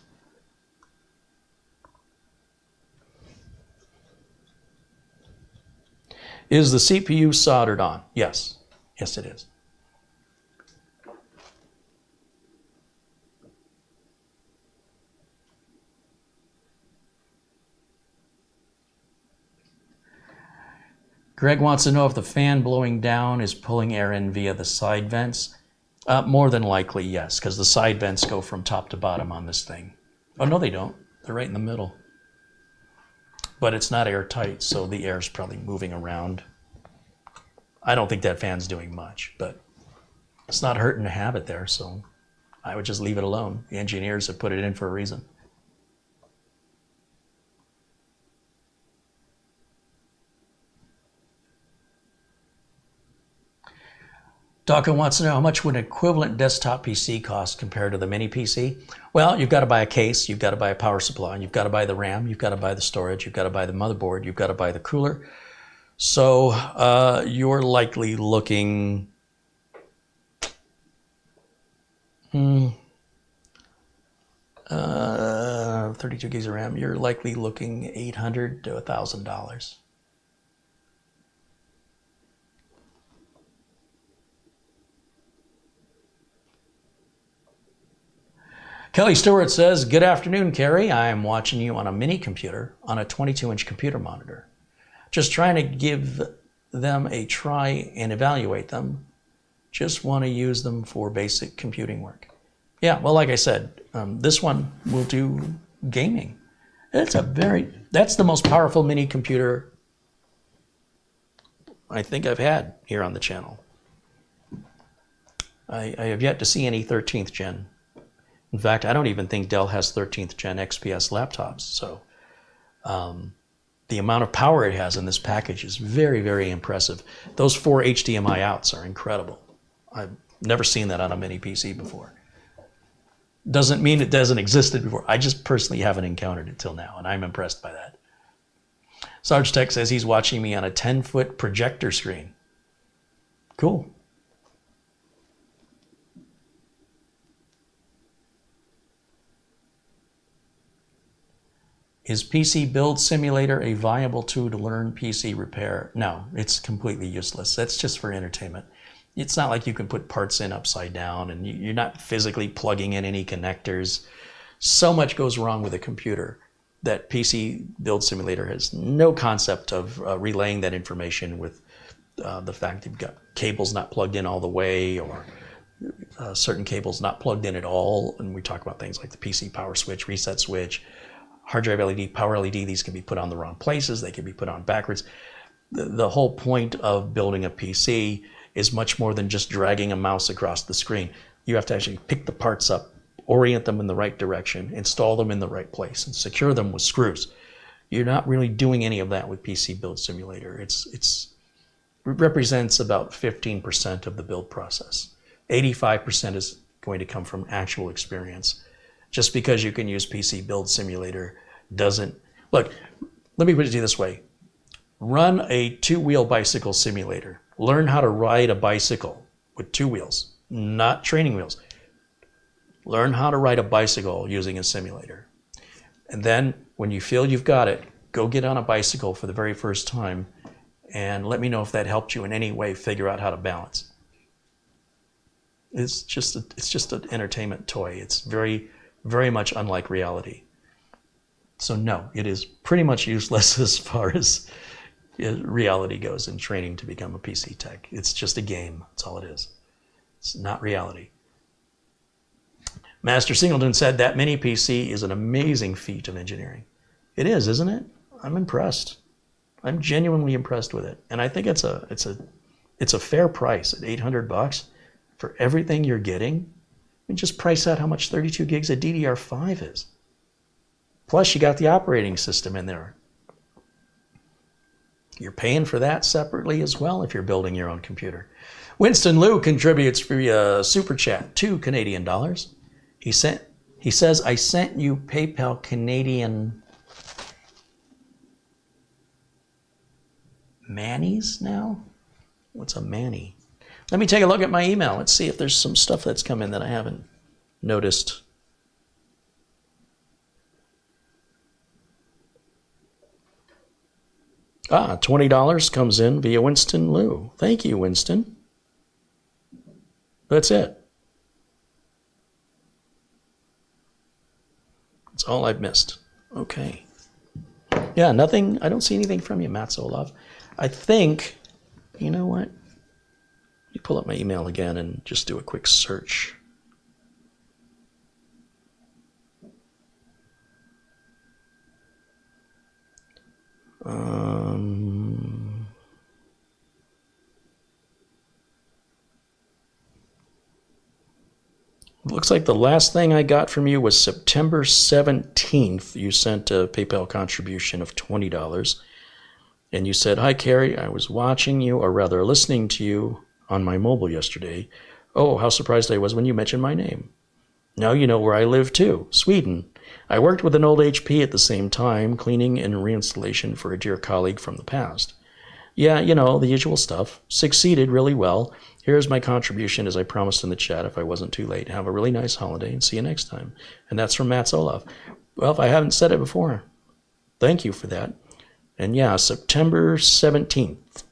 Is the CPU soldered on? Yes. Yes, it is. Greg wants to know if the fan blowing down is pulling air in via the side vents. More than likely, yes, because the side vents go from top to bottom on this thing. Oh, no, they don't. They're right in the middle. But it's not airtight, so the air is probably moving around. I don't think that fan's doing much, but it's not hurting to have it there, so I would just leave it alone. The engineers have put it in for a reason. Dawkins wants to know how much would an equivalent desktop PC cost compared to the mini PC? Well, you've got to buy a case, you've got to buy a power supply, you've got to buy the RAM, you've got to buy the storage, you've got to buy the motherboard, you've got to buy the cooler. So you're likely looking 32 gigs of RAM, you're likely looking $800 to $1,000. Kelly Stewart says, good afternoon, Carrie. I am watching you on a mini computer on a 22-inch computer monitor. Just trying to give them a try and evaluate them. Just want to use them for basic computing work. Yeah, well, like I said, this one will do gaming. That's the most powerful mini computer I think I've had here on the channel. I have yet to see any 13th gen. In fact, I don't even think Dell has 13th gen XPS laptops. So the amount of power it has in this package is very, very impressive. Those 4 HDMI outs are incredible. I've never seen that on a mini PC before. Doesn't mean it doesn't existed before. I just personally haven't encountered it till now, and I'm impressed by that. Sarge Tech says he's watching me on a 10-foot projector screen. Cool. Is PC Build Simulator a viable tool to learn PC repair? No, it's completely useless. That's just for entertainment. It's not like you can put parts in upside down, and you're not physically plugging in any connectors. So much goes wrong with a computer that PC Build Simulator has no concept of relaying that information with the fact you've got cables not plugged in all the way, or certain cables not plugged in at all. And we talk about things like the PC power switch, reset switch, hard drive LED, power LED. These can be put on the wrong places. They can be put on backwards. The whole point of building a PC is much more than just dragging a mouse across the screen. You have to actually pick the parts up, orient them in the right direction, install them in the right place, and secure them with screws. You're not really doing any of that with PC Build Simulator. It represents about 15% of the build process. 85% is going to come from actual experience. Just because you can use PC Build Simulator doesn't... Look, let me put it to you this way. Run a 2-wheel bicycle simulator. Learn how to ride a bicycle with 2 wheels, not training wheels. Learn how to ride a bicycle using a simulator. And then when you feel you've got it, go get on a bicycle for the very first time and let me know if that helped you in any way figure out how to balance. It's just an entertainment toy. It's very, very much unlike reality. So no, it is pretty much useless as far as reality goes in training to become a PC tech. It's just a game. That's all it is. It's not reality. Master Singleton said that mini PC is an amazing feat of engineering. It is, isn't it? I'm impressed. I'm genuinely impressed with it, and I think it's a fair price at $800 for everything you're getting. I mean, just price out how much 32 gigs of DDR5 is. Plus, you got the operating system in there. You're paying for that separately as well if you're building your own computer. Winston Liu contributes via Super Chat, $2 Canadian. He says, I sent you PayPal Canadian Mannies now? What's a Manny? Let me take a look at my email. Let's see if there's some stuff that's come in that I haven't noticed. $20 comes in via Winston Liu. Thank you, Winston. That's it. That's all I've missed. Okay. Yeah, nothing. I don't see anything from you, Matt Solov. I think, you know what? Let me pull up my email again and just do a quick search. Looks like the last thing I got from you was September 17th. You sent a PayPal contribution of $20. And you said, hi, Carrie, I was watching you, or rather listening to you on my mobile yesterday. Oh, how surprised I was when you mentioned my name. Now you know where I live too, Sweden. I worked with an old HP at the same time, cleaning and reinstallation for a dear colleague from the past. Yeah, you know, the usual stuff. Succeeded really well. Here's my contribution as I promised in the chat if I wasn't too late. Have a really nice holiday and see you next time. And that's from Matt Solov. Well, if I haven't said it before, thank you for that. And yeah, September 17th.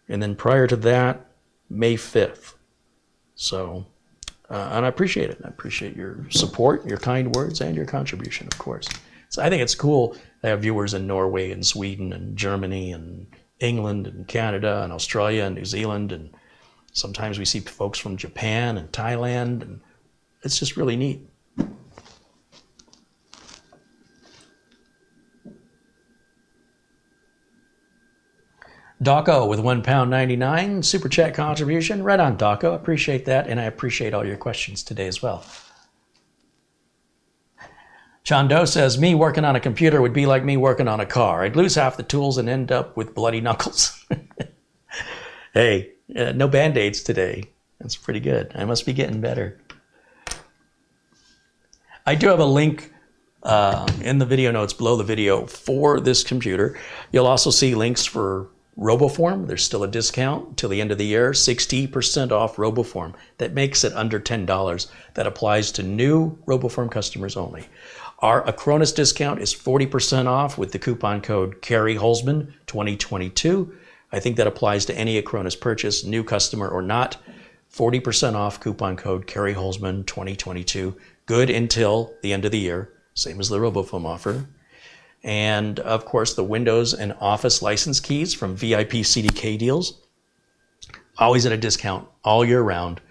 And then prior to that, May 5th. So, and I appreciate it. I appreciate your support, your kind words, and your contribution, of course. So I think it's cool to have viewers in Norway and Sweden and Germany and England and Canada and Australia and New Zealand. And sometimes we see folks from Japan and Thailand. And it's just really neat. Daco with £1.99 super chat contribution. Right on, Daco. Appreciate that, and I appreciate all your questions today as well. Chando says, me working on a computer would be like me working on a car. I'd lose half the tools and end up with bloody knuckles. Hey, no Band-Aids today. That's pretty good. I must be getting better. I do have a link in the video notes below the video for this computer. You'll also see links for RoboForm. There's still a discount till the end of the year, 60% off RoboForm. That makes it under $10. That applies to new RoboForm customers only. Our Acronis discount is 40% off with the coupon code CarrieHolzman 2022. I think that applies to any Acronis purchase, new customer or not. 40% off coupon code CarrieHolzman 2022. Good until the end of the year, same as the RoboForm offer. And of course, the Windows and Office license keys from VIP CDK deals, always at a discount all year round.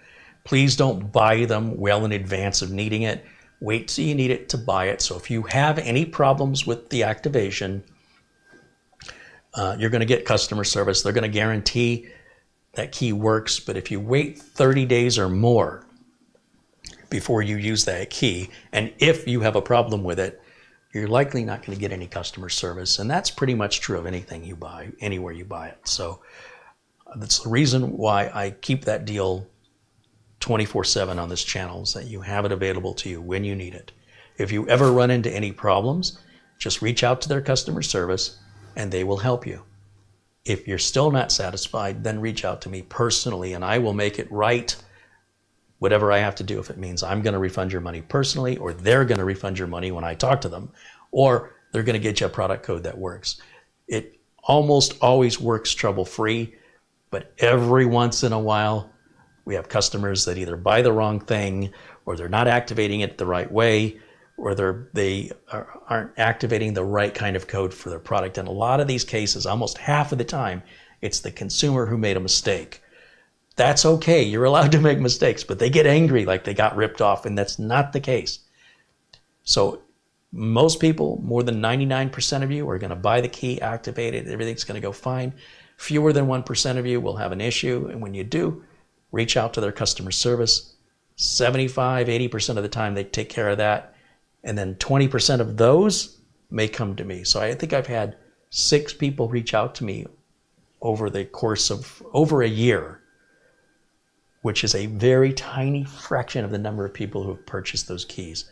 Please don't buy them well in advance of needing it. Wait till you need it to buy it. So if you have any problems with the activation, you're going to get customer service. They're going to guarantee that key works. But if you wait 30 days or more before you use that key, and if you have a problem with it, you're likely not going to get any customer service. And that's pretty much true of anything you buy, anywhere you buy it. So that's the reason why I keep that deal 24/7 on this channel, is that you have it available to you when you need it. If you ever run into any problems, just reach out to their customer service and they will help you. If you're still not satisfied, then reach out to me personally and I will make it right, whatever I have to do. If it means I'm going to refund your money personally, or they're going to refund your money when I talk to them, or they're going to get you a product code that works. It almost always works trouble-free, but every once in a while, we have customers that either buy the wrong thing, or they're not activating it the right way, or aren't activating the right kind of code for their product. In a lot of these cases, almost half of the time, it's the consumer who made a mistake. That's okay, you're allowed to make mistakes, but they get angry like they got ripped off, and that's not the case. So most people, more than 99% of you, are going to buy the key, activate it, everything's going to go fine. Fewer than 1% of you will have an issue, and when you do, reach out to their customer service. 75, 80% of the time they take care of that, and then 20% of those may come to me. So I think I've had 6 people reach out to me over the course of over a year, which is a very tiny fraction of the number of people who have purchased those keys.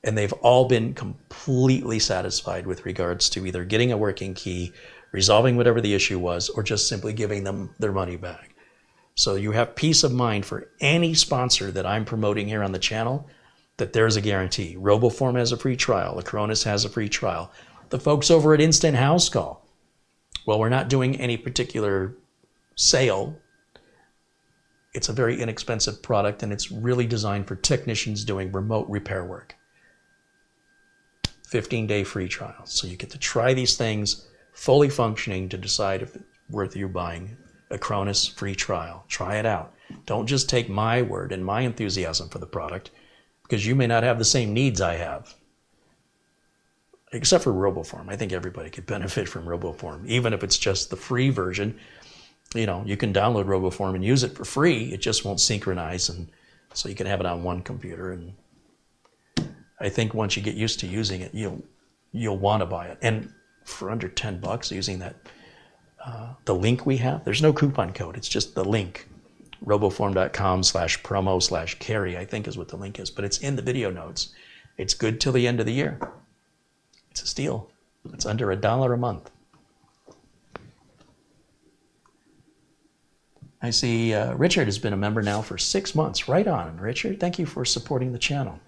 And they've all been completely satisfied with regards to either getting a working key, resolving whatever the issue was, or just simply giving them their money back. So you have peace of mind for any sponsor that I'm promoting here on the channel, that there's a guarantee. RoboForm has a free trial. Acronis has a free trial. The folks over at Instant House Call, well, we're not doing any particular sale. It's a very inexpensive product, and it's really designed for technicians doing remote repair work. 15-day free trial. So you get to try these things fully functioning to decide if it's worth you buying. Acronis free trial. Try it out. Don't just take my word and my enthusiasm for the product, because you may not have the same needs I have. Except for RoboForm. I think everybody could benefit from RoboForm, even if it's just the free version. You know, you can download RoboForm and use it for free. It just won't synchronize, and so you can have it on one computer. And I think once you get used to using it, you'll want to buy it. And for under $10, using that the link we have, there's no coupon code. It's just the link, roboform.com/promo/carry, I think is what the link is. But it's in the video notes. It's good till the end of the year. It's a steal. It's under $1 a month. I see Richard has been a member now for 6 months. Right on, Richard. Thank you for supporting the channel.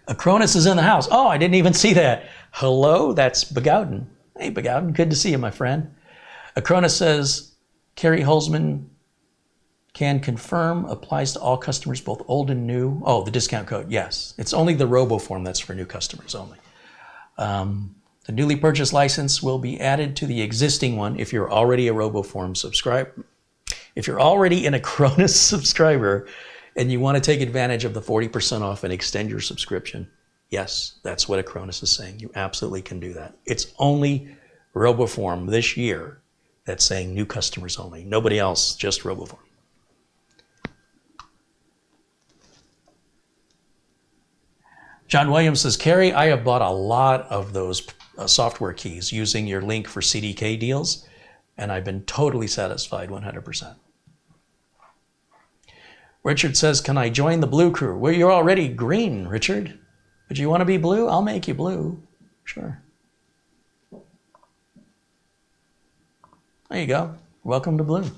Acronis is in the house. Oh, I didn't even see that. Hello, that's Begowden. Hey, Begowden, good to see you, my friend. Acronis says, Kerry Holzman can confirm, applies to all customers, both old and new. Oh, the discount code, yes. It's only the RoboForm that's for new customers only. The newly purchased license will be added to the existing one if you're already a RoboForm subscriber. If you're already an Acronis subscriber and you want to take advantage of the 40% off and extend your subscription, yes, that's what Acronis is saying. You absolutely can do that. It's only RoboForm this year that's saying new customers only. Nobody else, just RoboForm. John Williams says, Kerry, I have bought a lot of those software keys using your link for CDK deals, and I've been totally satisfied 100%. Richard says, can I join the blue crew? Well, you're already green, Richard. But you want to be blue? I'll make you blue. Sure. There you go. Welcome to blue.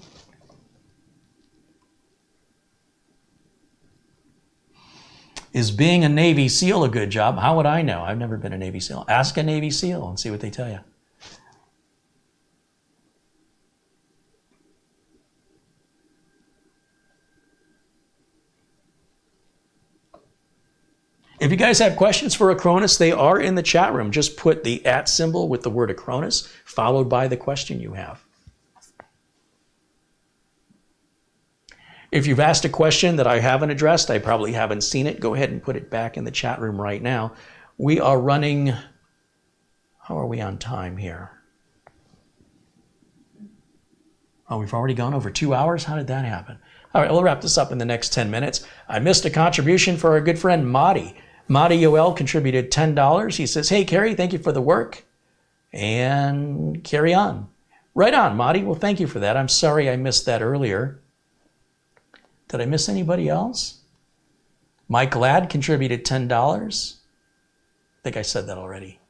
Is being a Navy SEAL a good job? How would I know? I've never been a Navy SEAL. Ask a Navy SEAL and see what they tell you. If you guys have questions for Acronis, they are in the chat room. Just put the @ symbol with the word Acronis, followed by the question you have. If you've asked a question that I haven't addressed, I probably haven't seen it, go ahead and put it back in the chat room right now. We are running, how are we on time here? Oh, we've already gone over 2 hours? How did that happen? All right, we'll wrap this up in the next 10 minutes. I missed a contribution for our good friend Madi. Madi Yoel contributed $10. He says, hey, Kerry, thank you for the work. And carry on. Right on, Madi. Well, thank you for that. I'm sorry I missed that earlier. Did I miss anybody else? Mike Ladd contributed $10. I think I said that already.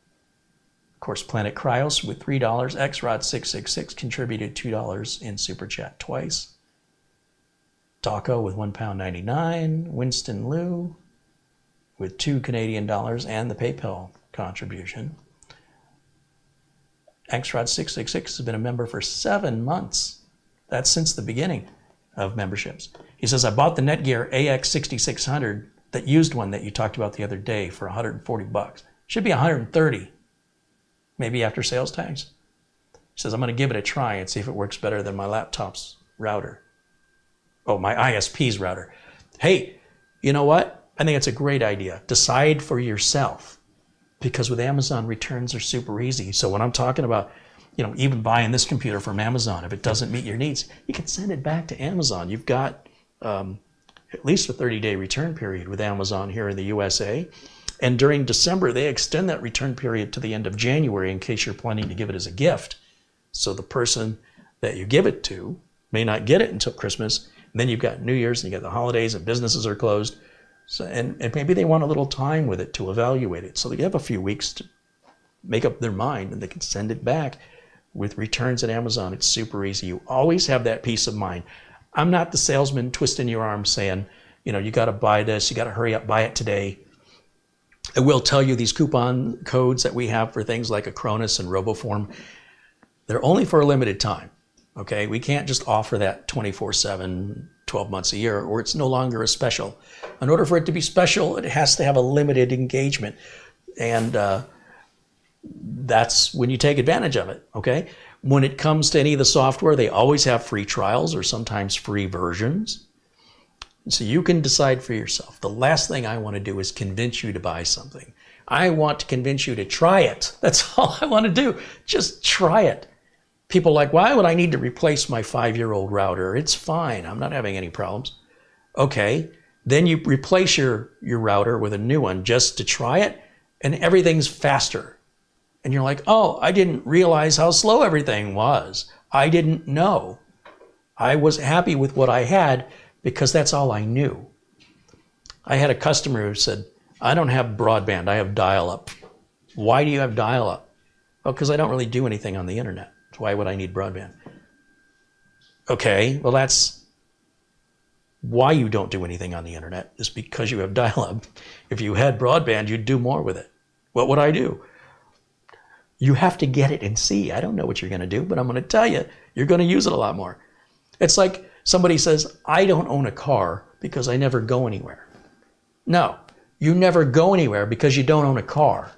Of course, Planet Cryos with $3. XRod666 contributed $2 in Super Chat twice. Taco with £1.99. Winston Liu with $2 Canadian and the PayPal contribution. XRod666 has been a member for 7 months. That's since the beginning of memberships. He says, I bought the Netgear AX6600, that used one that you talked about the other day, for 140 bucks. Should be 130, maybe after sales tax. He says, I'm going to give it a try and see if it works better than my laptop's router. Oh, my ISP's router. Hey, you know what? I think it's a great idea. Decide for yourself, because with Amazon, returns are super easy. So when I'm talking about, even buying this computer from Amazon, if it doesn't meet your needs, you can send it back to Amazon. You've got at least a 30-day return period with Amazon here in the USA. And during December, they extend that return period to the end of January in case you're planning to give it as a gift. So the person that you give it to may not get it until Christmas. And then you've got New Year's and you got the holidays and businesses are closed. So, and maybe they want a little time with it to evaluate it. So they have a few weeks to make up their mind, and they can send it back. With returns at Amazon, it's super easy. You always have that peace of mind. I'm not the salesman twisting your arm saying, you got to buy this, you got to hurry up, buy it today. I will tell you, these coupon codes that we have for things like Acronis and RoboForm, they're only for a limited time. Okay, we can't just offer that 24/7, 12 months a year, or it's no longer a special. In order for it to be special, it has to have a limited engagement. And that's when you take advantage of it, okay? When it comes to any of the software, they always have free trials or sometimes free versions. So you can decide for yourself. The last thing I want to do is convince you to buy something. I want to convince you to try it. That's all I want to do. Just try it. People are like, why would I need to replace my 5-year-old router? It's fine. I'm not having any problems. Okay, then you replace your router with a new one just to try it, and everything's faster. And you're like, oh, I didn't realize how slow everything was. I didn't know. I was happy with what I had because that's all I knew. I had a customer who said, I don't have broadband, I have dial-up. Why do you have dial-up? Well, because I don't really do anything on the internet. So why would I need broadband? Okay, well, that's why you don't do anything on the internet, is because you have dial-up. If you had broadband, you'd do more with it. What would I do? You have to get it and see. I don't know what you're going to do, but I'm going to tell you, you're going to use it a lot more. It's like somebody says, I don't own a car because I never go anywhere. No, you never go anywhere because you don't own a car.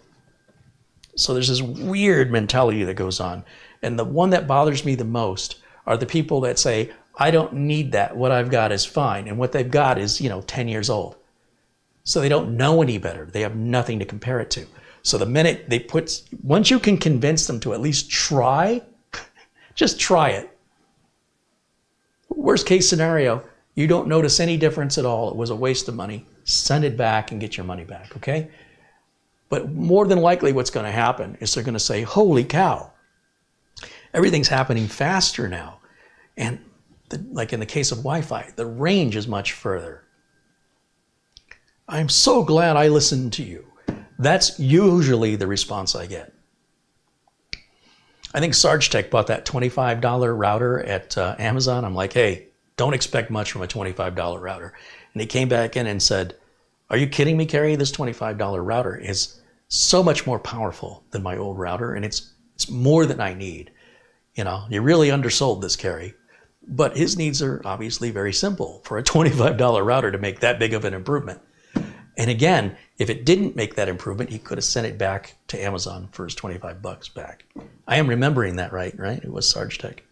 So there's this weird mentality that goes on. And the one that bothers me the most are the people that say, I don't need that. What I've got is fine. And what they've got is, 10 years old. So they don't know any better. They have nothing to compare it to. So the minute they once you can convince them to at least try, just try it. Worst case scenario, you don't notice any difference at all. It was a waste of money. Send it back and get your money back, okay? But more than likely what's going to happen is they're going to say, holy cow, everything's happening faster now. And like in the case of Wi-Fi, the range is much further. I'm so glad I listened to you. That's usually the response I get. I think Sarge Tech bought that $25 router at Amazon. I'm like, hey, don't expect much from a $25 router. And he came back in and said, are you kidding me, Kerry? This $25 router is so much more powerful than my old router, and it's more than I need. You really undersold this, Kerry. But his needs are obviously very simple for a $25 router to make that big of an improvement. And again, if it didn't make that improvement, he could have sent it back to Amazon for his 25 bucks back. I am remembering that right? It was Sarge Tech.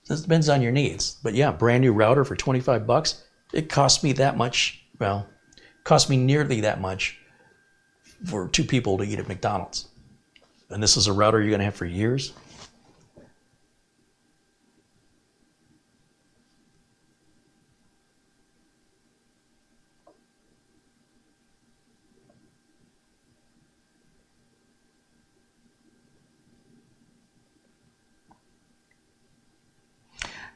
This depends on your needs. But yeah, brand new router for 25 bucks, it cost me that much. Well, cost me nearly that much for 2 people to eat at McDonald's. And this is a router you're going to have for years.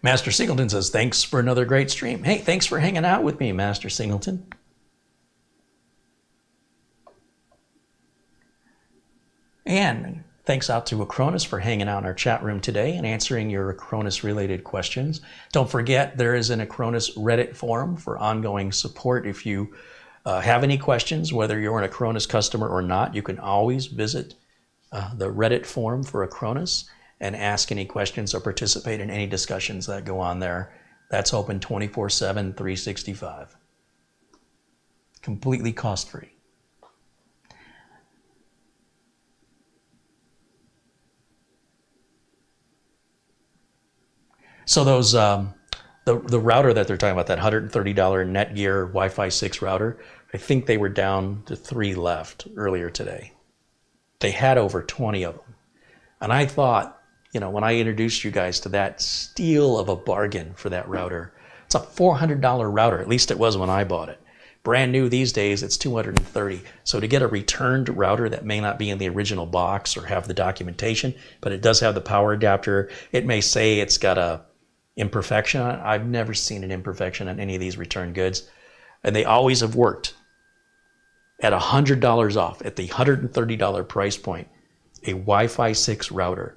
Master Singleton says, thanks for another great stream. Hey, thanks for hanging out with me, Master Singleton. And thanks out to Acronis for hanging out in our chat room today and answering your Acronis-related questions. Don't forget, there is an Acronis Reddit forum for ongoing support. If you have any questions, whether you're an Acronis customer or not, you can always visit the Reddit forum for Acronis. and ask any questions or participate in any discussions that go on there. That's open 24/7, 365. Completely cost-free. So those the router that they're talking about, that $130 Netgear Wi-Fi 6 router, I think they were down to 3 left earlier today. They had over 20 of them. And I thought, you know, when I introduced you guys to that steal of a bargain for that router, it's a $400 router, at least it was when I bought it. Brand new these days, it's $230. So to get a returned router that may not be in the original box or have the documentation, but it does have the power adapter, it may say it's got a imperfection on it. I've never seen an imperfection on any of these returned goods. And they always have worked. At $100 off, at the $130 price point, a Wi-Fi 6 router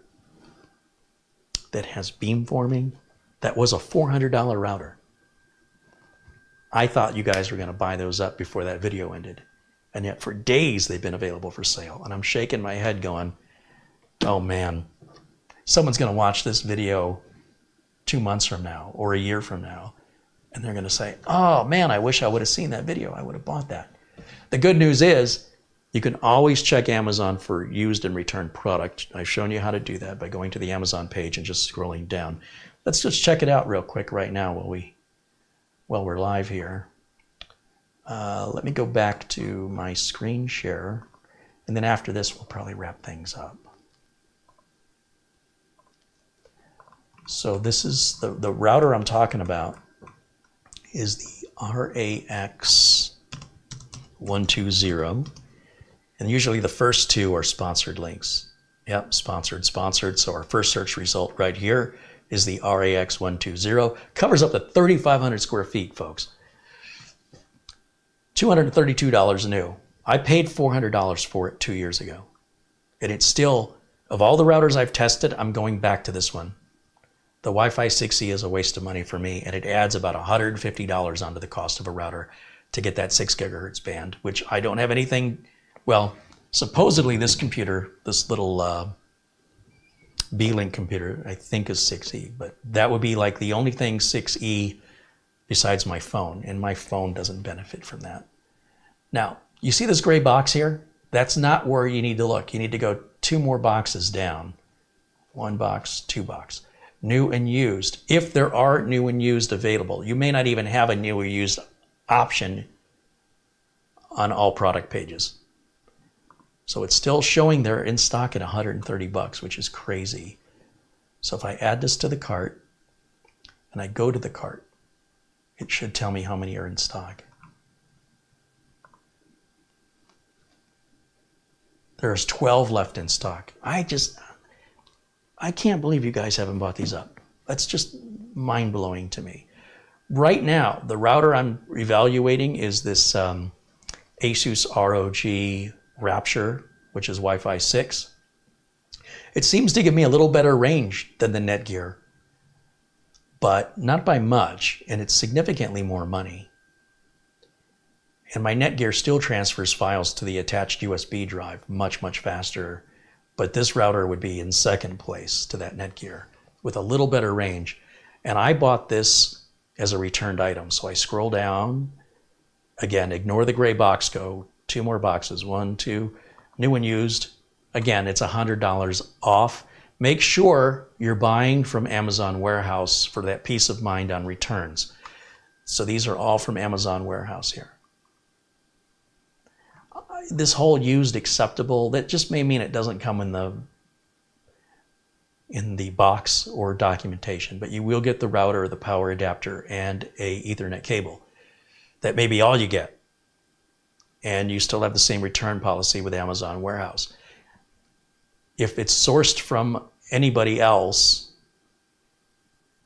that has beamforming, that was a $400 router. I thought you guys were going to buy those up before that video ended. And yet for days they've been available for sale. And I'm shaking my head going, oh man, someone's going to watch this video 2 months from now or a year from now. And they're going to say, oh man, I wish I would have seen that video. I would have bought that. The good news is you can always check Amazon for used and returned product. I've shown you how to do that by going to the Amazon page and just scrolling down. Let's just check it out real quick right now while we're live here. Let me go back to my screen share, and then after this we'll probably wrap things up. So this is the router I'm talking about is the RAX 120, and usually the first two are sponsored links. Yep, sponsored. So our first search result right here is the RAX 120. Covers up to 3,500 square feet, folks. $232 new. I paid $400 for it 2 years ago. And it's still, of all the routers I've tested, I'm going back to this one. The Wi-Fi 6E is a waste of money for me, and it adds about $150 onto the cost of a router to get that 6 gigahertz band, which I don't have anything, well, supposedly this computer, this little Beelink computer, I think is 6E, but that would be like the only thing 6E besides my phone, and my phone doesn't benefit from that. Now, you see this gray box here? That's not where you need to look. You need to go 2 more boxes down. 1 box, 2 box. New and used. If there are new and used available, you may not even have a new or used option on all product pages. So it's still showing they're in stock at $130, which is crazy. So if I add this to the cart and I go to the cart, it should tell me how many are in stock. There's 12 left in stock. I can't believe you guys haven't bought these up. That's just mind-blowing to me. Right now, the router I'm evaluating is this Asus ROG Rapture, which is Wi-Fi 6. It seems to give me a little better range than the Netgear, but not by much, and it's significantly more money. And my Netgear still transfers files to the attached USB drive much, much faster, but this router would be in second place to that Netgear with a little better range. And I bought this as a returned item. So I scroll down, again, ignore the gray box, go 2 more boxes, 1, 2, new and used. Again, it's $100 off. Make sure you're buying from Amazon Warehouse for that peace of mind on returns. So these are all from Amazon Warehouse here. This whole used acceptable, that just may mean it doesn't come in the box or documentation, but you will get the router, the power adapter, and a Ethernet cable. That may be all you get. And you still have the same return policy with Amazon Warehouse. If it's sourced from anybody else,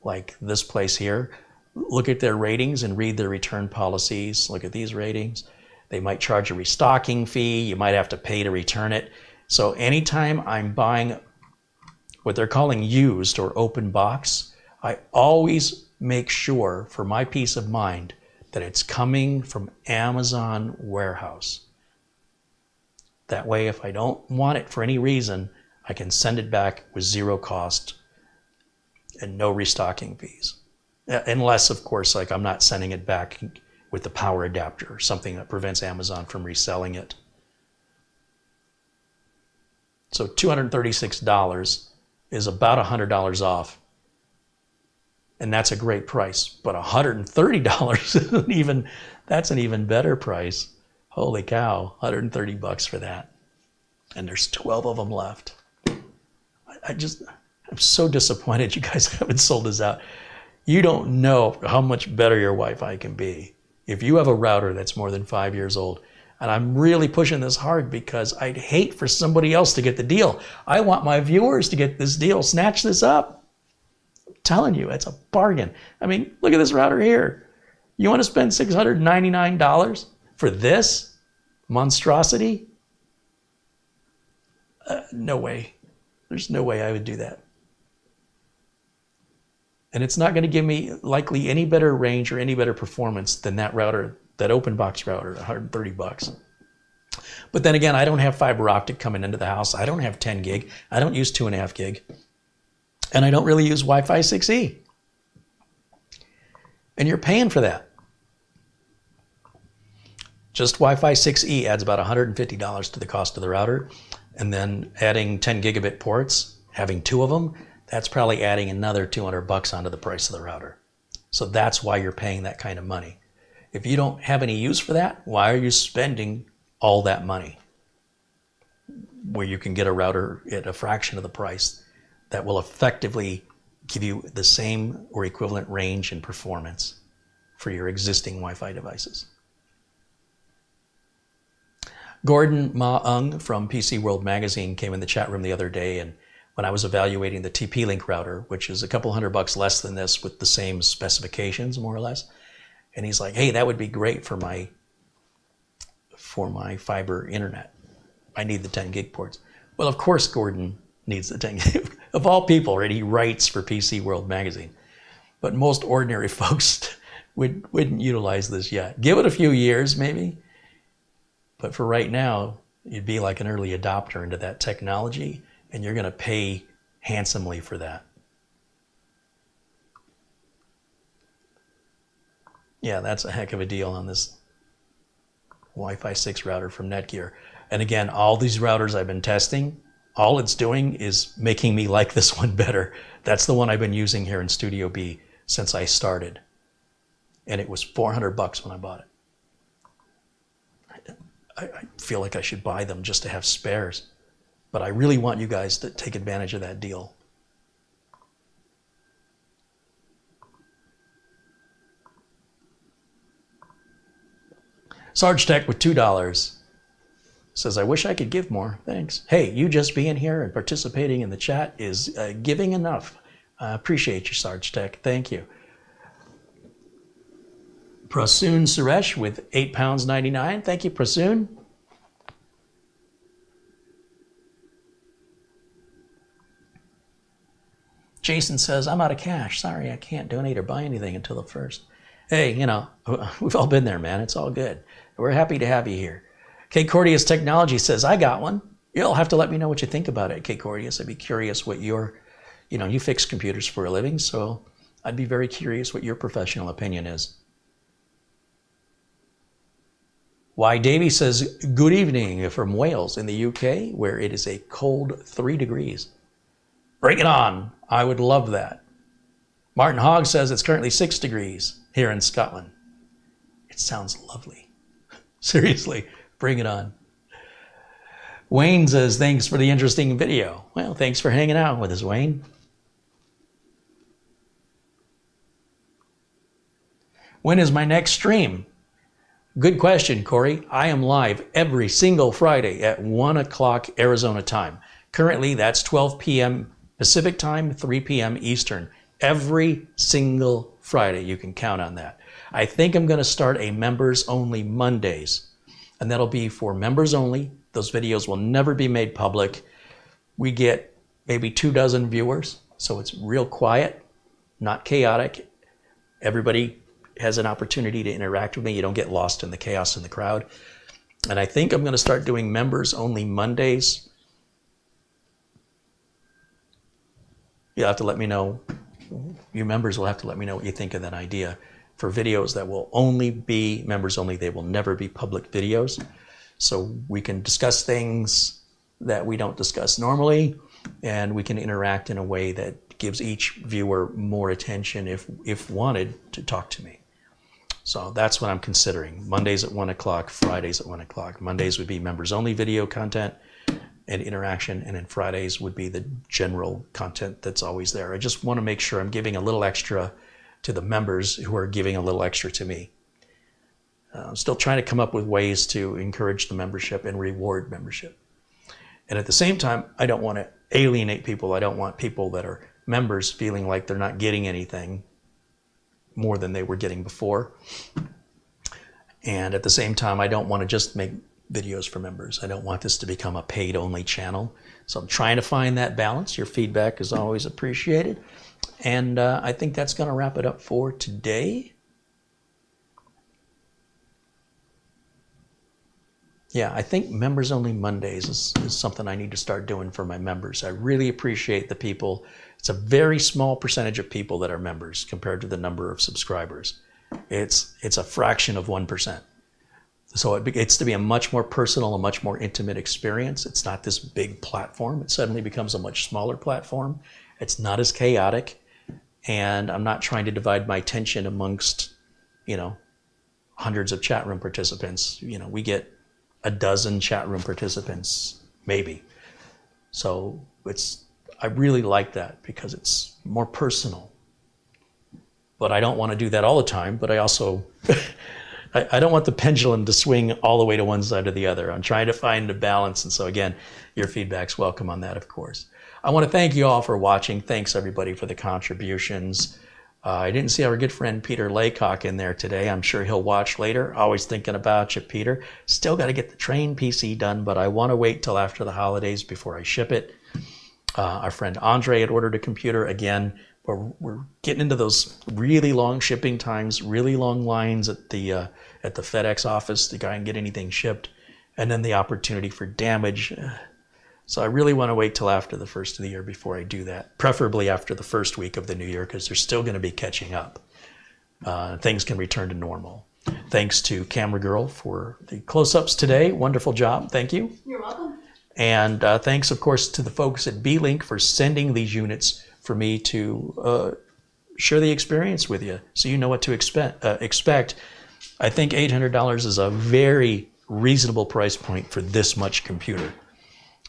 like this place here, look at their ratings and read their return policies. Look at these ratings. They might charge a restocking fee. You might have to pay to return it. So anytime I'm buying what they're calling used or open box, I always make sure for my peace of mind that it's coming from Amazon Warehouse. That way, if I don't want it for any reason, I can send it back with zero cost and no restocking fees. Unless, of course, like I'm not sending it back with the power adapter, something that prevents Amazon from reselling it. So $236 is about $100 off. And that's a great price. But $130 isn't even, that's an even better price. Holy cow, $130 for that. And there's 12 of them left. I'm so disappointed you guys haven't sold this out. You don't know how much better your Wi-Fi can be. If you have a router that's more than 5 years old, and I'm really pushing this hard because I'd hate for somebody else to get the deal. I want my viewers to get this deal. Snatch this up. I'm telling you, it's a bargain. I mean, look at this router here. You want to spend $699 for this monstrosity? No way. There's no way I would do that. And it's not going to give me likely any better range or any better performance than that router, that open box router, $130. But then again, I don't have fiber optic coming into the house. I don't have 10 gig. I don't use 2.5 gig. And I don't really use Wi-Fi 6E. And you're paying for that. Just Wi-Fi 6E adds about $150 to the cost of the router. And then adding 10 gigabit ports, having 2 of them, that's probably adding another $200 onto the price of the router. So that's why you're paying that kind of money. If you don't have any use for that, why are you spending all that money? Where you can get a router at a fraction of the price that will effectively give you the same or equivalent range and performance for your existing Wi-Fi devices. Gordon Ma-Ung from PC World Magazine came in the chat room the other day, and when I was evaluating the TP-Link router, which is a couple $100 less than this with the same specifications, more or less, and he's like, hey, that would be great for my fiber internet. I need the 10 gig ports. Well, of course Gordon needs the 10 gig. Of all people, right? He writes for PC World Magazine. But most ordinary folks wouldn't utilize this yet. Give it a few years, maybe. But for right now, you'd be like an early adopter into that technology, and you're going to pay handsomely for that. Yeah, that's a heck of a deal on this Wi-Fi 6 router from Netgear. And again, all these routers I've been testing, all it's doing is making me like this one better. That's the one I've been using here in Studio B since I started. And it was $400 when I bought it. I feel like I should buy them just to have spares. But I really want you guys to take advantage of that deal. Sarge Tech with $2 says, I wish I could give more. Thanks. Hey, you just being here and participating in the chat is giving enough. I appreciate you, Sarge Tech. Thank you. Prasoon Suresh with £8.99. Thank you, Prasoon. Jason says, I'm out of cash. Sorry, I can't donate or buy anything until the 1st. Hey, you know, we've all been there, man. It's all good. We're happy to have you here. K. Cordius Technology says, I got one. You'll have to let me know what you think about it, K. Cordius. I'd be curious what your, you fix computers for a living, so I'd be very curious what your professional opinion is. Y. Davy says, good evening from Wales in the UK, where it is a cold 3 degrees. Bring it on. I would love that. Martin Hogg says it's currently 6 degrees here in Scotland. It sounds lovely. Seriously, bring it on. Wayne says, thanks for the interesting video. Well, thanks for hanging out with us, Wayne. When is my next stream? Good question, Corey. I am live every single Friday at 1 o'clock Arizona time. Currently, that's 12 p.m. Pacific time, 3 p.m. Eastern. Every single Friday, you can count on that. I think I'm going to start a members-only Mondays, and that'll be for members only. Those videos will never be made public. We get maybe 24 viewers, so it's real quiet, not chaotic. Everybody has an opportunity to interact with me. You don't get lost in the chaos in the crowd. And I think I'm going to start doing members-only Mondays you'll have to let me know. You members will have to let me know what you think of that idea for videos that will only be members only. They will never be public videos. So we can discuss things that we don't discuss normally, and we can interact in a way that gives each viewer more attention if wanted to talk to me. So that's what I'm considering. Mondays at 1 o'clock, Fridays at 1 o'clock. Mondays would be members only video content and interaction, and then Fridays would be the general content that's always there. I just want to make sure I'm giving a little extra to the members who are giving a little extra to me. I'm still trying to come up with ways to encourage the membership and reward membership. And at the same time, I don't want to alienate people. I don't want people that are members feeling like they're not getting anything more than they were getting before. And at the same time, I don't want to just make videos for members. I don't want this to become a paid-only channel. So I'm trying to find that balance. Your feedback is always appreciated. And I think that's going to wrap it up for today. Yeah, I think members only Mondays is something I need to start doing for my members. I really appreciate the people. It's a very small percentage of people that are members compared to the number of subscribers. It's a fraction of 1%. So it gets to be a much more personal, a much more intimate experience. It's not this big platform. It suddenly becomes a much smaller platform. It's not as chaotic. And I'm not trying to divide my attention amongst, hundreds of chat room participants. We get a dozen chat room participants, maybe. So I really like that because it's more personal. But I don't want to do that all the time, but I also, I don't want the pendulum to swing all the way to one side or the other. I'm trying to find a balance. And so again, your feedback's welcome on that, of course. I want to thank you all for watching. Thanks everybody for the contributions. I didn't see our good friend Peter Laycock in there today. I'm sure he'll watch later. Always thinking about you, Peter. Still got to get the train PC done, but I want to wait till after the holidays before I ship it. Our friend Andre had ordered a computer. Again, we're getting into those really long shipping times, really long lines at the FedEx office to try and get anything shipped, and then the opportunity for damage. So I really want to wait till after the first of the year before I do that, preferably after the first week of the new year, because they're still going to be catching up. Things can return to normal. Thanks to Camera Girl for the close-ups today. Wonderful job. Thank you. You're welcome. And thanks, of course, to the folks at Beelink for sending these units for me to share the experience with you so you know what to expect. I think $800 is a very reasonable price point for this much computer.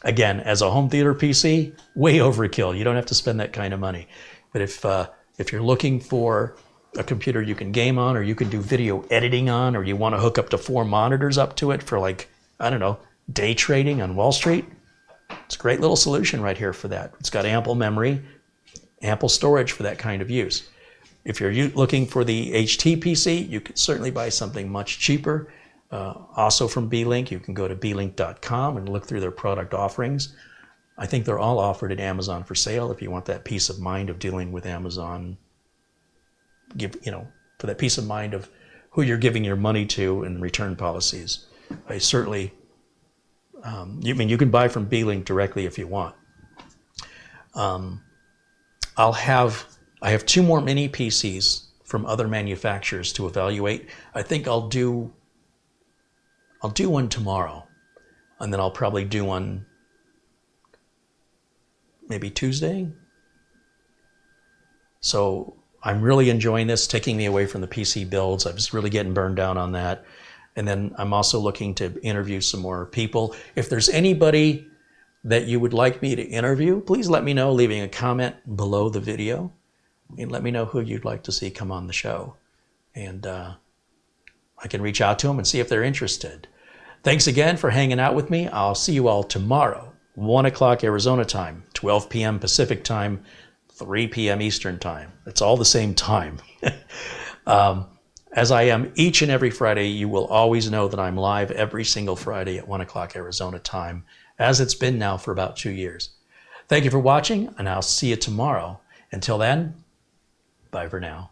Again, as a home theater PC, way overkill. You don't have to spend that kind of money. But if you're looking for a computer you can game on, or you can do video editing on, or you want to hook up to 4 monitors up to it for, like, I don't know, day trading on Wall Street, it's a great little solution right here for that. It's got ample memory, ample storage for that kind of use. If you're looking for the HT PC, you could certainly buy something much cheaper. Also from Beelink, you can go to beelink.com and look through their product offerings. I think they're all offered at Amazon for sale if you want that peace of mind of dealing with Amazon. For that peace of mind of who you're giving your money to and return policies. I certainly, you can buy from Beelink directly if you want. I have 2 more mini PCs from other manufacturers to evaluate. I think I'll do one tomorrow, and then I'll probably do one maybe Tuesday. So I'm really enjoying this, taking me away from the PC builds. I was really getting burned down on that. And then I'm also looking to interview some more people. If there's anybody that you would like me to interview, please let me know, leaving a comment below the video. And let me know who you'd like to see come on the show. And I can reach out to them and see if they're interested. Thanks again for hanging out with me. I'll see you all tomorrow, 1 o'clock Arizona time, 12 p.m. Pacific time, 3 p.m. Eastern time. It's all the same time. As I am each and every Friday, you will always know that I'm live every single Friday at 1 o'clock Arizona time, as it's been now for about 2 years. Thank you for watching, and I'll see you tomorrow. Until then, bye for now.